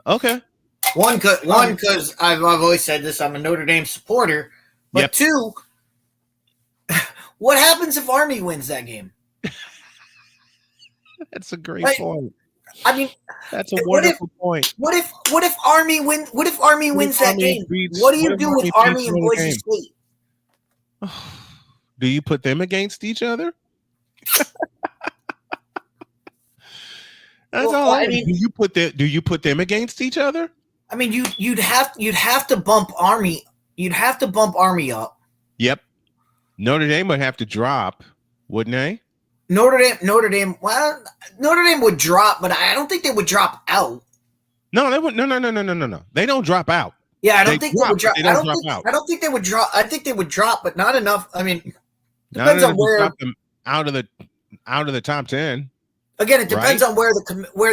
Okay. One, because I've always said this. I'm a Notre Dame supporter. But 2, what happens if Army wins that game? That's a great point. I mean, that's a wonderful point. What if Army wins that game? What do you do with Army and Boise State? Do you put them against each other? That's all. I mean, do you put them against each other? I mean, you'd have to bump Army. You'd have to bump Army up. Yep. Notre Dame would have to drop, wouldn't they? Notre Dame. Well, Notre Dame would drop, but I don't think they would drop out. No, they would. No. They don't drop out. Yeah, I don't think they would drop. I don't think they would drop. I think they would drop, but not enough. I mean, depends on where drop them out of the top 10. Again, it depends on where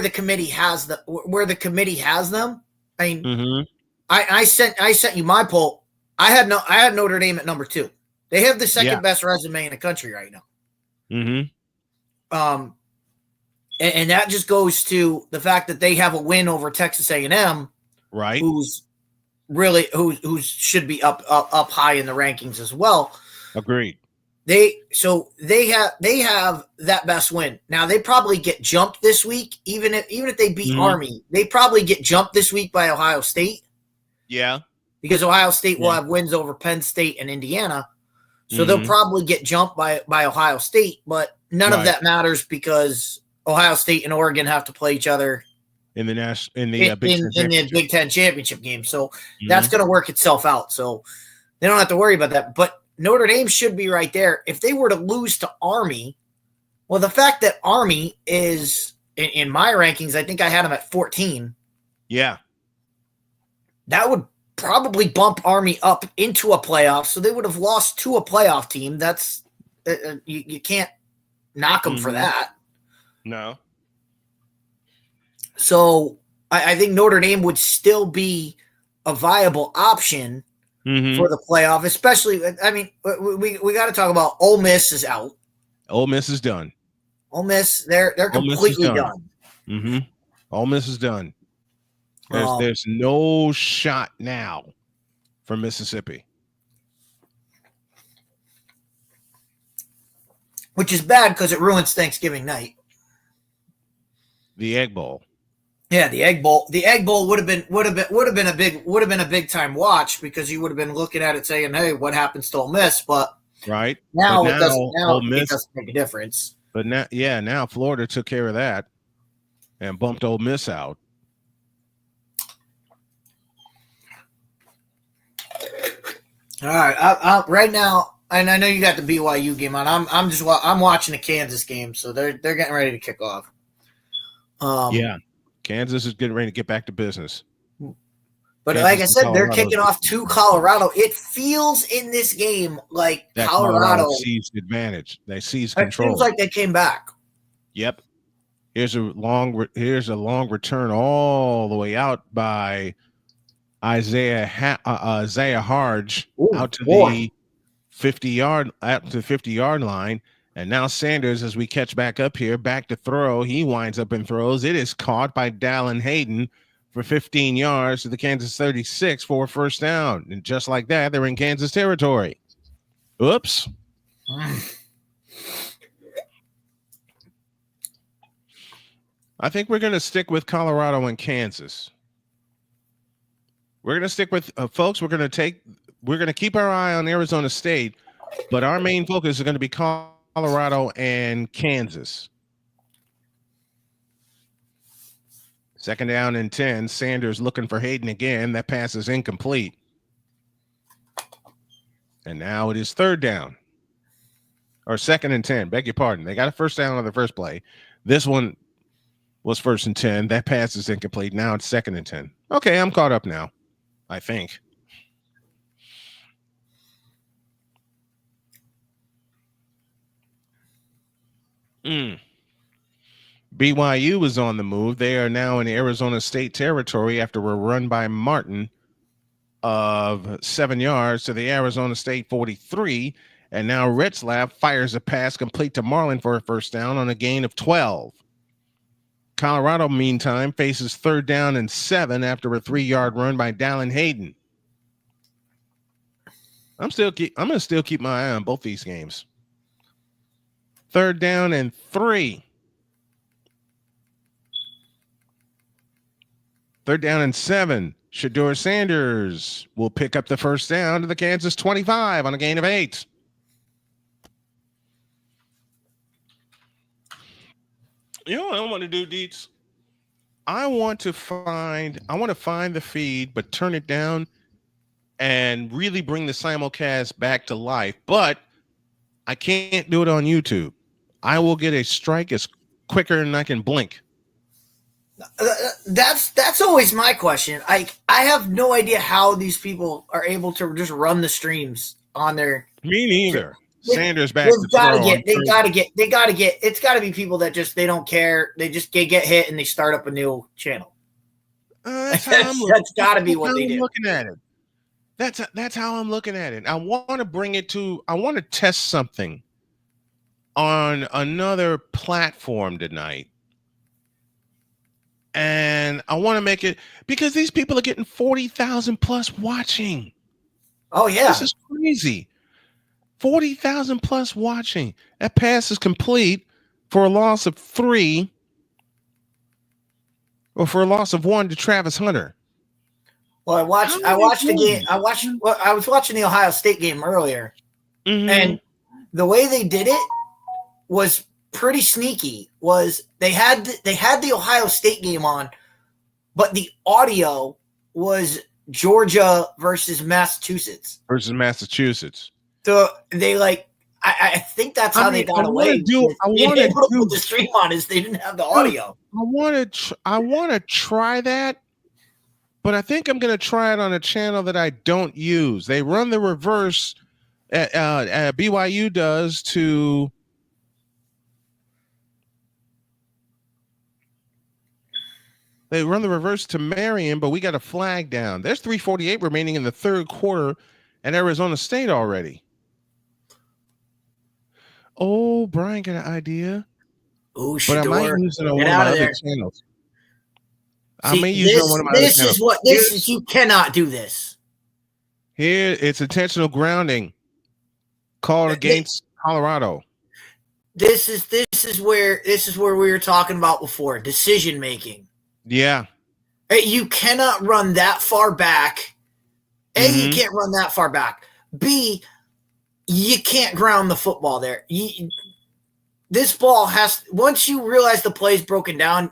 the committee has them. I mean, I sent you my poll. I had Notre Dame at number 2. They have the second best resume in the country right now. Mm-hmm. And that just goes to the fact that they have a win over Texas A&M, right? Who should be up high in the rankings as well. Agreed. They have that best win. Now they probably get jumped this week, even if they beat Army, they probably get jumped this week by Ohio State. Yeah, because Ohio State will have wins over Penn State and Indiana, so they'll probably get jumped by Ohio State. But none of that matters because Ohio State and Oregon have to play each other in the Big Ten championship game. So that's going to work itself out. So they don't have to worry about that. But Notre Dame should be right there. If they were to lose to Army, well, the fact that Army is in my rankings, I think I had them at 14. Yeah. That would probably bump Army up into a playoff, so they would have lost to a playoff team. That's you can't knock them for that. No. So I think Notre Dame would still be a viable option for the playoff, especially. I mean, we got to talk about Ole Miss is out. Ole Miss is done. Ole Miss, they're completely done. Mm-hmm. Ole Miss is done. There's no shot now for Mississippi, which is bad because it ruins Thanksgiving night. The Egg Bowl. Yeah, the Egg Bowl. The Egg Bowl would have been a big time watch because you would have been looking at it saying, "Hey, what happens to Ole Miss?" But right now, but it doesn't make a difference. But now Florida took care of that and bumped Ole Miss out. All right, right now, and I know you got the BYU game on. I'm watching the Kansas game, so they're getting ready to kick off. Yeah, Kansas is getting ready to get back to business. But like I said, they're kicking off to Colorado. It feels in this game like that Colorado seized advantage. They seized control. It seems like they came back. Yep. Here's a long return all the way out by Isaiah Harge out to the 50-yard line. And now Sanders, as we catch back up here, back to throw. He winds up and throws. It is caught by Dallin Hayden for 15 yards to the Kansas 36 for a first down. And just like that, they're in Kansas territory. Oops. I think we're going to stick with Colorado and Kansas. We're going to stick with folks. We're going to keep our eye on Arizona State, but our main focus is going to be Colorado and Kansas. Second down and 10. Sanders looking for Hayden again. That pass is incomplete. And now it is third down. Or second and 10. Beg your pardon. They got a first down on the first play. This one was first and 10. That pass is incomplete. Now it's second and 10. Okay, I'm caught up now, I think. BYU is on the move. They are now in Arizona State territory after a run by Martin of 7 yards to the Arizona State 43. And now Retzlaff fires a pass complete to Marlin for a first down on a gain of 12. Colorado, meantime, faces third down and 7 after a 3-yard run by Dallin Hayden. I'm going to still keep my eye on both these games. Third down and 3. Third down and 7. Shedeur Sanders will pick up the first down to the Kansas 25 on a gain of 8. You know what I want to do, Deets? I want to find the feed, but turn it down and really bring the simulcast back to life. But I can't do it on YouTube. I will get a strike as quicker than I can blink. That's always my question. I have no idea how these people are able to just run the streams on their. Me neither. Sanders back. They gotta get. It's got to be people that just they don't care. They just get hit and they start up a new channel. That's got to be what they do. Looking at it. That's how I'm looking at it. I want to test something on another platform tonight. And I want to make it because these people are getting 40,000 plus watching. Oh yeah. This is crazy. 40,000 plus watching. That pass is complete for a loss of 3 or for a loss of 1 to Travis Hunter. Well, I watched the game. I was watching the Ohio State game earlier, and the way they did it was pretty sneaky. Was they had the Ohio State game on, but the audio was Georgia versus Massachusetts. Versus Massachusetts. So they I think that's how they got away. I want to put the stream on is they didn't have the audio. I want to try that, but I think I'm going to try it on a channel that I don't use. They run the reverse. BYU does to. They run the reverse to Marion, but we got a flag down. There's 3:48 remaining in the third quarter at Arizona State already. Oh, Brian got an idea. Oh, but I might use it on one of my other channels. I may use it on one of my other channels. This is you cannot do this. Here, it's intentional grounding called against Colorado. This is where we were talking about before, decision making. Yeah. You cannot run that far back. A, you can't run that far back. B, you can't ground the football there. This ball has, once you realize the play's broken down,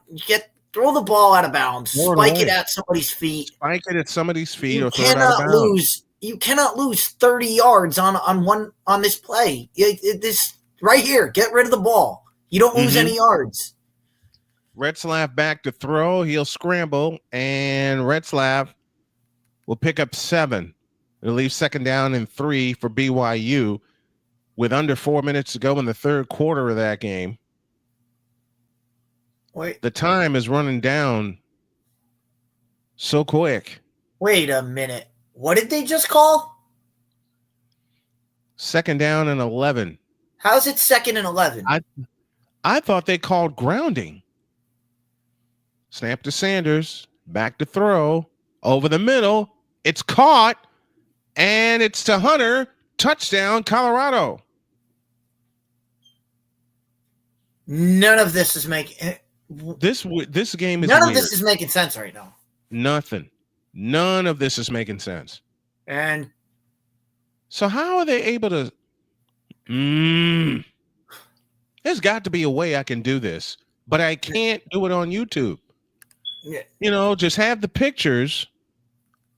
throw the ball out of bounds, spike it at somebody's feet. Spike it at somebody's feet You or throw it out of bounds. You cannot lose 30 yards on this play. This right here, get rid of the ball. You don't lose any yards. Retzlaff back to throw. He'll scramble, and Retzlaff will pick up 7. It'll leave second down and 3 for BYU with under 4 minutes to go in the third quarter of that game. Wait. The time is running down so quick. Wait a minute. What did they just call? Second down and 11. How's it second and 11? I thought they called grounding. Snap to Sanders, back to throw, over the middle. It's caught, and it's to Hunter. Touchdown, Colorado. None of this is making this game is none weird. of this is making sense right now. Nothing. None of this is making sense. And so how are they able to? There's got to be a way I can do this, but I can't do it on YouTube. Yeah. Just have the pictures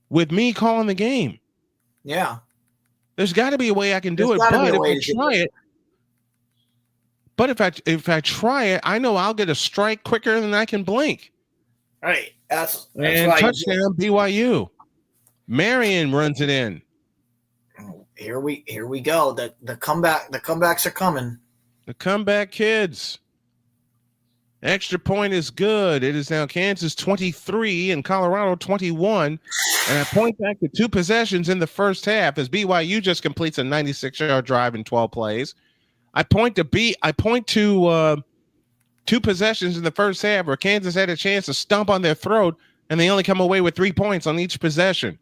with me calling the game. Yeah. There's got to be a way I can do it, but if I try it, if I try it, I know I'll get a strike quicker than I can blink. Right. That's and touchdown BYU. Marion runs it in. Here we go. The comebacks are coming. The comeback kids. Extra point is good. It is now Kansas 23 and Colorado 21. And I point back to 2 possessions in the first half as BYU just completes a 96-yard drive in 12 plays. I point to 2 possessions in the first half where Kansas had a chance to stomp on their throat, and they only come away with 3 points on each possession.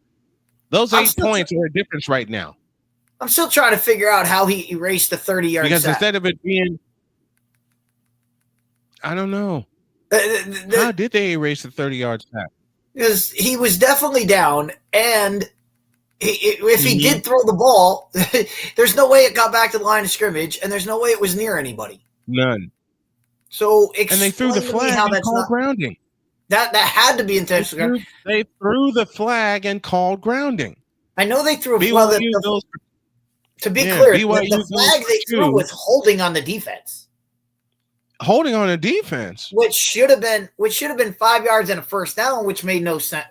Those 8 points are a difference right now. I'm still trying to figure out how he erased the 30-yard because sack. Instead of it being – I don't know. How did they erase the 30-yard sack? Because he was definitely down, and if he did throw the ball, there's no way it got back to the line of scrimmage, and there's no way it was near anybody. None. So and they threw the flag and called grounding. That had to be intentional. They threw the flag and called grounding. I know they threw a flag. To be clear, the flag they threw was holding on the defense. Holding on a defense, which should have been 5 yards and a first down, which made no sense.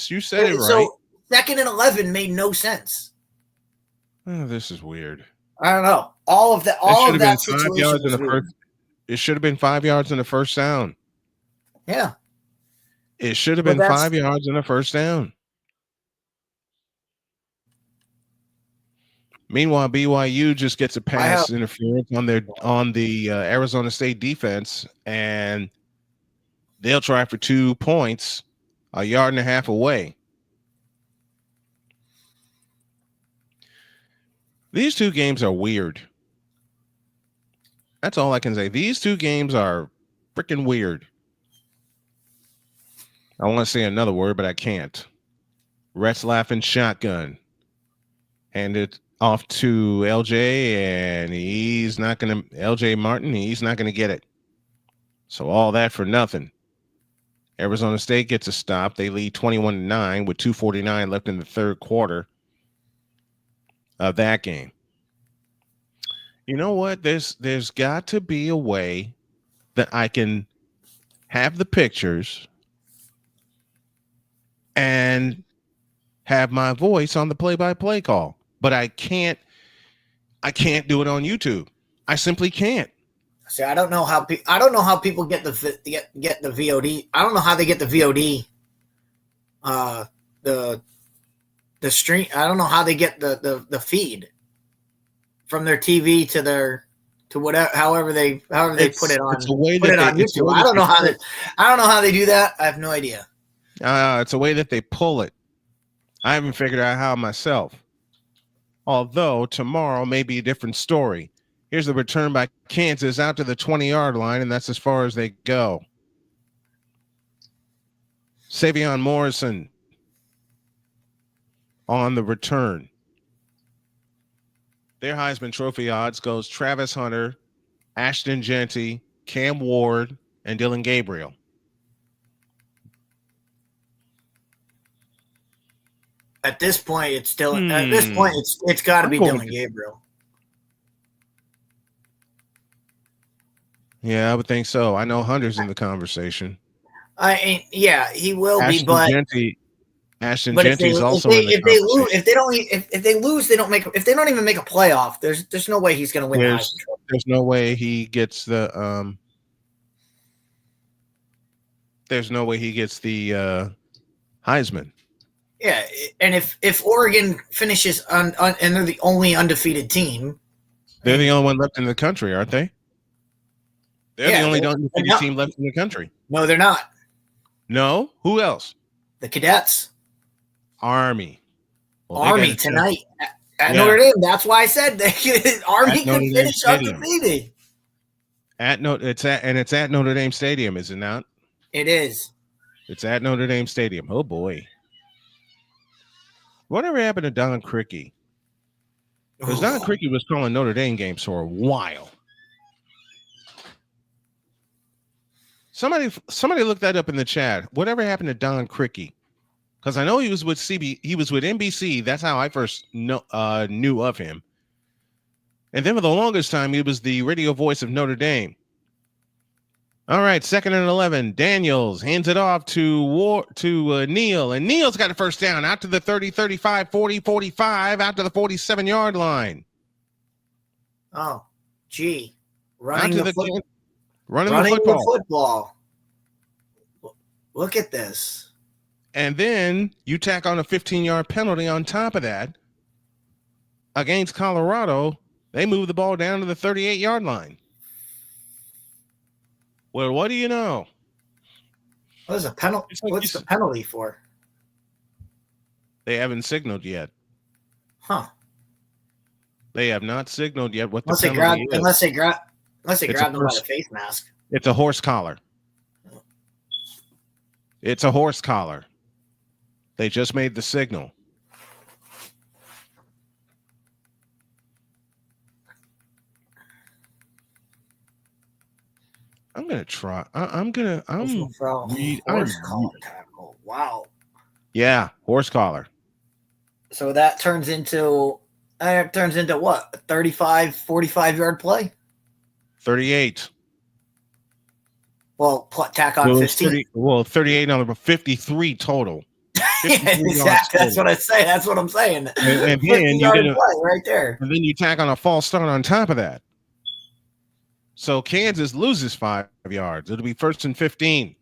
You said it right. So second and 11 made no sense. Oh, this is weird. I don't know. All of that. It should have been 5 yards in the first down. Yeah. It should have been 5 yards in the first down. Meanwhile, BYU just gets a pass interference on the Arizona State defense, and they'll try for 2 points, a yard and a half away. These 2 games are weird. That's all I can say. These 2 games are freaking weird. I want to say another word, but I can't. Retzlaff and shotgun. And it off to LJ, and LJ Martin, he's not going to get it. So all that for nothing. Arizona State gets a stop. They lead 21-9 with 2:49 left in the third quarter. of that game. You know what? There's got to be a way that I can have the pictures and have my voice on the play-by-play call, but I can't do it on YouTube. I simply can't. See, I don't know how people get the VOD. I don't know how they get the VOD. The stream. I don't know how they get the feed from their TV to whatever, however they put it on. It's a way put it on YouTube. I don't know how they do that. I have no idea. It's a way that they pull it. I haven't figured out how myself. Although tomorrow may be a different story. Here's the return by Kansas out to the 20-yard line, and that's as far as they go. Savion Morrison on the return. Their Heisman Trophy odds goes Travis Hunter, Ashton Genty, Cam Ward, and Dylan Gabriel. At this point, it's still. At this point, it's got to be Dylan Gabriel. Yeah, I would think so. I know Hunter's in the conversation. He will be, but Ashton Genty's also in the conversation. If they lose, they don't make. If they don't even make a playoff, there's no way he's going to win. There's no way he gets the. There's no way he gets the Heisman. Yeah, and if Oregon finishes and they're the only undefeated team, they're the only one left in the country, aren't they? They're the only undefeated team left in the country. No, they're not. No, who else? The Cadets. Army. Well, Army tonight at Notre Dame. That's why I said Army can finish undefeated. It's at Notre Dame Stadium, is it not? It is. It's at Notre Dame Stadium. Oh boy. Whatever happened to Don Criqui? Because Don Criqui was calling Notre Dame games for a while. Somebody look that up in the chat. Whatever happened to Don Criqui? Because I know he was with NBC. That's how I first knew of him. And then for the longest time, he was the radio voice of Notre Dame. All right, 2nd and 11. Daniels hands it off to Neal, and Neal's got a first down out to the 30, 35, 40, 45, out to the 47-yard line. Oh, gee. Running the football. Look at this. And then you tack on a 15-yard penalty on top of that. Against Colorado, they move the ball down to the 38-yard line. Well, what do you know? What's the penalty for? They haven't signaled yet. Huh. They have not signaled yet what unless the penalty is. Unless they grab them by the face mask. It's a horse collar. It's a horse collar. They just made the signal. I'm gonna try. Horse collar tackle. Wow. Yeah, horse collar. So that turns into what? A 35, 45-yard play? 38. Well, tack on 15. 38 on the 53 total. 53 exactly. That's what I say. That's what I'm saying. And then you get right there. And then you tack on a false start on top of that. So Kansas loses 5 yards. It'll be 1st and 15.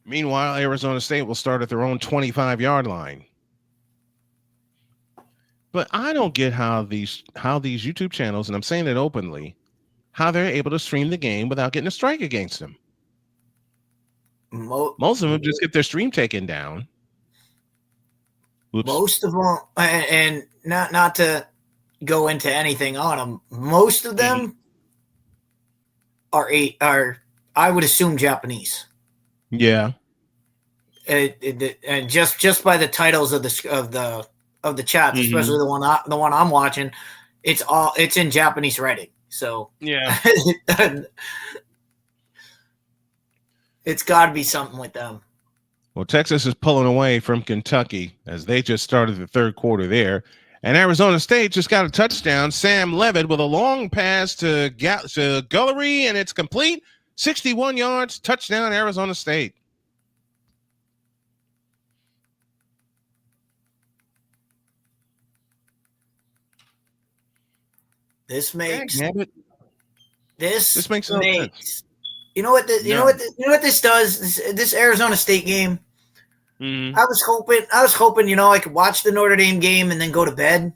Meanwhile, Arizona State will start at their own 25-yard line. But I don't get how these YouTube channels, and I'm saying it openly, how they're able to stream the game without getting a strike against them. Most of them just get their stream taken down. Oops. Most of them, and not to go into anything on them, most of them are I would assume Japanese. Yeah. And just by the titles of the chats, especially the one I'm watching, it's in Japanese writing. So yeah, it's got to be something with them. Well, Texas is pulling away from Kentucky as they just started the third quarter there. And Arizona State just got a touchdown. Sam Levitt with a long pass to Gullery, and it's complete. 61 yards, touchdown, Arizona State. This makes this makes no sense. You know what? You know what this does? This Arizona State game. Mm-hmm. I was hoping, I could watch the Notre Dame game and then go to bed.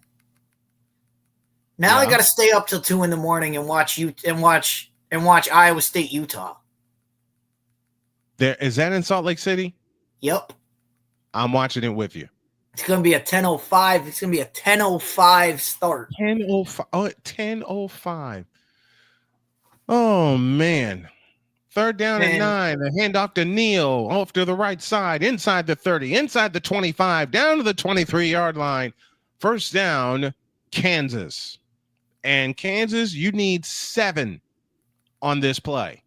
Now I got to stay up till 2 a.m. and watch Iowa State, Utah. There is that in Salt Lake City? Yep. I'm watching it with you. It's going to be a 10:05. It's going to be a 10:05 start. 10:05. Oh, 10:05. Oh man. Third down and 9. The handoff to Neal off to the right side, inside the 30, inside the 25, down to the 23-yard line. First down, Kansas. And Kansas, you need 7 on this play.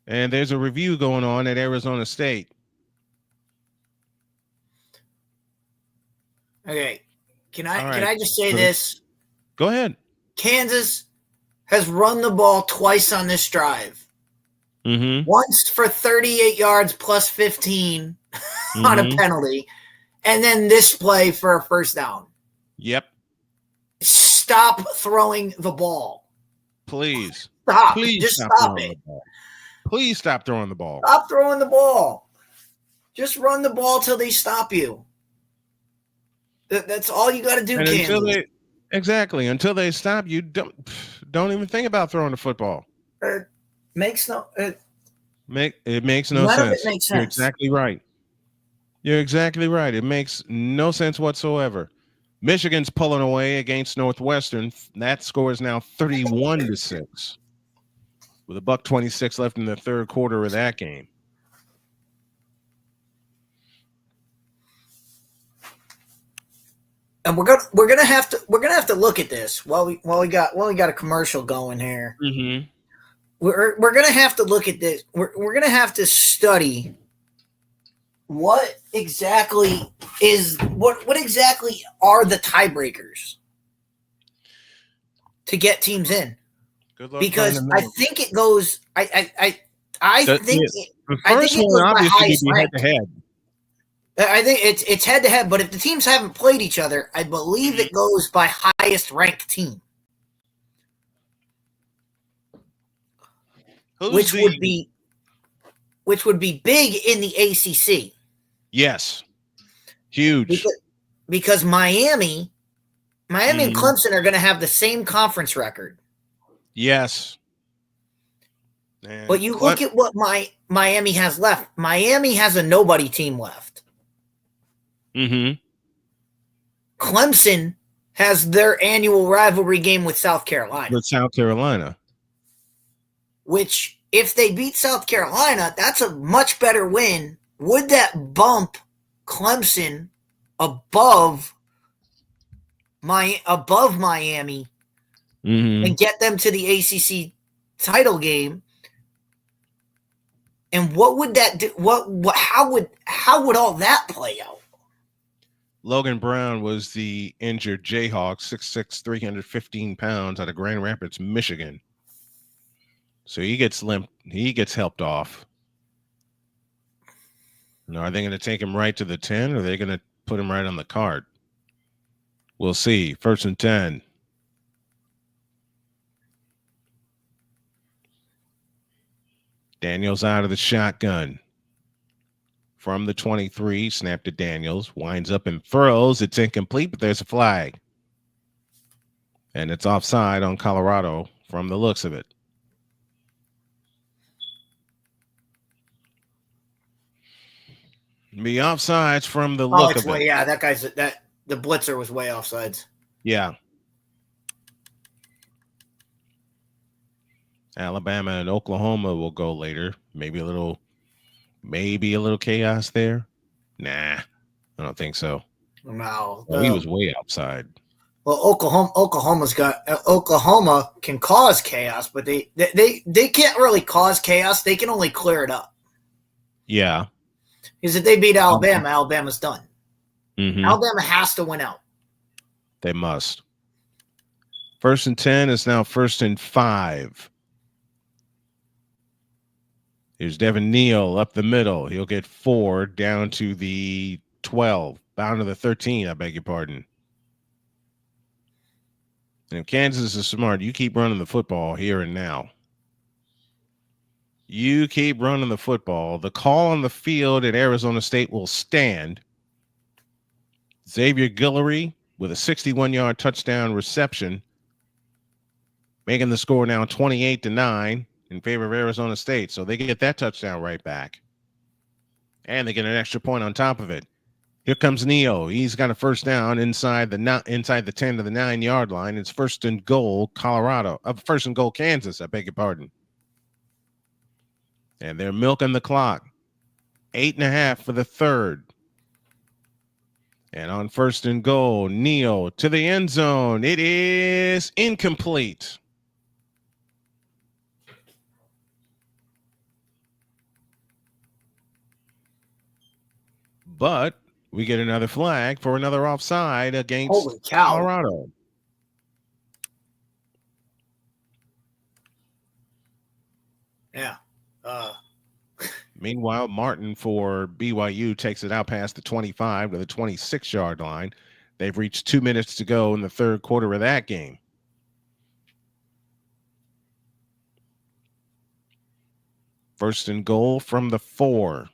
And there's a review going on at Arizona State. Okay. Can I just say this? Go ahead. Kansas has run the ball twice on this drive. Mm-hmm. Once for 38 yards plus 15 on a penalty, and then this play for a first down. Yep. Stop throwing the ball. Please. Stop. Please Just stop it. Please stop throwing the ball. Stop throwing the ball. Just run the ball till they stop you. That's all you got to do, and Kansas. Until they stop you, don't even think about throwing the football. It makes no sense. None of it makes sense. You're exactly right. It makes no sense whatsoever. Michigan's pulling away against Northwestern. That score is now 31-6 with $1:26 left in the third quarter of that game. And we're gonna have to look at this while we got a commercial going here. Mm-hmm. We're gonna have to look at this. We're gonna have to study what exactly are the tiebreakers to get teams in. Good luck, because I think it goes. I think the first one obviously be head to head. I think it's head to head, but if the teams haven't played each other, I believe it goes by highest ranked team, which would be big in the ACC. Yes, huge. Because Miami and Clemson are going to have the same conference record. Yes. But you look at what Miami has left. Miami has a nobody team left. Mm-hmm. Clemson has their annual rivalry game with South Carolina. Which, if they beat South Carolina, that's a much better win. Would that bump Clemson above Miami and get them to the ACC title game? And what would that do? How would all that play out? Logan Brown was the injured Jayhawk, 6'6", 315 pounds, out of Grand Rapids, Michigan. So he gets limped. He gets helped off. Now, are they going to take him right to the 10, or are they going to put him right on the cart? We'll see. 1st and 10. Daniels out of the shotgun. From the 23, snap to Daniels, winds up and throws. It's incomplete, but there's a flag. And it's offside on Colorado from the looks of it. Be offsides from the look of it. Yeah, the blitzer was way offsides. Yeah. Alabama and Oklahoma will go later. Maybe a little chaos there. Nah, I don't think so. No, he was way outside. Well, Oklahoma can cause chaos, but they can't really cause chaos. They can only clear it up. Yeah. Because if they beat Alabama, Alabama's done. Mhm. Alabama has to win out. They must. 1st and 10 is now 1st and 5. Here's Devin Neal up the middle. He'll get 4 down to the 12. Bound to the 13, I beg your pardon. And if Kansas is smart, you keep running the football here and now. You keep running the football. The call on the field at Arizona State will stand. Xavier Guillory with a 61-yard touchdown reception, making the score now 28-9 in favor of Arizona State. So they get that touchdown right back. And they get an extra point on top of it. Here comes Neo. He's got a first down inside the 10 to the 9-yard line. It's 1st and goal, Colorado. 1st and goal, Kansas, I beg your pardon. And they're milking the clock. 8.5 for the third. And on 1st and goal, Neo to the end zone. It is incomplete. But we get another flag for another offside against Holy cow. Colorado. Yeah. Meanwhile, Martin for BYU takes it out past the 25 to the 26-yard line. They've reached 2 minutes to go in the third quarter of that game. First and goal from the 4.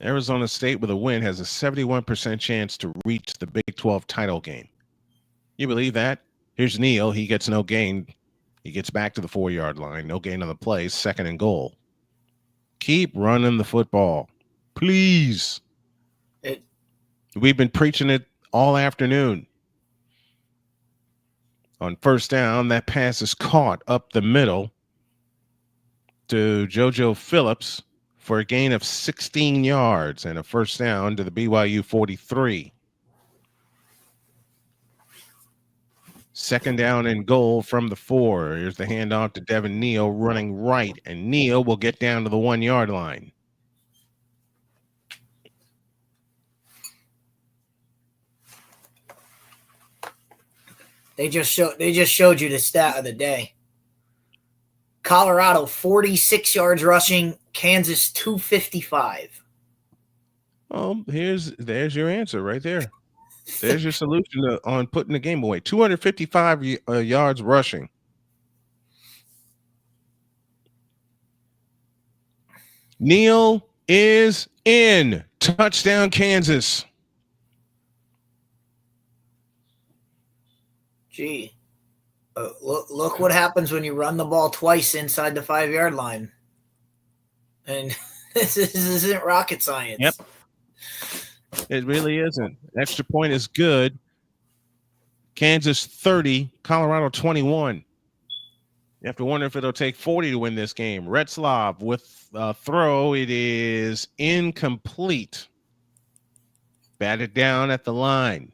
Arizona State with a win has a 71% chance to reach the Big 12 title game. You believe that? Here's Neal. He gets no gain. He gets back to the 4-yard line. No gain on the play. 2nd and goal. Keep running the football. Please. We've been preaching it all afternoon. On 1st down, that pass is caught up the middle to JoJo Phillips for a gain of 16 yards and a first down to the BYU 43. 2nd down and goal from the 4. Here's the handoff to Devin Neal running right, and Neal will get down to the 1-yard line. They just showed you the stat of the day. Colorado 46 yards rushing, Kansas 255. Oh, there's your answer right there. There's your solution on putting the game away. 255 yards rushing. Neal is in. Touchdown, Kansas. Gee, look what happens when you run the ball twice inside the 5-yard line. And this isn't rocket science. Yep. It really isn't. Extra point is good. Kansas 30, Colorado 21. You have to wonder if it'll take 40 to win this game. Retzlaff with a throw. It is incomplete. Batted down at the line.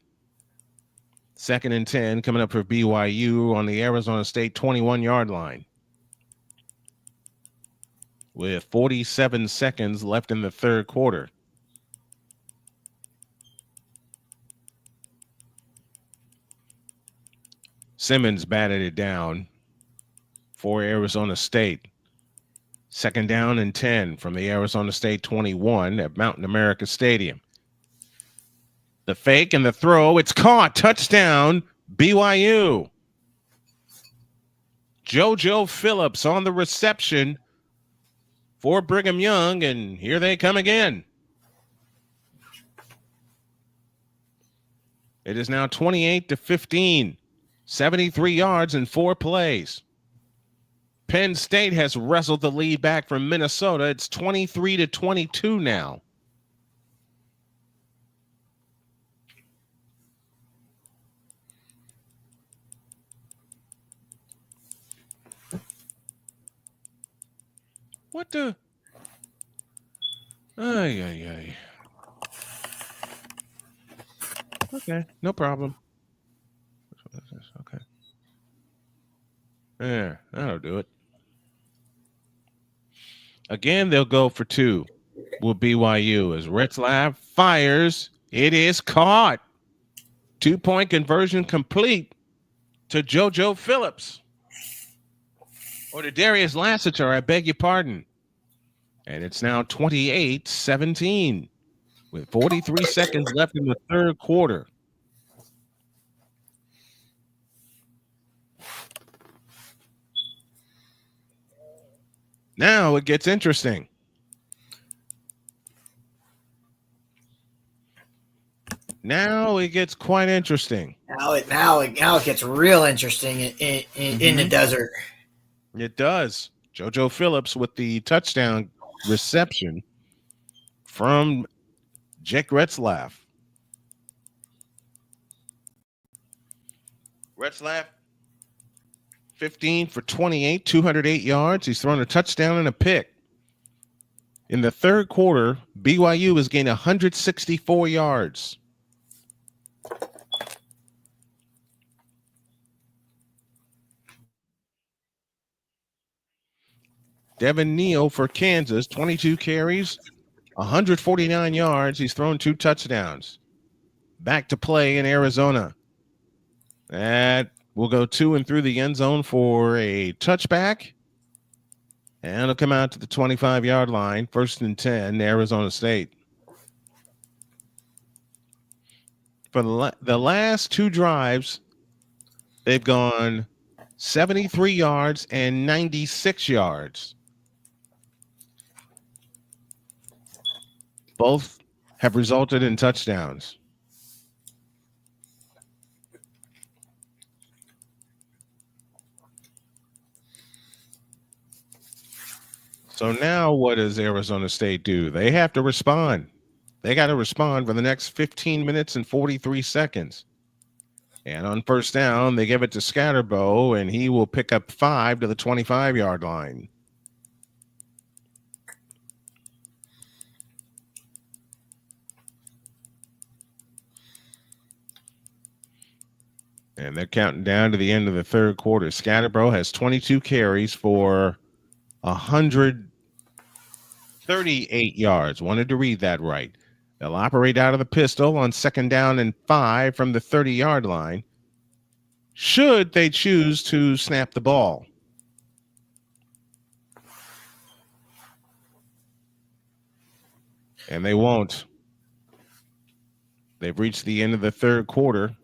2nd and 10 coming up for BYU on the Arizona State 21-yard line. With 47 seconds left in the third quarter. Simmons batted it down for Arizona State. 2nd down and 10 from the Arizona State 21 at Mountain America Stadium. The fake and the throw. It's caught. Touchdown, BYU. JoJo Phillips on the reception for Brigham Young, and here they come again. It is now 28-15. 73 yards in 4 plays. Penn State has wrestled the lead back from Minnesota. It's 23-22 now. What the? Ay. Okay, no problem. Okay. Yeah, that'll do it. Again, they'll go for 2 with BYU as Retzlaff fires. It is caught. 2-point conversion complete to JoJo Phillips. Or to Darius Lassiter, I beg your pardon. And it's now 28-17 with 43 seconds left in the third quarter. Now it gets interesting. Now it gets quite interesting. Now it gets real interesting in the desert. It does. JoJo Phillips with the touchdown reception from Jake Retzlaff. Retzlaff, 15 for 28, 208 yards. He's thrown a touchdown and a pick. In the third quarter, BYU has gained 164 yards. Devin Neal for Kansas, 22 carries, 149 yards. He's thrown 2 touchdowns. Back to play in Arizona. That will go to and through the end zone for a touchback. And it'll come out to the 25-yard line, 1st and 10, Arizona State. For the last 2 drives, they've gone 73 yards and 96 yards. Both have resulted in touchdowns. So now what does Arizona State do? They have to respond. They got to respond for the next 15 minutes and 43 seconds. And on first down, they give it to Scatterbo, and he will pick up 5 to the 25-yard line. And they're counting down to the end of the third quarter. Scatterbo has 22 carries for 138 yards. Wanted to read that right. They'll operate out of the pistol on 2nd down and 5 from the 30-yard line, should they choose to snap the ball. And they won't. They've reached the end of the third quarter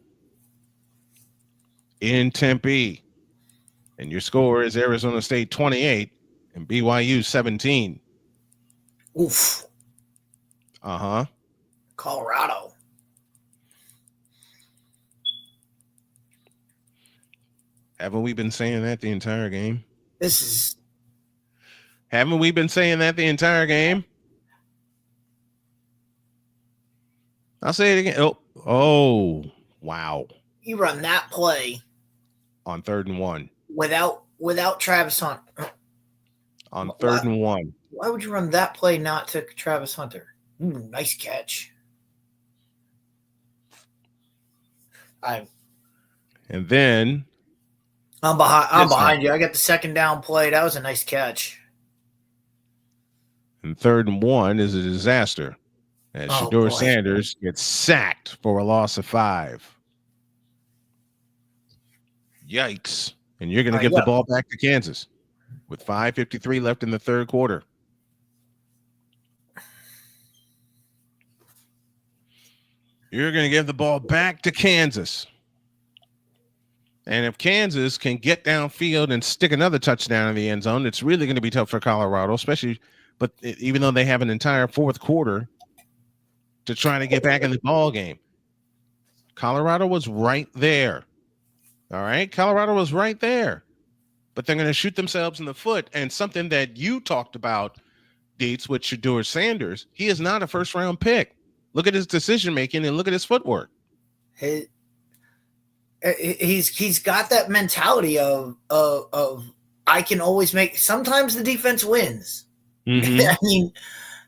in Tempe. And your score is Arizona State 28 and BYU 17. Oof. Uh-huh. Colorado. Haven't we been saying that the entire game? Haven't we been saying that the entire game? I'll say it again. Oh, wow. You run that play on 3rd and 1 without Travis Hunter. On 3rd and 1. Why would you run that play not to Travis Hunter? Ooh, nice catch. And then I'm behind you. I got the 2nd down play. That was a nice catch. And 3rd and 1 is a disaster as Shedeur Sanders gets sacked for a loss of 5. Yikes. And you're going to give the ball back to Kansas with 5:53 left in the third quarter. You're going to give the ball back to Kansas. And if Kansas can get downfield and stick another touchdown in the end zone, it's really going to be tough for Colorado, especially, but even though they have an entire fourth quarter to try to get back in the ball game. Colorado was right there. All right. Colorado was right there, but they're going to shoot themselves in the foot. And something that you talked about, Dietz, with Shedeur Sanders, he is not a 1st-round pick. Look at his decision-making and look at his footwork. He's got that mentality of I can always make. Sometimes the defense wins. Mm-hmm. I mean,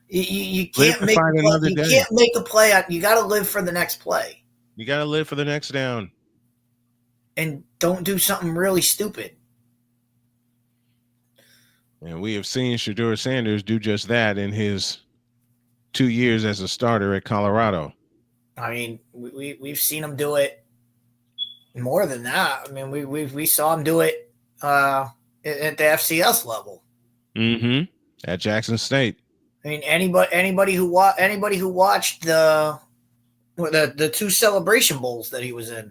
you can't make a play. You got to live for the next play. You got to live for the next down. And don't do something really stupid. And we have seen Shedeur Sanders do just that in his 2 years as a starter at Colorado. I mean, we've seen him do it more than that. I mean, we saw him do it at the FCS level. Mm-hmm. At Jackson State. I mean, anybody who watched the 2 Celebration Bowls that he was in.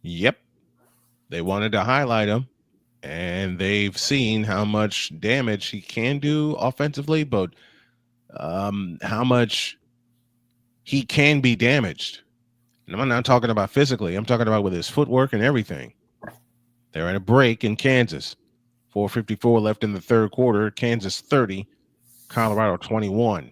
Yep. They wanted to highlight him, and they've seen how much damage he can do offensively, but how much he can be damaged. And I'm not talking about physically. I'm talking about with his footwork and everything. They're at a break in Kansas. 4:54 left in the third quarter. Kansas 30, Colorado 21.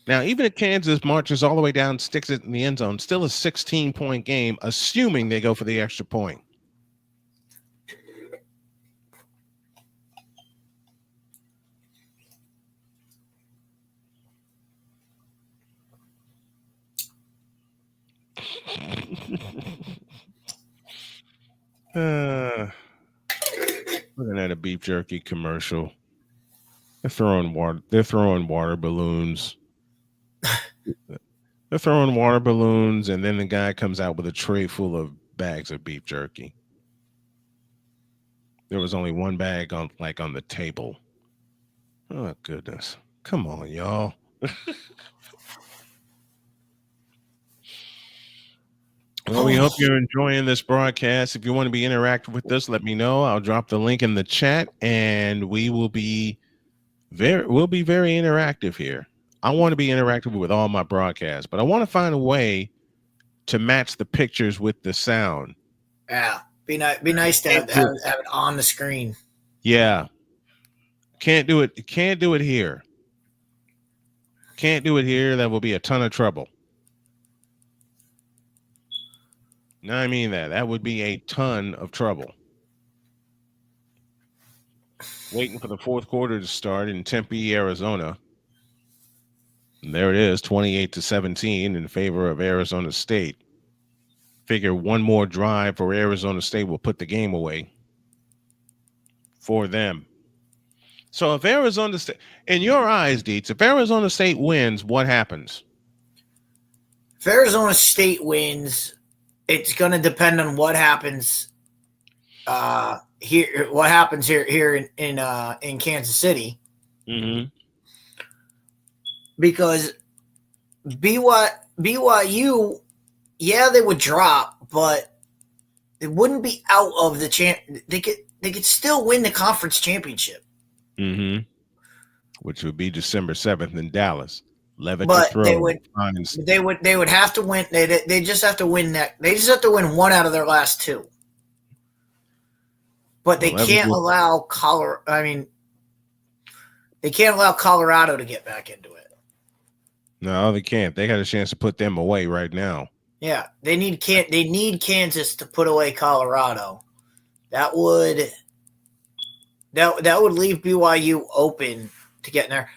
Now, even if Kansas marches all the way down, sticks it in the end zone, still a 16-point game, assuming they go for the extra point. Looking at a beef jerky commercial. They're throwing water balloons. They're throwing water balloons, and then the guy comes out with a tray full of bags of beef jerky. There was only one bag on the table. Oh goodness. Come on, y'all. Well, we hope you're enjoying this broadcast. If you want to be interactive with us, let me know. I'll drop the link in the chat, and we'll be very interactive here. I want to be interactive with all my broadcasts, but I want to find a way to match the pictures with the sound. Yeah, be nice to have it on the screen. Yeah, can't do it. Can't do it here. Can't do it here. That will be a ton of trouble. No, I mean that would be a ton of trouble. Waiting for the fourth quarter to start in Tempe, Arizona. And there it is, 28-17 in favor of Arizona State. Figure one more drive for Arizona State will put the game away for them. So if Arizona State, in your eyes, Dietz, if Arizona State wins, what happens? If Arizona State wins, it's going to depend on what happens here. What happens here in Kansas City? Mm-hmm. Because BYU, yeah, they would drop, but it wouldn't be out of the champ. They could still win the conference championship. Mm-hmm. Which would be December 7th in Dallas. Levitt But throw. they would have to win. They just have to win that. They just have to win one out of their last 2. But they can't allow they can't allow Colorado to get back into it. No, they can't. They got a chance to put them away right now. Yeah, they need Kansas to put away Colorado. That would leave BYU open to get in there.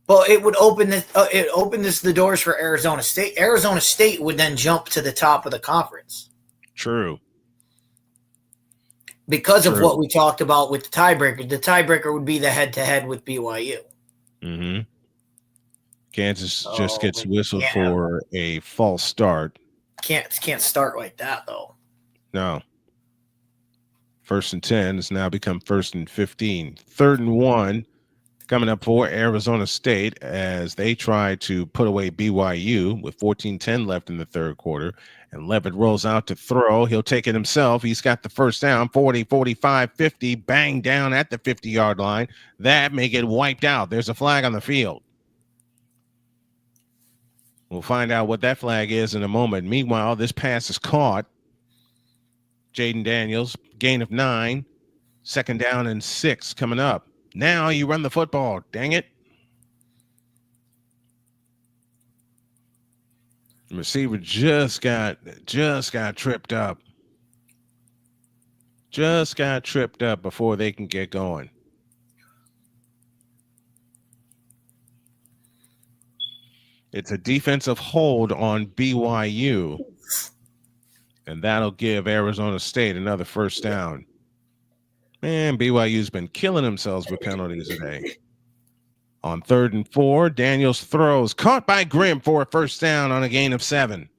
But it would open the doors for Arizona State. Arizona State would then jump to the top of the conference. True. Because of what we talked about with the tiebreaker. The tiebreaker would be the head-to-head with BYU. Mm-hmm. Kansas just gets whistled for a false start. Can't start like that, though. No. 1st and 10 has now become 1st and 15. 3rd and 1 coming up for Arizona State as they try to put away BYU with 14-10 left in the third quarter. And Levitt rolls out to throw. He'll take it himself. He's got the first down, 40, 45, 50, bang down at the 50-yard line. That may get wiped out. There's a flag on the field. We'll find out what that flag is in a moment. Meanwhile, this pass is caught. Jaden Daniels, gain of 9. 2nd down and 6 coming up. Now you run the football. Dang it. The receiver just got tripped up. Just got tripped up before they can get going. It's a defensive hold on BYU. And that'll give Arizona State another first down. Man, BYU's been killing themselves with penalties today. On 3rd and 4, Daniels throws, caught by Grimm for a first down on a gain of 7.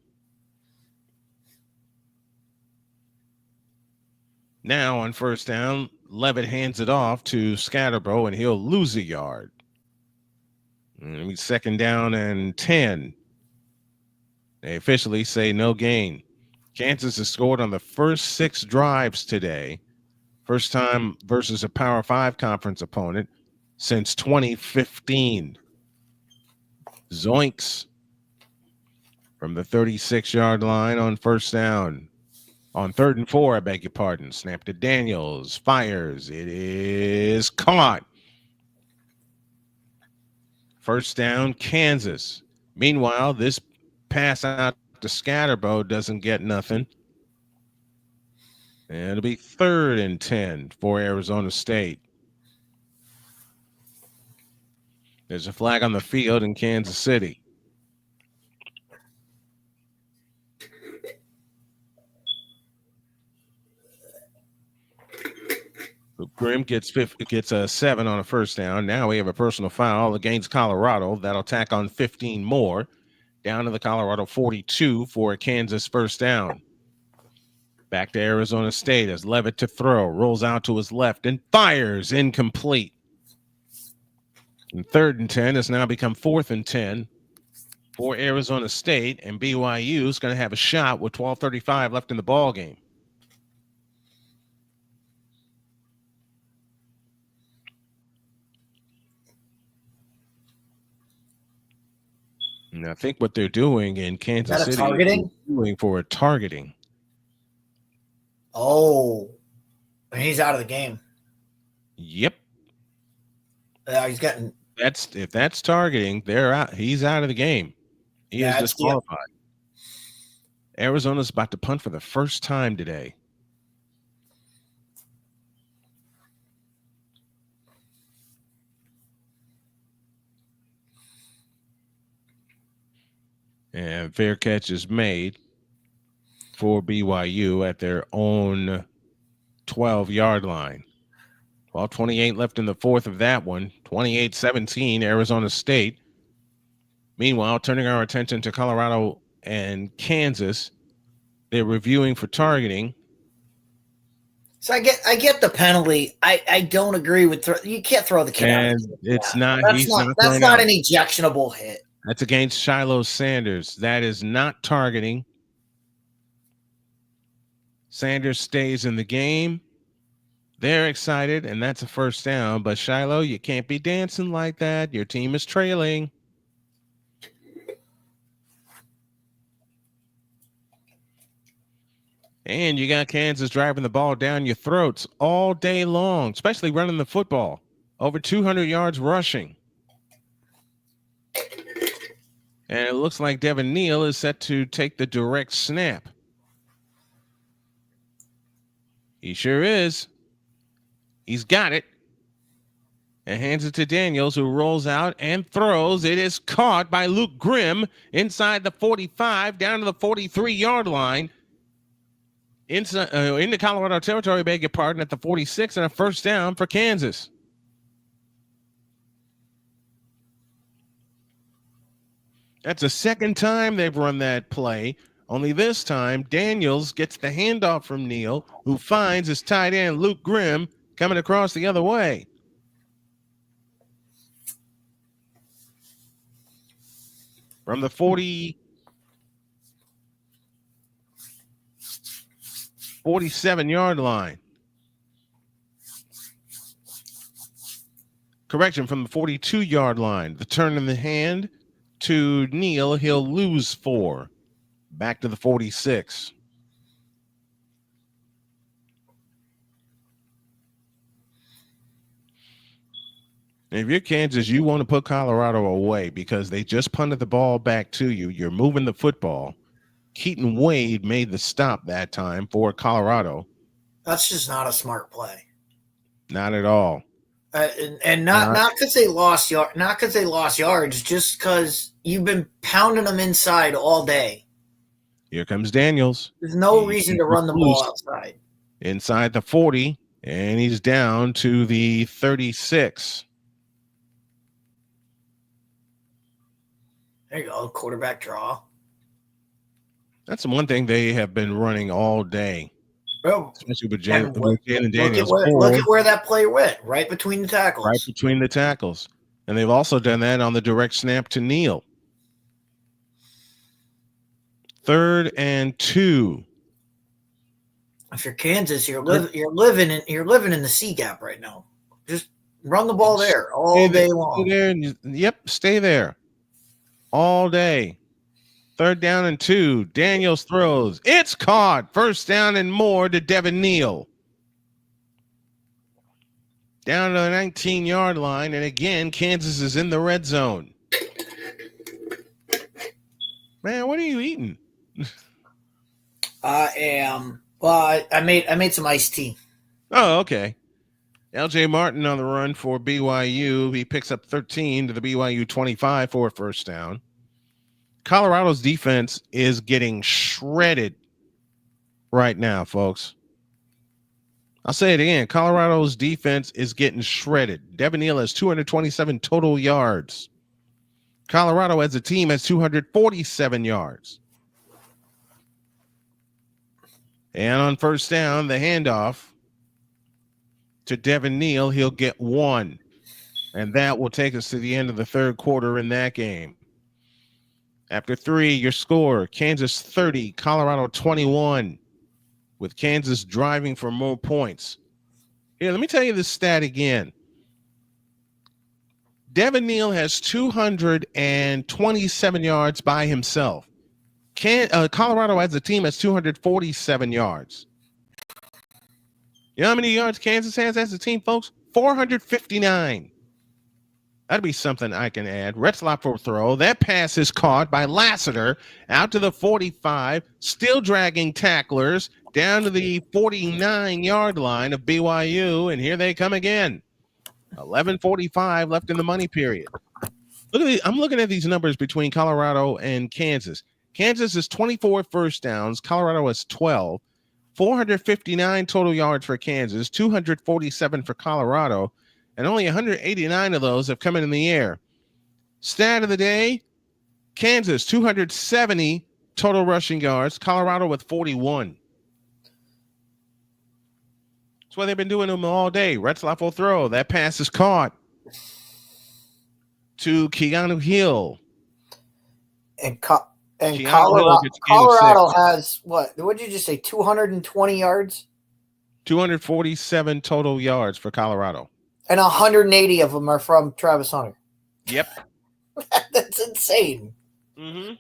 Now on first down, Levitt hands it off to Scatterbo, and he'll lose a yard. And it's 2nd down and 10. They officially say no gain. Kansas has scored on the first 6 drives today. First time versus a Power 5 conference opponent since 2015. Zoinks from the 36-yard line on first down. On 3rd and 4, I beg your pardon. Snap to Daniels. Fires. It is caught. First down, Kansas. Meanwhile, this pass out to Scatterbo doesn't get nothing. And it'll be 3rd and 10 for Arizona State. There's a flag on the field in Kansas City. Grimm gets a 7 on a first down. Now we have a personal foul against Colorado. That'll tack on 15 more. Down to the Colorado 42 for a Kansas first down. Back to Arizona State as Levitt to throw. Rolls out to his left and fires. Incomplete. And 3rd and 10 has now become 4th and 10 for Arizona State. And BYU is going to have a shot with 12:35 left in the ball game. And I think what they're doing in Kansas City targeting? is doing for a targeting. Oh, he's out of the game. Yep. He's getting. If that's targeting, they're out. He's out of the game. He is disqualified. Arizona's about to punt for the first time today. And fair catch is made for BYU at their own 12-yard line. 12:28 left in the 4th of that one. 28-17, Arizona State. Meanwhile, turning our attention to Colorado and Kansas, they're reviewing for targeting. So I get the penalty. I don't agree with you can't throw the kid out. And it's not. That's not an ejectionable hit. That's against Shiloh Sanders. That is not targeting. Sanders stays in the game. They're excited, and that's a first down. But Shiloh, you can't be dancing like that. Your team is trailing. And you got Kansas driving the ball down your throats all day long, especially running the football. Over 200 yards rushing. And it looks like Devin Neal is set to take the direct snap. He sure is. He's got it. And hands it to Daniels, who rolls out and throws. It is caught by Luke Grimm inside the 45, down to the 43-yard line. Into Colorado territory, beg your pardon, at the 46, and a first down for Kansas. That's the second time they've run that play. Only this time, Daniels gets the handoff from Neal, who finds his tight end, Luke Grimm, coming across the other way. From the 47-yard line. Correction, from the 42-yard line. The turn in the hand to Neal. He'll lose 4. Back to the 46. And if you're Kansas, you want to put Colorado away because they just punted the ball back to you. You're moving the football. Keaton Wade made the stop that time for Colorado. That's just not a smart play. Not at all. And not because they lost yards, just because you've been pounding them inside all day. Here comes Daniels. There's no reason to run the ball outside. Inside the 40, And he's down to the 36. There you go, quarterback draw. That's the one thing they have been running all day. Oh, especially with and Jalen Daniels. Look at where that play went, right between the tackles. Right between the tackles. And they've also done that on the direct snap to Neal. 3rd and 2. If you're Kansas, you're living in the C gap right now. Just run the ball there all day long. Stay there all day. 3rd down and 2. Daniels throws. It's caught. 1st down and more to Devin Neal. Down to the 19-yard line. And again, Kansas is in the red zone. Man, what are you eating? I am. Well, I made some iced tea. Oh, okay. LJ Martin on the run for BYU. He picks up 13 to the BYU 25 for a 1st down. Colorado's defense is getting shredded right now, folks. I'll say it again. Colorado's defense is getting shredded. Devin Neal has 227 total yards. Colorado as a team has 247 yards. And on 1st down, the handoff to Devin Neal, he'll get 1. And that will take us to the end of the 3rd quarter in that game. After 3, your score, Kansas 30, Colorado 21, with Kansas driving for more points. Here, let me tell you this stat again. Devin Neal has 227 yards by himself. Colorado as a team has 247 yards. You know how many yards Kansas has as a team, folks? 459. That'd be something I can add. Retzlaff for throw. That pass is caught by Lassiter out to the 45, still dragging tacklers down to the 49-yard line of BYU, and here they come again. 11:45 left in the money period. I'm looking at these numbers between Colorado and Kansas. Kansas is 24 1st downs. Colorado is 12. 459 total yards for Kansas, 247 for Colorado. And only 189 of those have come in the air. Stat of the day, Kansas, 270 total rushing yards. Colorado with 41. That's why they've been doing them all day. Retzlaff will throw. That pass is caught to Keanu Hill. And Colorado has, what did you just say, 220 yards? 247 total yards for Colorado. And 180 of them are from Travis Hunter. Yep. That's insane. Mm-hmm.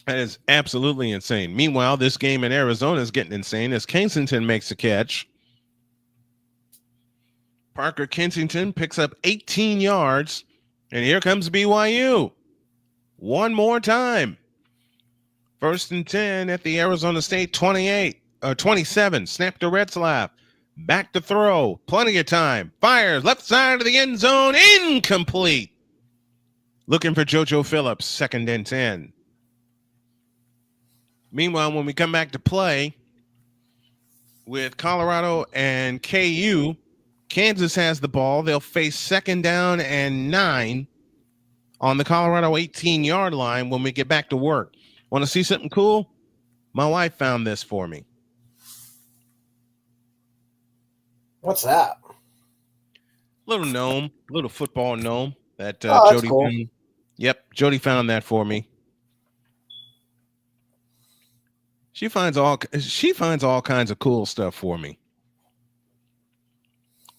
That is absolutely insane. Meanwhile, this game in Arizona is getting insane as Kensington makes a catch. Parker Kensington picks up 18 yards, and here comes BYU. One more time. 1st and 10 at the Arizona State 27. Snap to Retzlaff. Back to throw. Plenty of time. Fires left side of the end zone. Incomplete. Looking for JoJo Phillips. 2nd and 10. Meanwhile, when we come back to play with Colorado and KU, Kansas has the ball. They'll face 2nd down and 9 on the Colorado 18-yard line when we get back to work. Want to see something cool? My wife found this for me. What's that? Little gnome, little football gnome that Jody cool. found. Yep, Jody found that for me. She finds all kinds of cool stuff for me.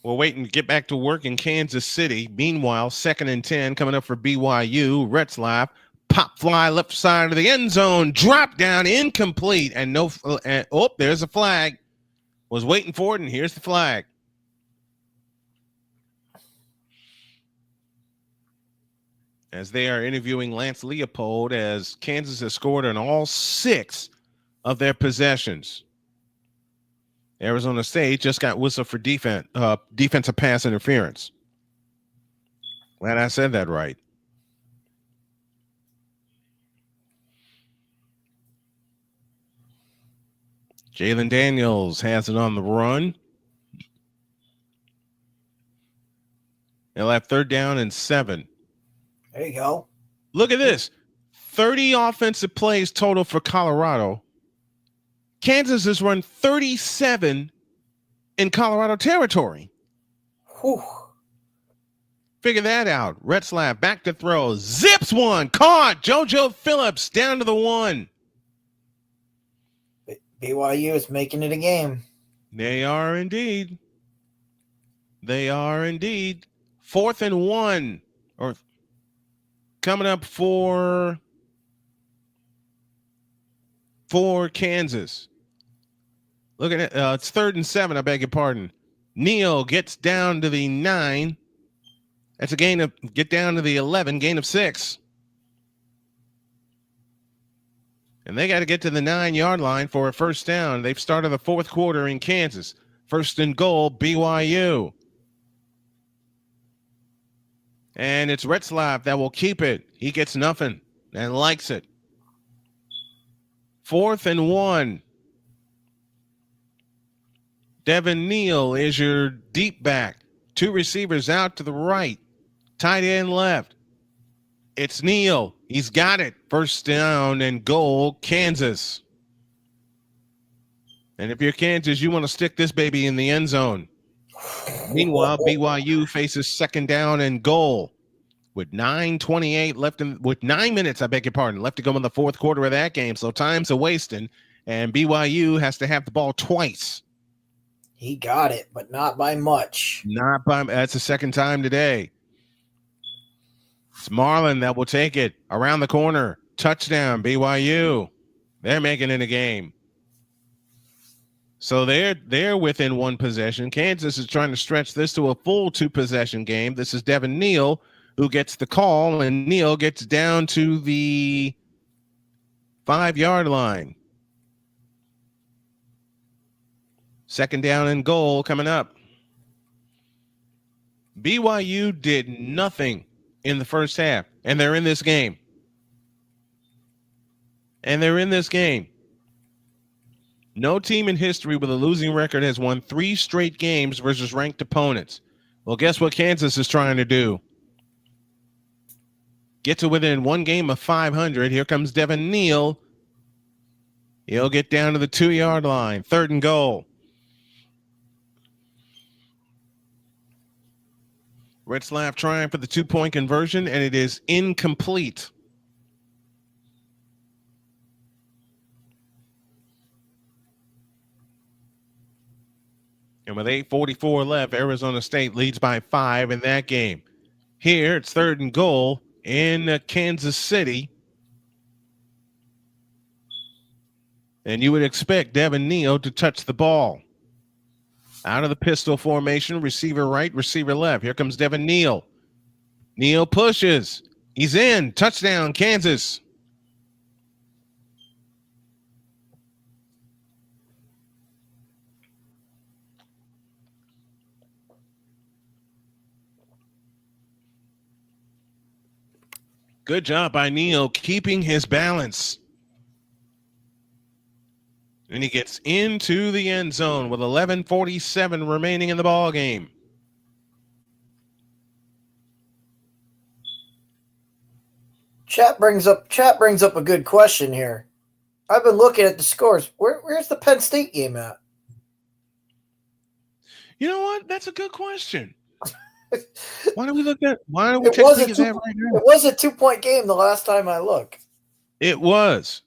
We're waiting to get back to work in Kansas City. Meanwhile, 2nd and 10 coming up for BYU. Retzlaff, pop fly left side of the end zone, drop down, incomplete, and there's a flag. Was waiting for it, and here's the flag. As they are interviewing Lance Leopold, as Kansas has scored on all 6 of their possessions. Arizona State just got whistled for defensive pass interference. Glad I said that right. Jalen Daniels has it on the run. They'll have 3rd down and 7. There you go. Look at this. 30 offensive plays total for Colorado. Kansas has run 37 in Colorado territory. Whew. Figure that out. Retzlaff back to throw. Zips one. Caught. JoJo Phillips down to the 1. BYU is making it a game. They are indeed. They are indeed. 4th and 1. Or coming up for Kansas. Look at it. It's 3rd and 7. I beg your pardon. Neal gets down to the 9. That's a gain of get down to the 11, gain of 6. And they got to get to the 9-yard line for a 1st down. They've started the 4th quarter in Kansas. 1st and goal, BYU. And it's Retzlaff that will keep it. He gets nothing and likes it. 4th and 1. Devin Neal is your deep back. 2 receivers out to the right. Tight end left. It's Neal. He's got it. 1st down and goal, Kansas. And if you're Kansas, you want to stick this baby in the end zone. Meanwhile, BYU faces 2nd down and goal with 9:28 left with 9 minutes, I beg your pardon, left to go in the 4th quarter of that game. So time's a wasting, and BYU has to have the ball twice. He got it, but not by much. Not by that's the 2nd time today. It's Marlin that will take it around the corner. Touchdown, BYU. They're making it a game. So they're within 1 possession. Kansas is trying to stretch this to a full 2-possession game. This is Devin Neal who gets the call, and Neal gets down to the 5-yard line. 2nd down and goal coming up. BYU did nothing in the first half, and they're in this game. No team in history with a losing record has won 3 straight games versus ranked opponents. Well, guess what Kansas is trying to do? Get to within 1 game of 500. Here comes Devin Neal. He'll get down to the 2-yard line. 3rd and goal. Retzlaff trying for the 2-point conversion, and it is incomplete. And with 8:44 left, Arizona State leads by 5 in that game. Here, it's 3rd and goal in Kansas City. And you would expect Devin Neal to touch the ball. Out of the pistol formation, receiver right, receiver left. Here comes Devin Neal. Neal pushes. He's in. Touchdown, Kansas. Good job by Neal keeping his balance. And he gets into the end zone with 11:47 remaining in the ball game. Chat brings up a good question here. I've been looking at the scores. Where's the Penn State game at? You know what? That's a good question. Why don't we take a look at that right now? It was a 2-point game the last time I looked. It was.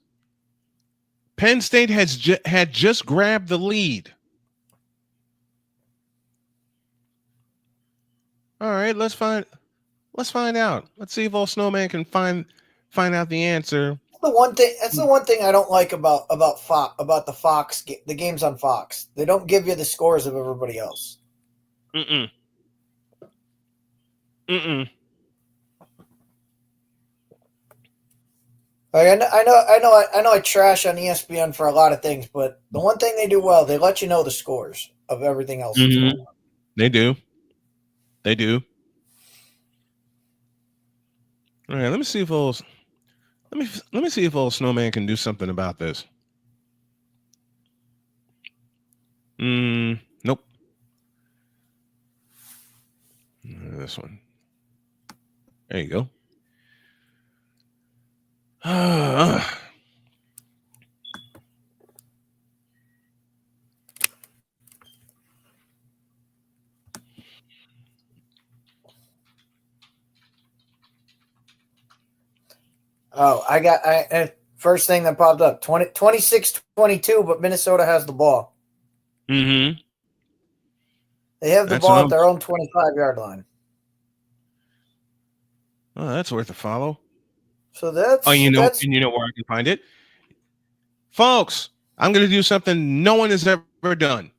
Penn State had just grabbed the lead. All right, let's find out. Let's see if old Snowman can find out the answer. That's the one thing I don't like about the Fox the games on Fox. They don't give you the scores of everybody else. I know I trash on ESPN for a lot of things, but the one thing they do well, they let you know the scores of everything else. Mm-hmm. They do. All right, let me see if old Snowman can do something about this. Nope. This one. There you go. Oh, I first thing that popped up, 26-22, but Minnesota has the ball. Mm-hmm. They have the ball at their own 25-yard line. Oh, that's worth a follow. So that's and you know where I can find it, folks. I'm going to do something no one has ever done.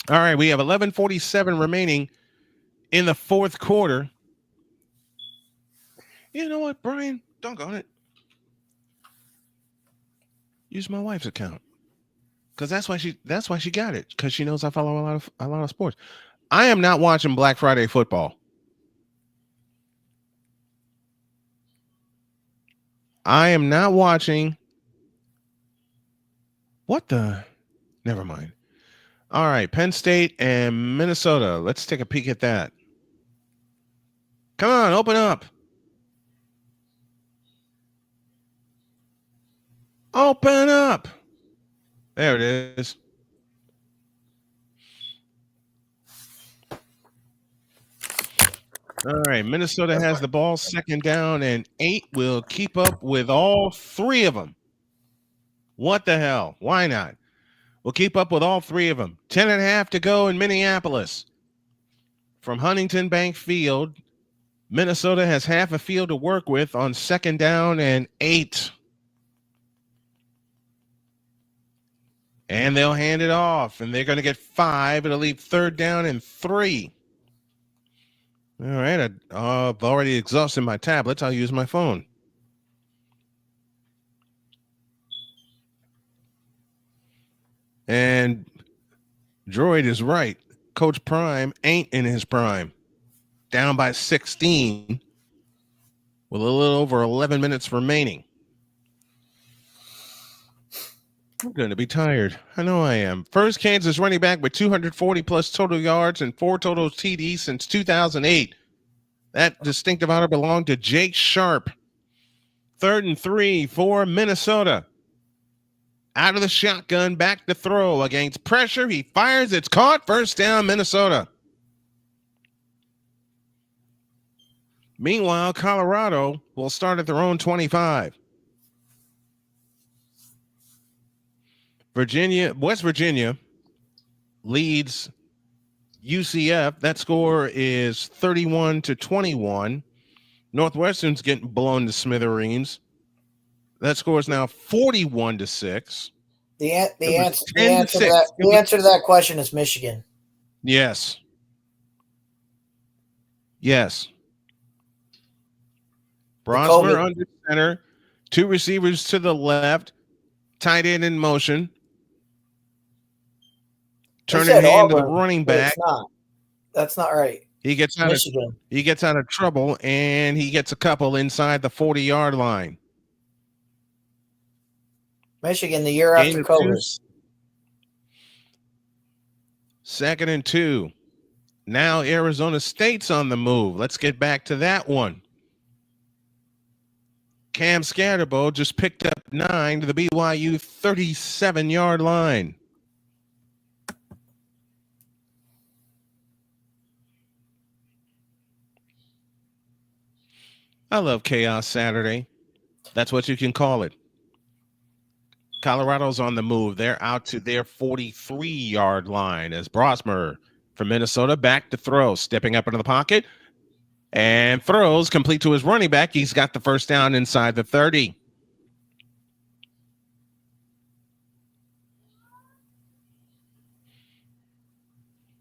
All right, we have 11:47 remaining in the fourth quarter. You know what, Brian? Doggone it. Use my wife's account, because that's why she got it, because she knows I follow a lot of sports. I am not watching Black Friday football. I am not watching. What the? Never mind. All right, Penn State and Minnesota. Let's take a peek at that. Come on, open up. Open up. There it is. All right, Minnesota has the ball, second down and 8. Will keep up with all 3 of them. What the hell? Why not? We'll keep up with all 3 of them. 10.5 to go in Minneapolis. From Huntington Bank Field, Minnesota has half a field to work with on second down and 8. And they'll hand it off, and they're going to get 5. It'll leave third down and 3. All right, I've already exhausted my tablets. I'll use my phone. And Droid is right. Coach Prime ain't in his prime. Down by 16 with a little over 11 minutes remaining. I'm going to be tired. I know I am. First Kansas running back with 240 plus total yards and 4 total TDs since 2008. That distinctive honor belonged to Jake Sharp. 3rd and 3 for Minnesota. Out of the shotgun, back to throw against pressure. He fires. It's caught. First down, Minnesota. Meanwhile, Colorado will start at their own 25. West Virginia leads UCF. That score is 31-21. Northwestern's getting blown to smithereens. That score is now 41-6. The answer to that question is Michigan. Yes. Brosmer under center. 2 receivers to the left. Tight end in motion. Turning hand to the running back. That's not right. He gets out of trouble, and he gets a couple inside the 40-yard line. Michigan, the year after Cougars. 2nd and 2. Now Arizona State's on the move. Let's get back to that one. Cam Scatterbo just picked up 9 to the BYU 37-yard line. I love Chaos Saturday. That's what you can call it. Colorado's on the move. They're out to their 43-yard line as Brosmer from Minnesota back to throw, stepping up into the pocket and throws complete to his running back. He's got the first down inside the 30.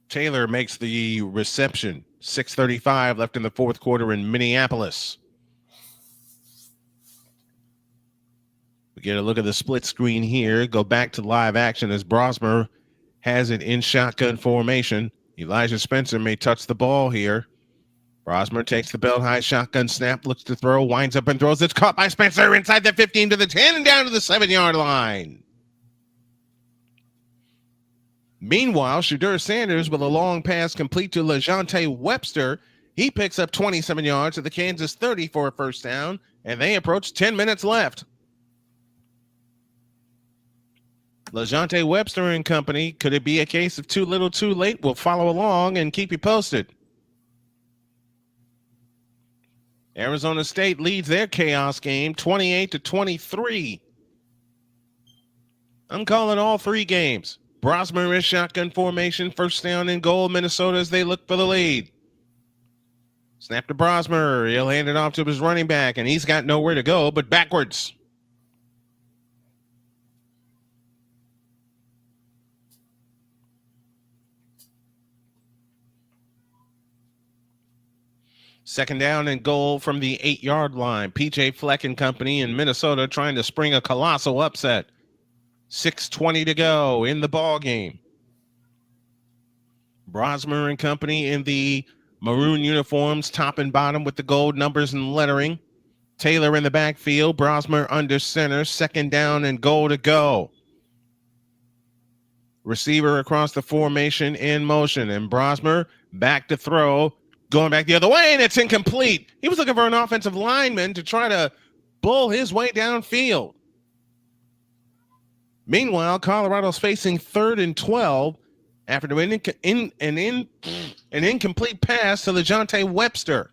Taylor makes the reception. 6:35 left in the fourth quarter in Minneapolis. We get a look at the split screen here. Go back to live action as Brosmer has it in shotgun formation. Elijah Spencer may touch the ball here. Brosmer takes the belt high shotgun snap, looks to throw, winds up and throws. It's caught by Spencer inside the 15 to the 10 and down to the 7-yard line. Meanwhile, Shadur Sanders with a long pass complete to LaJohntay Webster. He picks up 27 yards at the Kansas 30 for a first down, and they approach 10 minutes left. LaJohntay Webster and company. Could it be a case of too little, too late? We'll follow along and keep you posted. Arizona State leads their chaos game 28-23. I'm calling all three games. Brosmer is shotgun formation, first down and goal, Minnesota as they look for the lead. Snap to Brosmer. He'll hand it off to his running back, and he's got nowhere to go but backwards. Second down and goal from the 8-yard line. PJ Fleck and company in Minnesota trying to spring a colossal upset. 6:20 to go in the ball game. Brosmer and company in the maroon uniforms, top and bottom with the gold numbers and lettering. Taylor in the backfield. Brosmer under center. Second down and goal to go. Receiver across the formation in motion, and Brosmer back to throw. Going back the other way, and it's incomplete. He was looking for an offensive lineman to try to bull his way downfield. Meanwhile, Colorado's facing 3rd and 12 after an incomplete pass to LaJohntay Webster.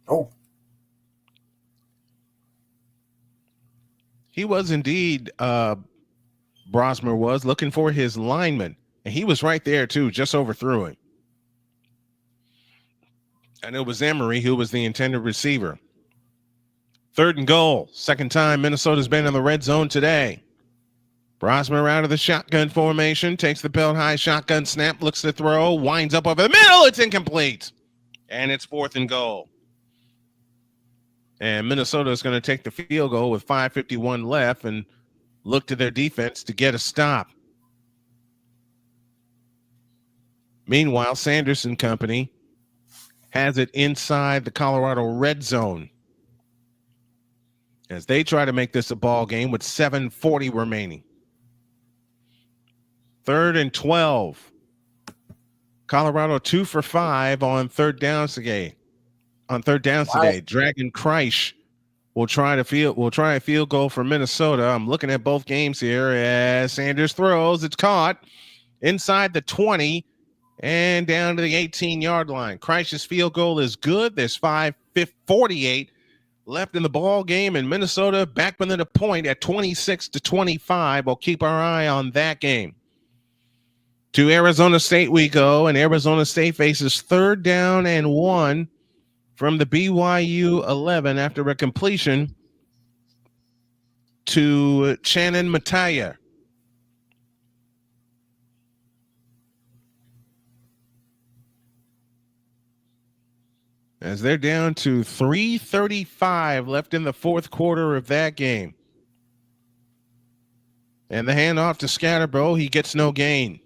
Oh. He was indeed, Brosmer was looking for his lineman. And he was right there, too, just overthrew him. And it was Emery who was the intended receiver. 3rd and goal. Second time Minnesota's been in the red zone today. Brosmer out of the shotgun formation, takes the belt high shotgun snap, looks to throw, winds up over the middle. It's incomplete. And it's 4th and goal. And Minnesota is going to take the field goal with 5:51 left and look to their defense to get a stop. Meanwhile, Sanders and company has it inside the Colorado red zone as they try to make this a ball game with 7:40 remaining. 3rd and 12. Colorado 2 for 5 on third downs today. Dragon Kreisch will try a field goal for Minnesota. I'm looking at both games here as Sanders throws. It's caught inside the 20. And down to the 18-yard line. Kreisch's field goal is good. There's 5:48 left in the ball game, and Minnesota back within a point at 26-25. We'll keep our eye on that game. To Arizona State we go, and Arizona State faces 3rd down and 1 from the BYU 11 after a completion to Shannon Mataya. As they're down to 3:35 left in the 4th quarter of that game. And the handoff to Scatterbo, he gets no gain.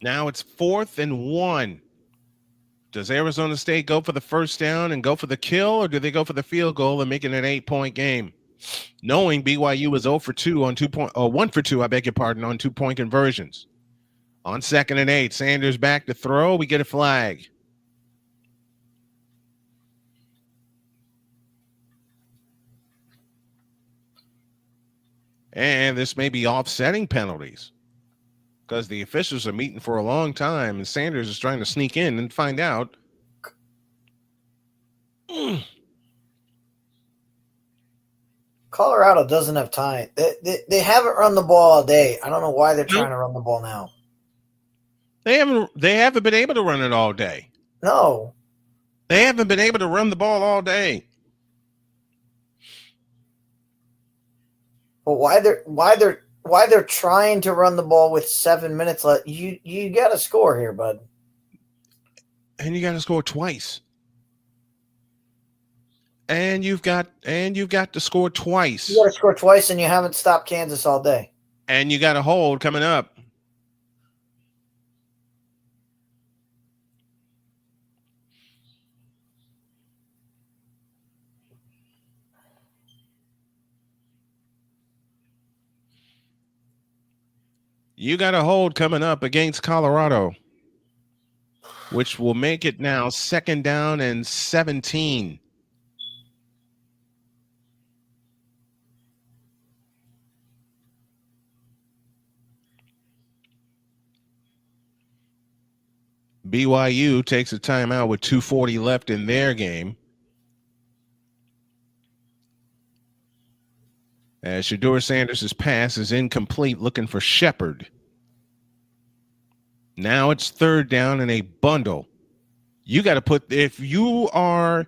Now it's 4th and 1. Does Arizona State go for the first down and go for the kill, or do they go for the field goal and make it an 8-point game? Knowing BYU was 1 for 2, on 2-point conversions. On 2nd and 8, Sanders back to throw. We get a flag. And this may be offsetting penalties because the officials are meeting for a long time, and Sanders is trying to sneak in and find out. Colorado doesn't have time. They haven't run the ball all day. I don't know why they're trying to run the ball now. They haven't been able to run it all day. No. They haven't been able to run the ball all day. But why they're trying to run the ball with 7 minutes left? You got to score here, bud. And you got to score twice. And you've got to score twice. You got to score twice, and you haven't stopped Kansas all day. And you got a hold coming up. You got a hold coming up against Colorado, which will make it now 2nd down and 17. BYU takes a timeout with 2:40 left in their game. As Shedeur Sanders' pass is incomplete, looking for Shepard. Now it's 3rd down and a bundle. You got to put, if you are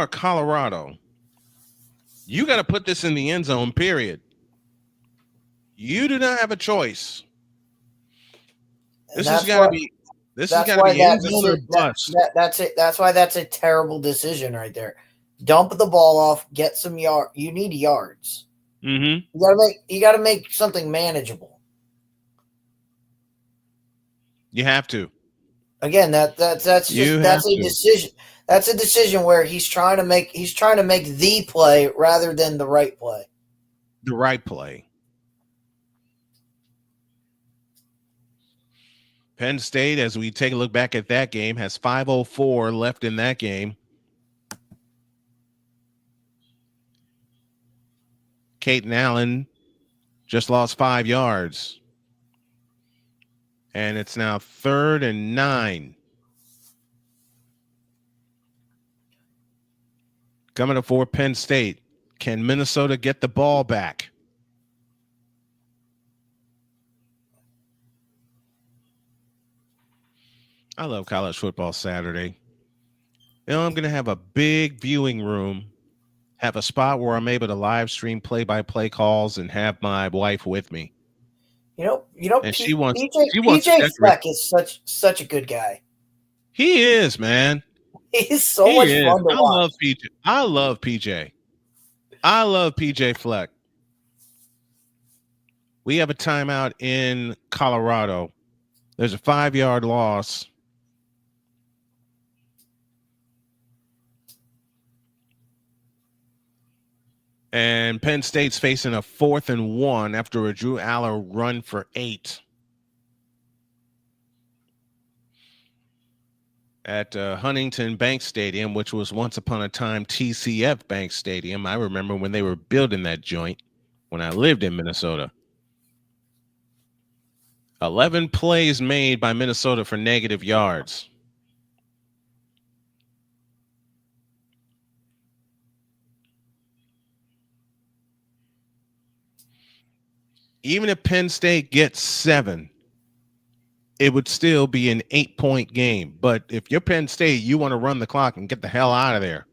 Colorado, you got to put this in the end zone, period. You do not have a choice. This has got to be end zone or bust. That's it. That's why that's a terrible decision right there. Dump the ball off, get some yard. You need yards. Mm-hmm. You gotta make something manageable. You have to. Again, that's a decision. That's a decision where he's trying to make the play rather than the right play. The right play. Penn State, as we take a look back at that game, has 5:04 left in that game. Caden Allen just lost 5 yards. And it's now 3rd and 9. Coming up for Penn State. Can Minnesota get the ball back? I love college football Saturday. You know, I'm going to have a big viewing room, have a spot where I'm able to live stream play-by-play calls and have my wife with me. You know, and PJ Fleck is such a good guy. He is, man. He's so much fun to watch. I love PJ. I love PJ Fleck. We have a timeout in Colorado. There's a 5-yard loss. And Penn State's facing a 4th and 1 after a Drew Aller run for 8. At Huntington Bank Stadium, which was once upon a time TCF Bank Stadium. I remember when they were building that joint when I lived in Minnesota. 11 plays made by Minnesota for negative yards. Even if Penn State gets 7, it would still be an 8-point game. But if you're Penn State, you want to run the clock and get the hell out of there.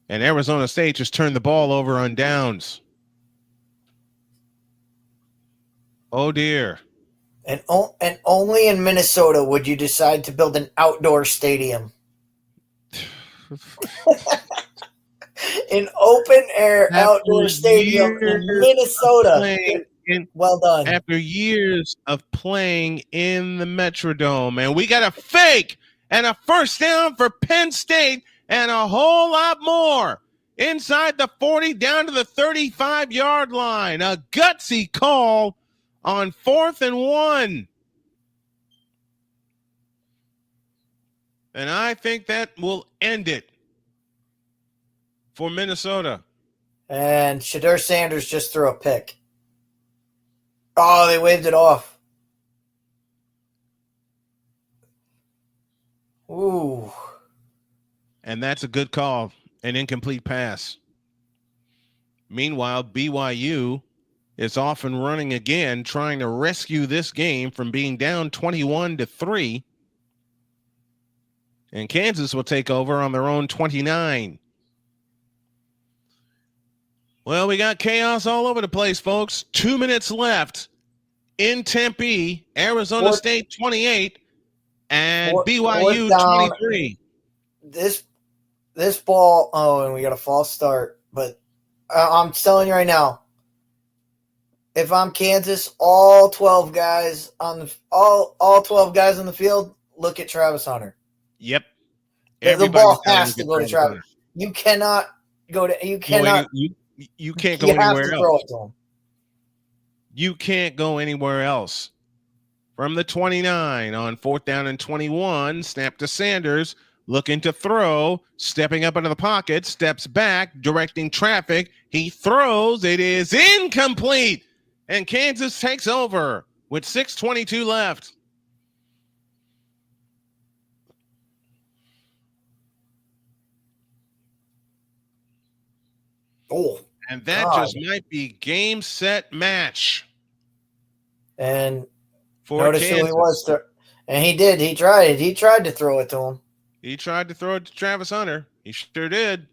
And Arizona State just turned the ball over on downs. Oh, dear. And only in Minnesota would you decide to build an outdoor stadium. An open-air outdoor stadium in Minnesota. Well done. After years of playing in the Metrodome, and we got a fake and a 1st down for Penn State and a whole lot more inside the 40 down to the 35-yard line. A gutsy call on 4th and 1. And I think that will end it for Minnesota. And Shedeur Sanders just threw a pick. Oh, they waved it off. Ooh. And that's a good call. An incomplete pass. Meanwhile, BYU is off and running again, trying to rescue this game from being down 21-3. And Kansas will take over on their own 29. Well, we got chaos all over the place, folks. 2 minutes left in Tempe, Arizona State 28 and BYU 23. This ball, and we got a false start, but I'm telling you right now, if I'm Kansas, all 12 guys on the field, look at Travis Hunter. Yep. The ball has to go to Travis. You cannot go to. You cannot. You can't go anywhere else. You can't go anywhere else. From the 29 on 4th down and 21, snap to Sanders, looking to throw, stepping up into the pocket, steps back, directing traffic. He throws. It is incomplete. And Kansas takes over with 6:22 left. Oh, and that God. just might be game, set, match And for notice Kansas. who he was. And he did. He tried it. He tried to throw it to him. He tried to throw it to Travis Hunter. He sure did.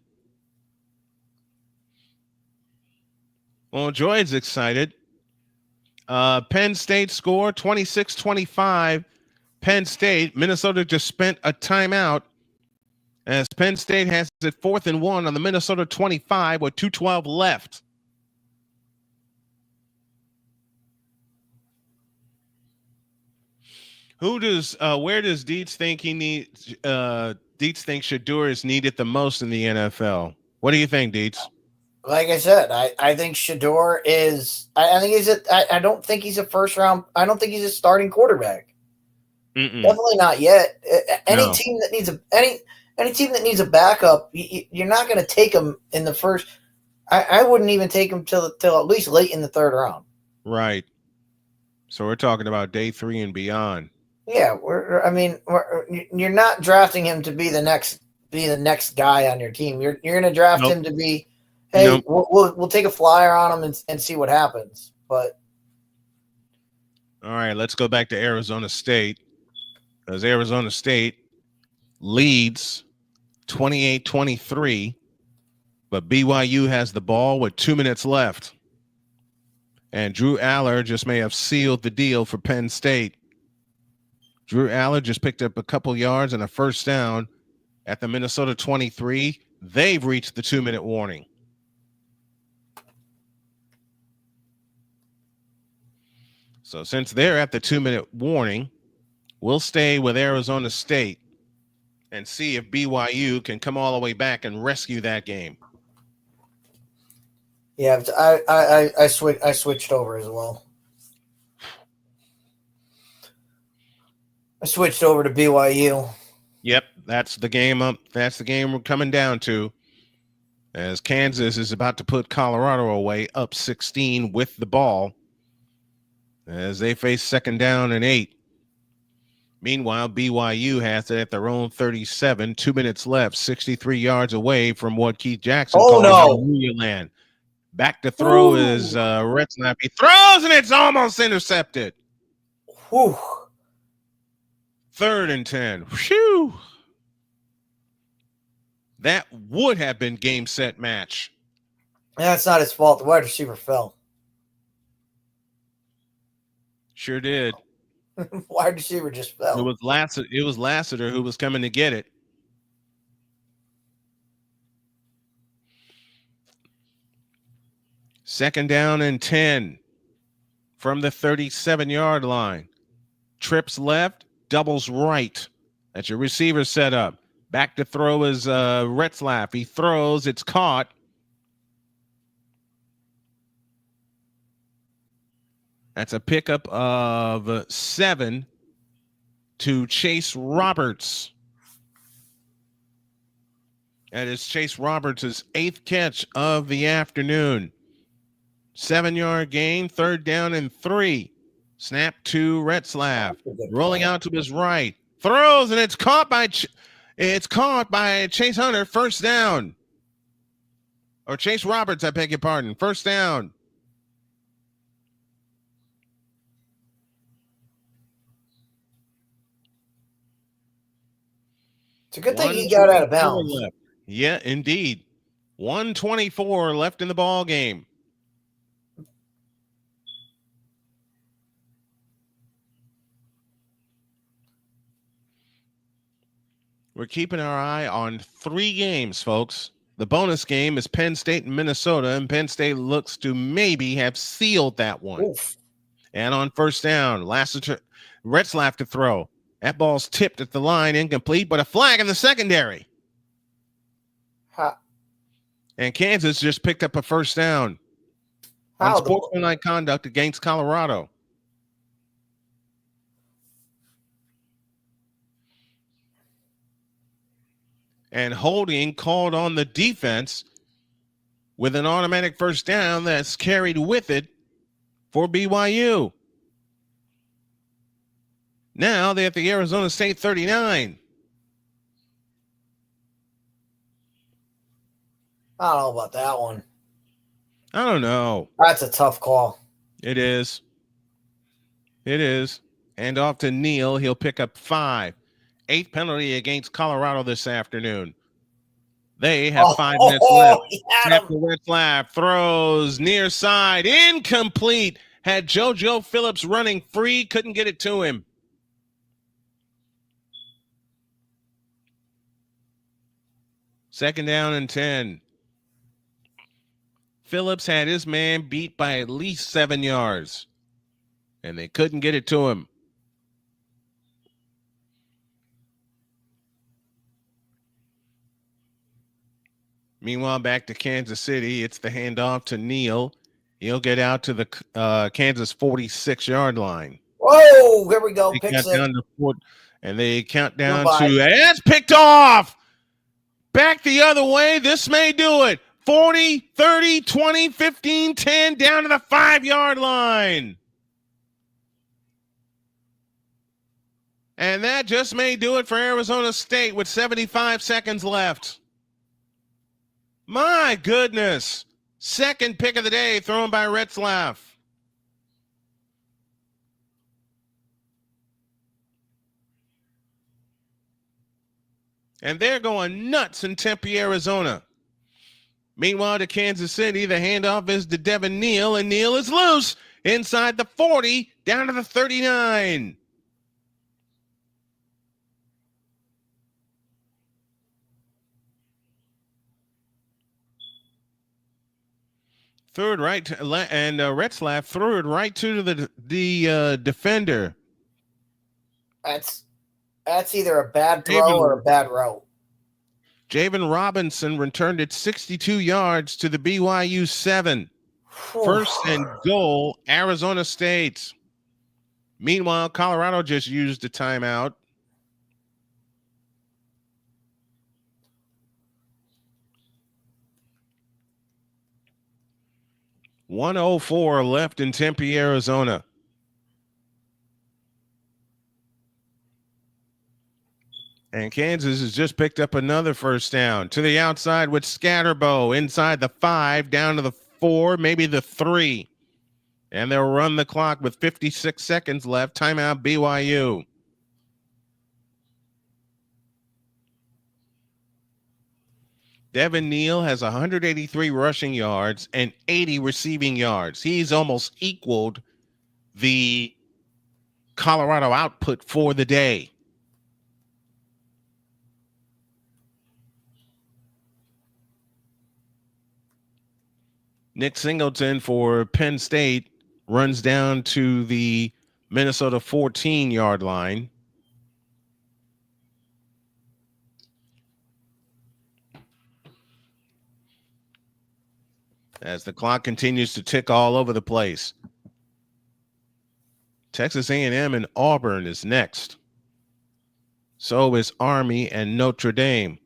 Well, Joy's excited. Penn State score 26-25. Penn State. Minnesota just spent a timeout as Penn State has it 4th and 1 on the Minnesota 25 with 2:12 left. Where does Dietz think he needs? Dietz thinks Shedeur is needed the most in the NFL. What do you think, Dietz? Like I said, I think Shedeur is. I think I don't think he's a first round. I don't think he's a starting quarterback. Definitely not yet. Any team that needs a backup, you're not going to take him in the first. I wouldn't even take him till at least late in the 3rd round. Right. So we're talking about day 3 and beyond. Yeah, you're not drafting him to be the next guy on your team. You're going to draft him to be, hey, we'll take a flyer on him and see what happens. But all right, let's go back to Arizona State, because Arizona State leads 28-23, but BYU has the ball with 2 minutes left. And Drew Aller just may have sealed the deal for Penn State. Drew Aller just picked up a couple yards and a first down at the Minnesota 23. They've reached the 2-minute warning. So since they're at the 2-minute warning, we'll stay with Arizona State and see if BYU can come all the way back and rescue that game. yeah, I switched over as well. I switched over to BYU. Yep, that's the game up. That's the game we're coming down to, as Kansas is about to put Colorado away up 16 with the ball as they face 2nd down and 8. Meanwhile, BYU has it at their own 37, 2 minutes left, 63 yards away from what Keith Jackson calls Hallelujah land. Back to throw is Retzlaff. He throws and it's almost intercepted. Whew. 3rd and 10. Whew. That would have been game, set, match. That's not his fault. The wide receiver fell. Sure did. Wide receiver just fell. It was Lassiter who was coming to get it. Second down and 10 from the 37-yard line. Trips left, doubles right. That's your receiver set up. Back to throw is Retzlaff. He throws. It's caught. That's a pickup of 7 to Chase Roberts. That is Chase Roberts' 8th catch of the afternoon. 7-yard gain, 3rd down and 3. Snap to Retzlaff. Rolling out to his right. Throws, and it's caught by Chase Hunter. First down. Or Chase Roberts, I beg your pardon. First down. It's a good thing he got out of bounds. Left. Yeah, indeed. 1:24 left in the ball game. We're keeping our eye on 3 games, folks. The bonus game is Penn State and Minnesota, and Penn State looks to maybe have sealed that one. Oof. And on first down, Retzlaff to throw. That ball's tipped at the line, incomplete, but a flag in the secondary. How, And Kansas just picked up a first down. Unsportsmanlike conduct against Colorado. And holding called on the defense with an automatic first down that's carried with it for BYU. Now they're at the Arizona State 39. I don't know about that one. I don't know. That's a tough call. It is. It is. And off to Neal. He'll pick up 5. 8th penalty against Colorado this afternoon. They have 5 minutes left. Snap to Retzlaff. Throws near side. Incomplete. Had JoJo Phillips running free. Couldn't get it to him. Second down and 10. Phillips had his man beat by at least 7 yards, and they couldn't get it to him. Meanwhile, back to Kansas City. It's the handoff to Neal. He'll get out to the Kansas 46-yard line. Whoa, here we go. Pick six. And they count down to, and it's picked off. Back the other way. This may do it. 40, 30, 20, 15, 10, down to the 5-yard line. And that just may do it for Arizona State with 75 seconds left. My goodness. Second pick of the day thrown by Retzlaff. And they're going nuts in Tempe, Arizona. Meanwhile, to Kansas City, the handoff is to Devin Neal, and Neal is loose inside the 40, down to the 39. Threw it right to, and Retzlaff threw it right to the defender. That's either a bad throw or a bad route. Javen Robinson returned it 62 yards to the BYU 7. First and goal, Arizona State. Meanwhile, Colorado just used a timeout. .104 left in Tempe, Arizona. And Kansas has just picked up another first down to the outside with Scatterbo inside the 5, down to the 4, maybe the 3. And they'll run the clock with 56 seconds left. Timeout BYU. Devin Neal has 183 rushing yards and 80 receiving yards. He's almost equaled the Colorado output for the day. Nick Singleton for Penn State runs down to the Minnesota 14-yard line. As the clock continues to tick all over the place. Texas A&M and Auburn is next. So is Army and Notre Dame.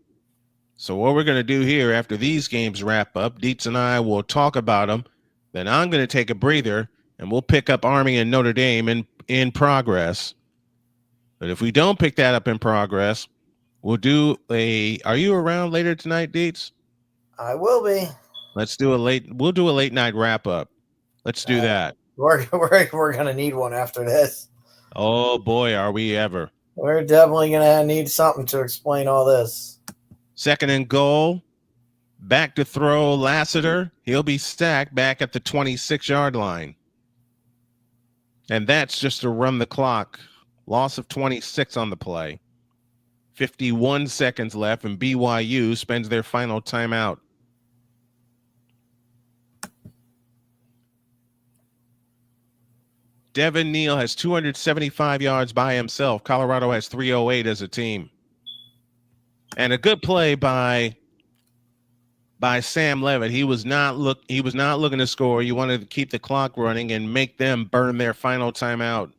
So what we're going to do here after these games wrap up, Dietz and I will talk about them. Then I'm going to take a breather, and we'll pick up Army and Notre Dame in progress. But if we don't pick that up in progress, we'll do are you around later tonight, Dietz? I will be. We'll do a late night wrap up. Let's do that. We're going to need one after this. Oh, boy, are we ever. We're definitely going to need something to explain all this. Second and goal. Back to throw Lassiter. He'll be stacked back at the 26-yard line. And that's just to run the clock. Loss of 26 on the play. 51 seconds left, and BYU spends their final timeout. Devin Neal has 275 yards by himself. Colorado has 308 as a team. And a good play by by Sam Levitt. He was not looking to score. You wanted to keep the clock running and make them burn their final timeout.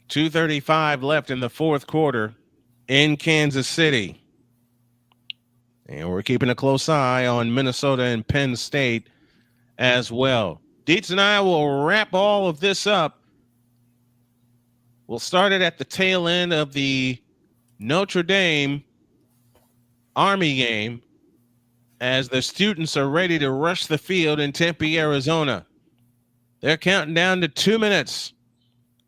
.235 left in the fourth quarter in Kansas City. And we're keeping a close eye on Minnesota and Penn State as well. Dietz and I will wrap all of this up. We'll start it at the tail end of the Notre Dame Army game as the students are ready to rush the field in Tempe, Arizona. They're counting down to 2 minutes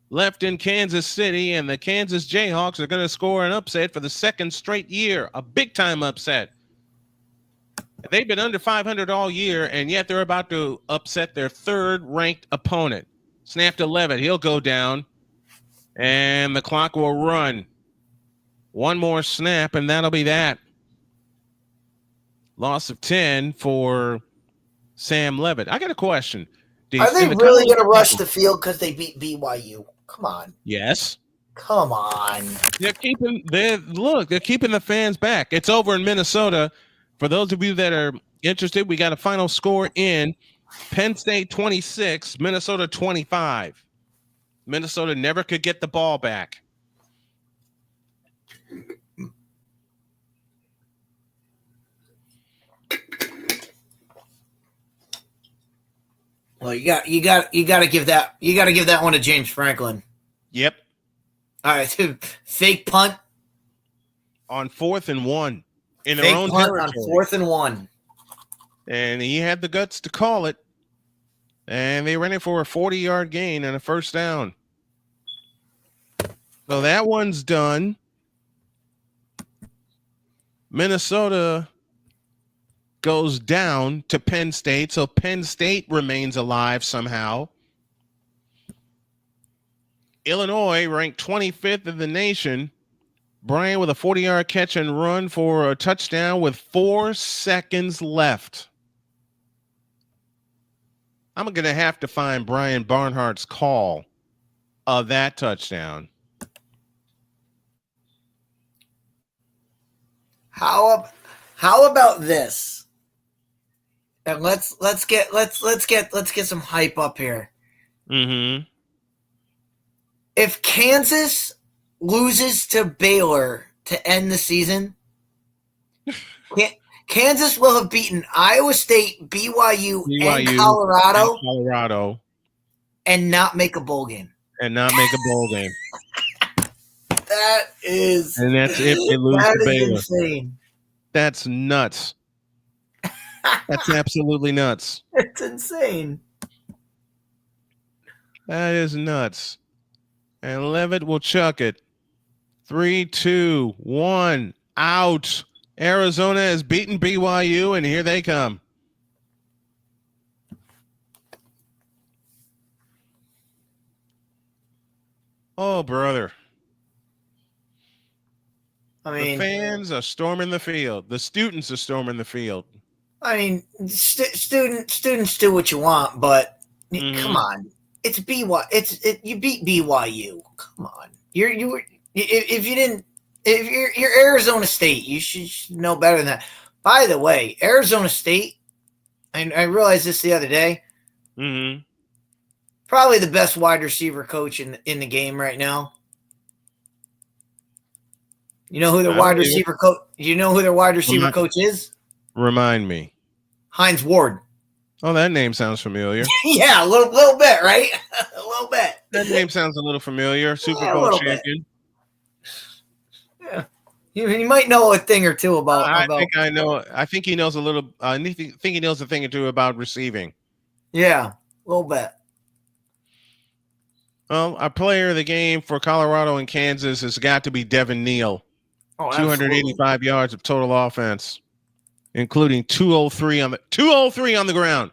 left in Kansas City, and the Kansas Jayhawks are going to score an upset for the second straight year, a big-time upset. They've been under 500 all year, and yet they're about to upset their third-ranked opponent. Snap to Levitt. He'll go down, and the clock will run. One more snap, and that'll be that. Loss of 10 for Sam Levitt. I got a question. Are they really going to rush the field because they beat BYU? Come on. Yes. Come on. They're keeping the fans back. It's over in Minnesota. For those of you that are interested, we got a final score in Penn State 26, Minnesota 25. Minnesota never could get the ball back. Well, you got to give that one to James Franklin. Yep. All right, fake punt on 4th and 1 in their own territory. On 4th and 1, and he had the guts to call it, and they ran it for a 40-yard gain and a first down. So that one's done. Minnesota goes down to Penn State, so Penn State remains alive somehow. Illinois, ranked 25th in the nation. Bryant with a 40-yard catch and run for a touchdown with 4 seconds left. I'm going to have to find Brian Barnhart's call of that touchdown. How about this? And let's get some hype up here. Mm-hmm. If Kansas loses to Baylor to end the season, Kansas will have beaten Iowa State, BYU and Colorado, and not make a bowl game. That is, and that's if they lose to Baylor. Insane. That's nuts. That's absolutely nuts. It's insane. That is nuts. And Levitt will chuck it. 3, 2, 1, out. Arizona has beaten BYU, and here they come. Oh, brother. I mean, the fans are storming the field. The students are storming the field. I mean, students do what you want, but come on, it's BYU. You beat BYU. Come on, you're Arizona State, you should know better than that. By the way, Arizona State, I realized this the other day. Mm-hmm. Probably the best wide receiver coach in the game right now. You know who their wide receiver coach? You know who their wide receiver coach is? Remind me. Hines Ward. Oh, that name sounds familiar. Yeah, a little bit, right? A little bit. That name sounds a little familiar. Super Bowl champion. Yeah, you might know a thing or two about. I think I know. I think he knows a little. I think he knows a thing or two about receiving. Yeah, a little bit. Well, our player of the game for Colorado and Kansas has got to be Devin Neal. 285 yards of total offense, including 203 on the ground.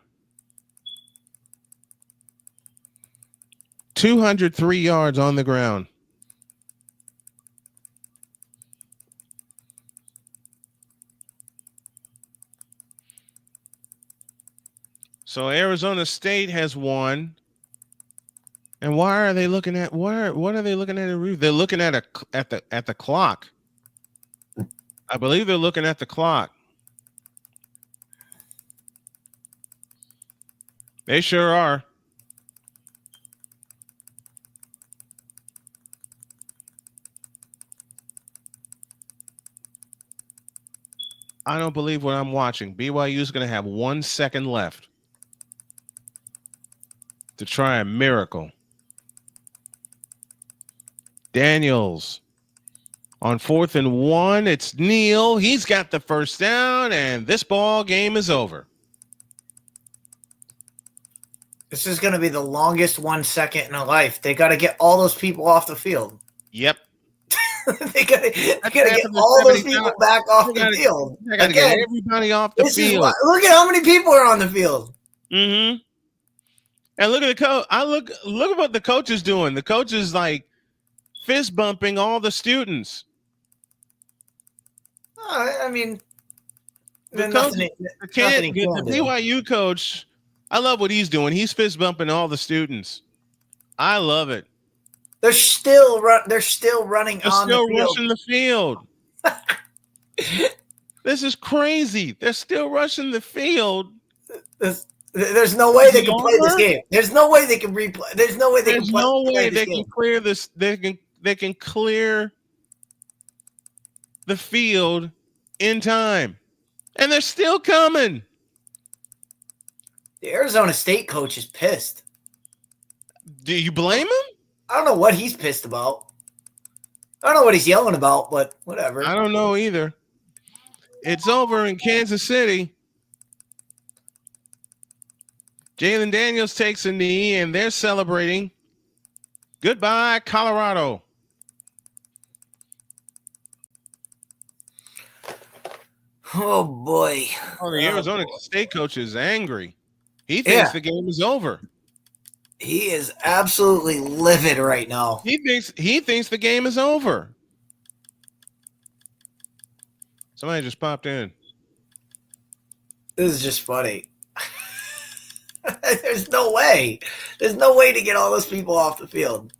203 yards on the ground. So Arizona State has won. And why are they looking at what are they looking at? They're looking at the clock. I believe they're looking at the clock. They sure are. I don't believe what I'm watching. BYU is going to have 1 second left to try a miracle. Daniels on 4th and 1. It's Neal. He's got the first down, and this ball game is over. This is going to be the longest 1 second in a life. They got to get all those people off the field. Yep. they got to get all those people back off the field. They got to get everybody off the field. Look at how many people are on the field. Mm-hmm. And look at the coach. Look at what the coach is doing. The coach is like fist bumping all the students. I mean, the BYU coach, I love what he's doing. He's fist bumping all the students. I love it. They're still running They're on the field. rushing the field. This is crazy. They're still rushing the field. There's no way they can play this game. There's no way they can replay. There's no way they can play. There's no way they can clear this. They can clear the field in time, and they're still coming. The Arizona State coach is pissed. Do you blame him? I don't know what he's pissed about. I don't know what he's yelling about, but whatever. I don't know either. It's over in Kansas City. Jalen Daniels takes a knee, and they're celebrating. Goodbye, Colorado. Oh, boy. Oh, the Arizona State coach is angry. He thinks the game is over. He is absolutely livid right now. He thinks the game is over. Somebody just popped in. This is just funny. There's no way. There's no way to get all those people off the field.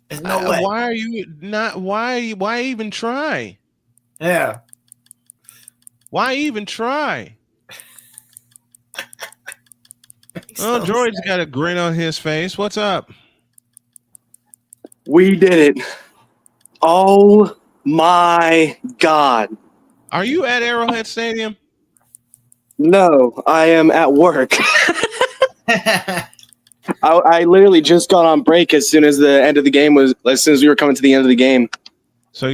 There's no way. Why are you not? Why even try? Yeah. Why even try? Oh, Droid's got a grin on his face. What's up? We did it. Oh my God. Are you at Arrowhead Stadium? No, I am at work. I literally just got on break as soon as the end of the game was, as soon as we were coming to the end of the game. So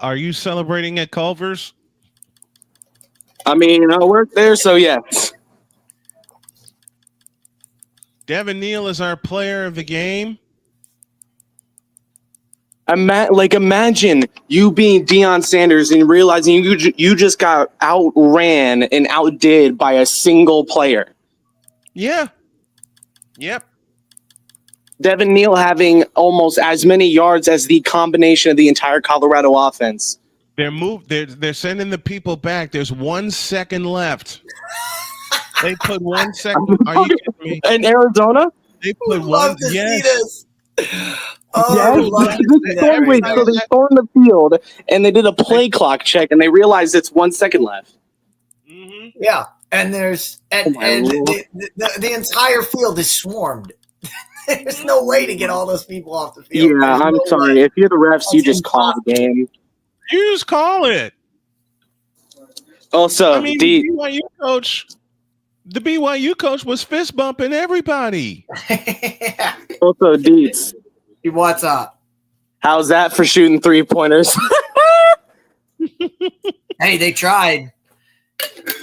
are you celebrating at Culver's? I mean, I work there, so yes. Devin Neal is our player of the game. Imagine you being Deion Sanders and realizing you just got outran and outdid by a single player. Yeah. Yep. Devin Neal having almost as many yards as the combination of the entire Colorado offense. They're sending the people back. There's 1 second left. They put 1 second. Are you kidding me? In Arizona? They put one. Yes. So they stormed the field and they did a play clock check and they realized it's 1 second left. Mm-hmm. Yeah, and the entire field is swarmed. There's no way to get all those people off the field. Yeah, I'm sorry. If you're the refs, you just call the game. You just call it. Also, I mean, the BYU coach was fist bumping everybody. Also, Deets. What's up? How's that for shooting 3-pointers? Hey, they tried.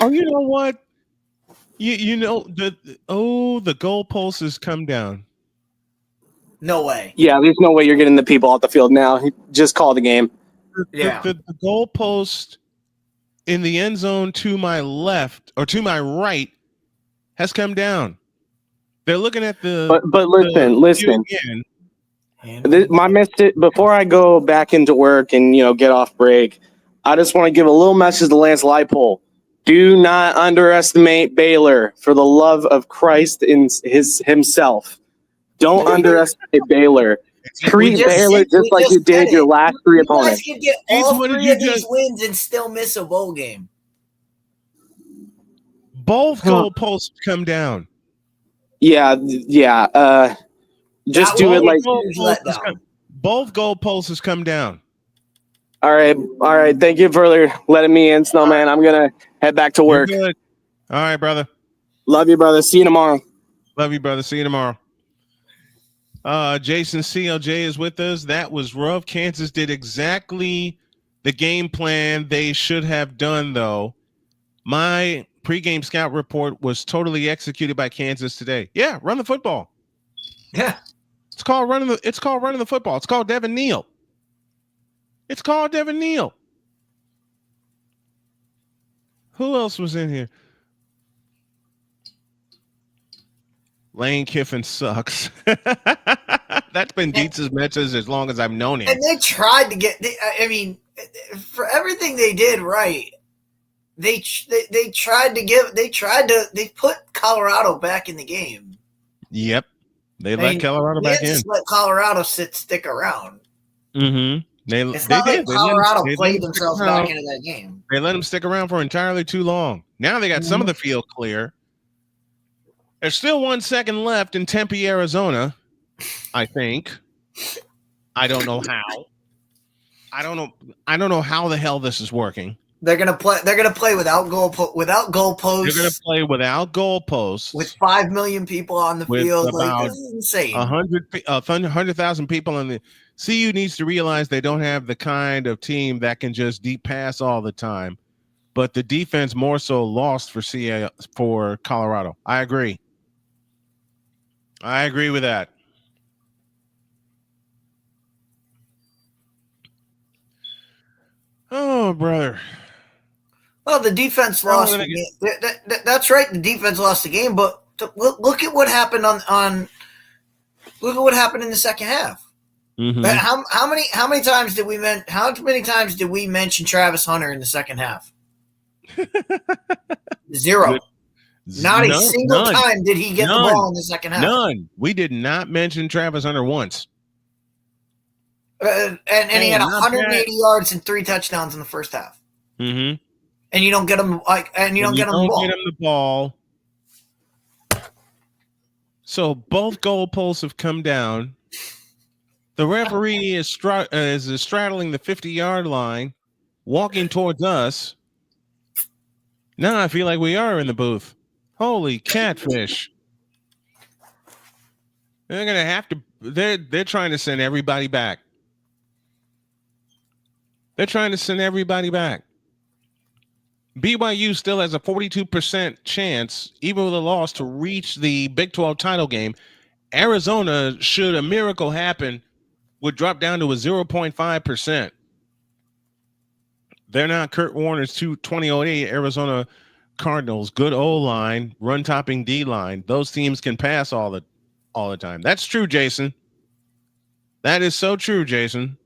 Oh, you know what? You know the goalpost has come down. No way. Yeah, there's no way you're getting the people off the field now. Just call the game. Yeah. The goalpost in the end zone to my left or to my right has come down. They're looking at the. But listen. My message before I go back into work and get off break, I just want to give a little message to Lance Leipold. Do not underestimate Baylor, for the love of Christ in himself. Don't underestimate Baylor. treat Baylor just like you did your last three opponents. You guys could get all three of these wins and still miss a bowl game. Both goalposts come down. Yeah. Just do it like both goalposts has come down. All right. Thank you for letting me in, Snowman. I'm gonna head back to work. All right, brother. Love you, brother. See you tomorrow. Love you, brother. See you tomorrow. Jason CLJ is with us. That was rough. Kansas did exactly the game plan they should have done, though. My pregame scout report was totally executed by Kansas today. Yeah, run the football. Yeah. It's called running the football. It's called Devin Neal. Who else was in here? Lane Kiffin sucks. That's been Dietz's message as long as I've known him. And they tried to get. For everything they did right, they put Colorado back in the game. Yep, they let Colorado back in. Just let Colorado stick around. Mm-hmm. It's not like Colorado played themselves back into that game. They let them stick around for entirely too long. Now they got some of the field clear. There's still 1 second left in Tempe, Arizona, I think. I don't know how. I don't know how the hell this is working. They're gonna play without goalposts. They're gonna play without goalposts. With 5 million people on the field. This is insane. 100,000 people on the CU needs to realize they don't have the kind of team that can just deep pass all the time. But the defense more so lost for Colorado. I agree with that. Oh, brother. Well, the defense lost the game. That's right. The defense lost the game, but look at what happened look at what happened in the second half. Mm-hmm. How many times did we mention Travis Hunter in the second half? 0. Not a single time did he get the ball in the second half. None. We did not mention Travis Hunter once. And he had 180 yards and 3 touchdowns in the first half. Mm-hmm. And you don't get him the ball. So both goalposts have come down. The referee is straddling the 50-yard line, walking towards us. Now I feel like we are in the booth. Holy catfish. They're going to have to they're trying to send everybody back. BYU still has a 42% chance, even with a loss, to reach the Big 12 title game. Arizona, should a miracle happen, would drop down to a 0.5%. They're not Kurt Warner's 2008 Arizona Cardinals. Good O-line, run-topping D-line. Those teams can pass all the time. That's true, Jason. That is so true, Jason.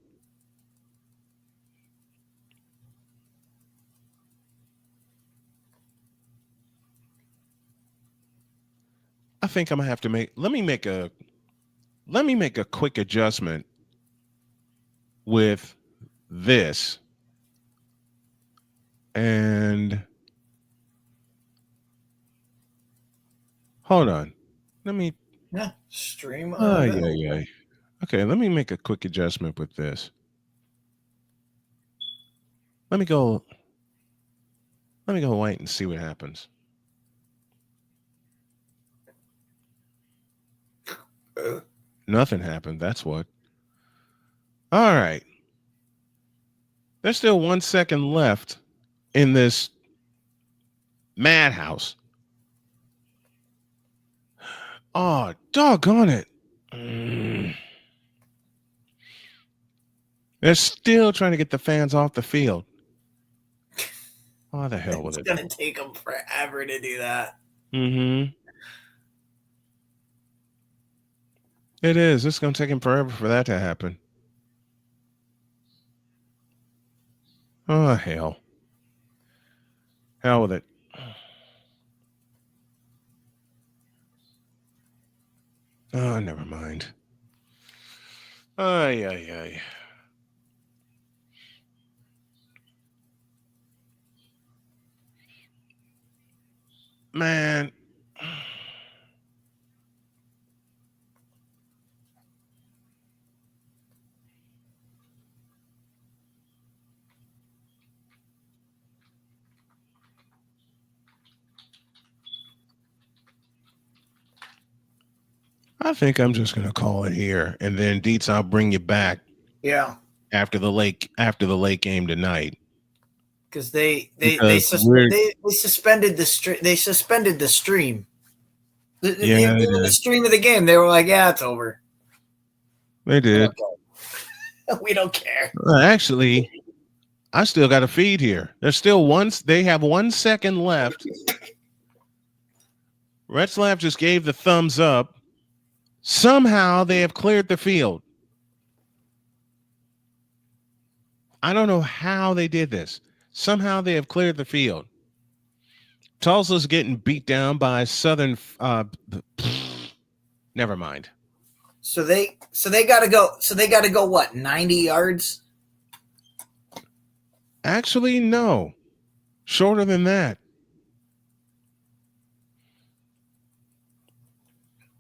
I think I'm gonna have to let me make a quick adjustment with this. And hold on. Let me stream. Yeah. Okay, let me make a quick adjustment with this. Let me go white and see what happens. Nothing happened. That's what. All right. There's still 1 second left in this madhouse. Oh, doggone it. They're still trying to get the fans off the field. Oh, the hell with it. It's going to take them forever to do that. Mm-hmm. It is. It's going to take him forever for that to happen. Oh, hell. Hell with it. Oh, never mind. Ay, ay, ay. Man. I think I'm just gonna call it here, and then Dietz, I'll bring you back. Yeah, after the lake game tonight, because they suspended the stream. They suspended the stream. The stream of the game. They were like, "Yeah, it's over." They did. We don't care. Actually, I still got a feed here. There's still they have 1 second left. Retzlaff just gave the thumbs up. Somehow they have cleared the field. I don't know how they did this. Somehow they have cleared the field. Tulsa's getting beat down by Southern. Never mind. So they got to go. So they got to go what? 90 yards? Actually, no. Shorter than that.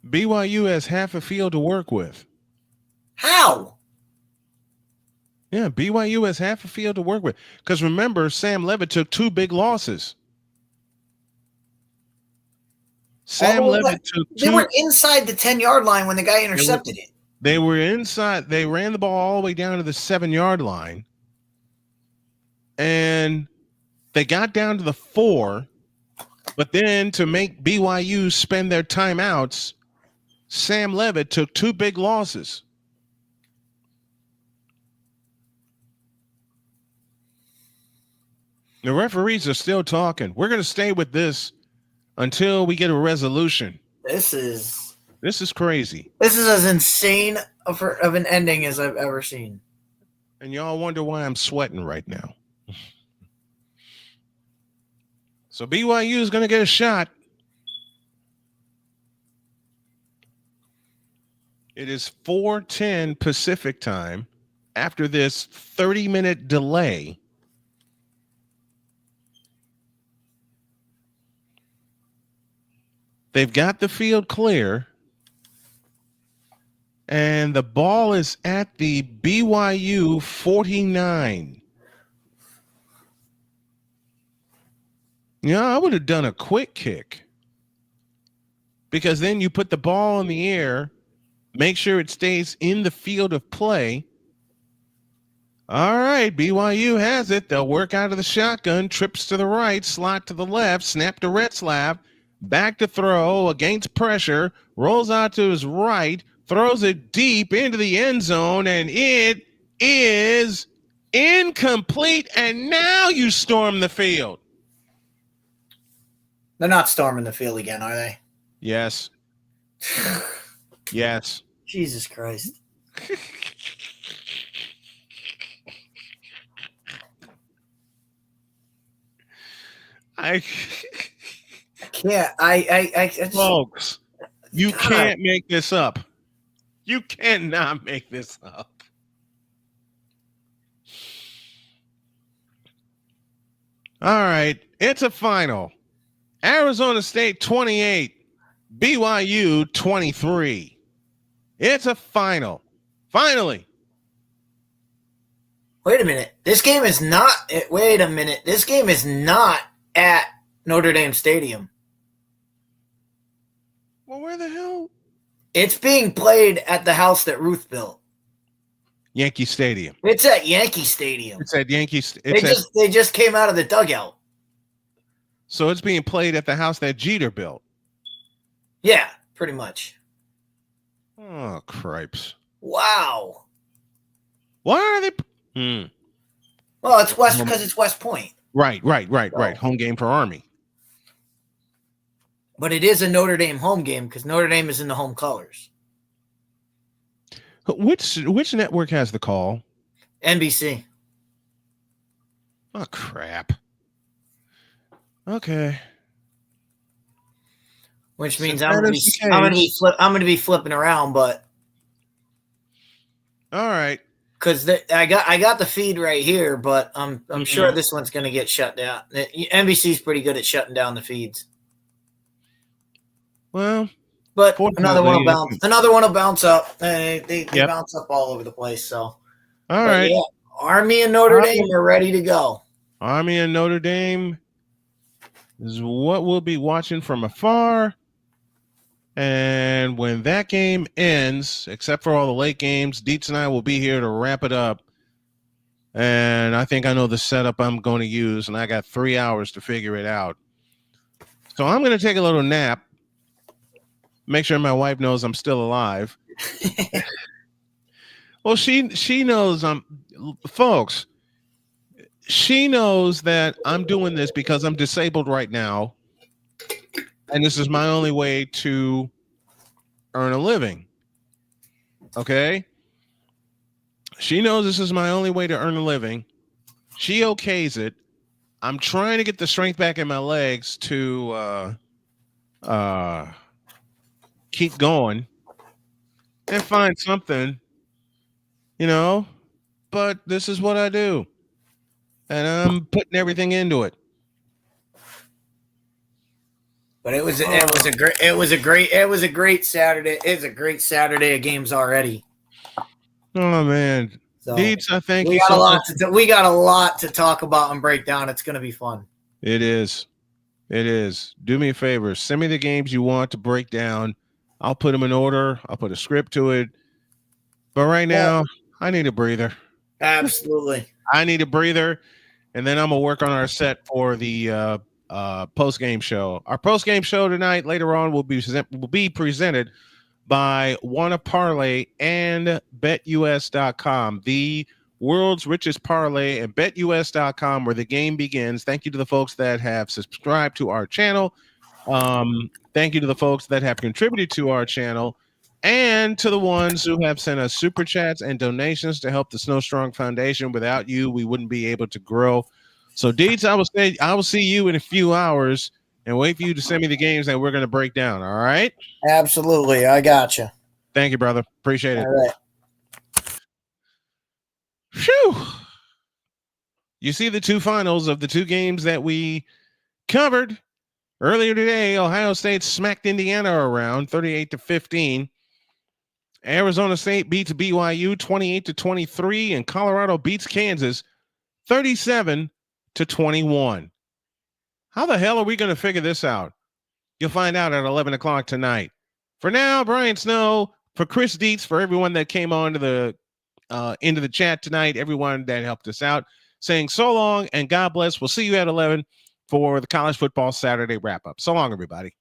BYU has half a field to work with. How? Yeah, BYU has half a field to work with. Because remember, Sam Levitt took 2 big losses. Sam Levitt took 2. They were inside the 10-yard line when the guy intercepted it. They were inside. They ran the ball all the way down to the 7-yard line. And they got down to the 4. But then to make BYU spend their timeouts, Sam Levitt took 2 big losses. The referees are still talking. We're going to stay with this until we get a resolution. This is crazy. This is as insane of an ending as I've ever seen. And y'all wonder why I'm sweating right now. So BYU is going to get a shot. It is 4:10 Pacific time after this 30-minute delay. They've got the field clear, and the ball is at the BYU 49. Yeah, I would have done a quick kick, because then you put the ball in the air, make sure it stays in the field of play. All right, BYU has it. They'll work out of the shotgun, trips to the right, slot to the left, snap to Retzlaff. Back to throw against pressure, rolls out to his right, throws it deep into the end zone, and it is incomplete. And now you storm the field. They're not storming the field again, are they? Yes. Yes. Jesus Christ. I can't. Folks, you can't make this up. You cannot make this up. All right, it's a final. Arizona State 28, BYU 23. It's a final. Finally. Wait a minute. This game is not. Wait a minute. This game is not at Notre Dame Stadium. Well, where the hell? It's being played at the house that Ruth built. Yankee Stadium. It's at Yankee Stadium. It's at Yankee. They just came out of the dugout. So it's being played at the house that Jeter built. Yeah, pretty much. Oh, cripes. Wow. Why are they? Well, it's West because it's West Point. Right. Home game for Army. But it is a Notre Dame home game because Notre Dame is in the home colors. Which network has the call? NBC. Oh, crap. Okay. Which means I'm going to be flipping around, but All right. Because I got the feed right here, but I'm sure this one's going to get shut down. NBC's pretty good at shutting down the feeds. Well, but another one will bounce up. They bounce up all over the place. So, all right. Yeah, Army and Notre Dame are ready to go. Army and Notre Dame is what we'll be watching from afar. And when that game ends, except for all the late games, Dietz and I will be here to wrap it up. And I think I know the setup I'm going to use, and I got 3 hours to figure it out. So I'm going to take a little nap, make sure my wife knows I'm still alive. Well, she knows folks, she knows that I'm doing this because I'm disabled right now. And this is my only way to earn a living. Okay? She knows this is my only way to earn a living. She okays it. I'm trying to get the strength back in my legs to keep going and find something, but this is what I do. And I'm putting everything into it. But it was a great Saturday. It was a great Saturday of games already. Oh man, so Dietz, I think we got a lot to talk about and break down. It's going to be fun. It is. Do me a favor. Send me the games you want to break down. I'll put them in order. I'll put a script to it. But right now, I need a breather. Absolutely. I need a breather, and then I'm gonna work on our set for the post-game show. Our post-game show tonight, later on, will be presented by Wanna Parlay and BetUS.com, the world's richest parlay, and BetUS.com, where the game begins. Thank you to the folks that have subscribed to our channel. Thank you to the folks that have contributed to our channel, and to the ones who have sent us super chats and donations to help the Snow Strong Foundation. Without you, we wouldn't be able to grow. So, Dietz, I will see you in a few hours and wait for you to send me the games that we're going to break down. All right? Absolutely. I got you. Thank you, brother. Appreciate it. All right. Phew. You see the two finals of the two games that we covered earlier today. Ohio State smacked Indiana around 38-15. Arizona State beats BYU 28-23, and Colorado beats Kansas 37-21. How the hell are we going to figure this out? You'll find out at 11 o'clock tonight. For now, Brian Snow, for Chris Dietz, for everyone that came on to the into the chat tonight, everyone that helped us out, saying so long and God bless. We'll see you at 11 for the College Football Saturday wrap-up. So long, everybody.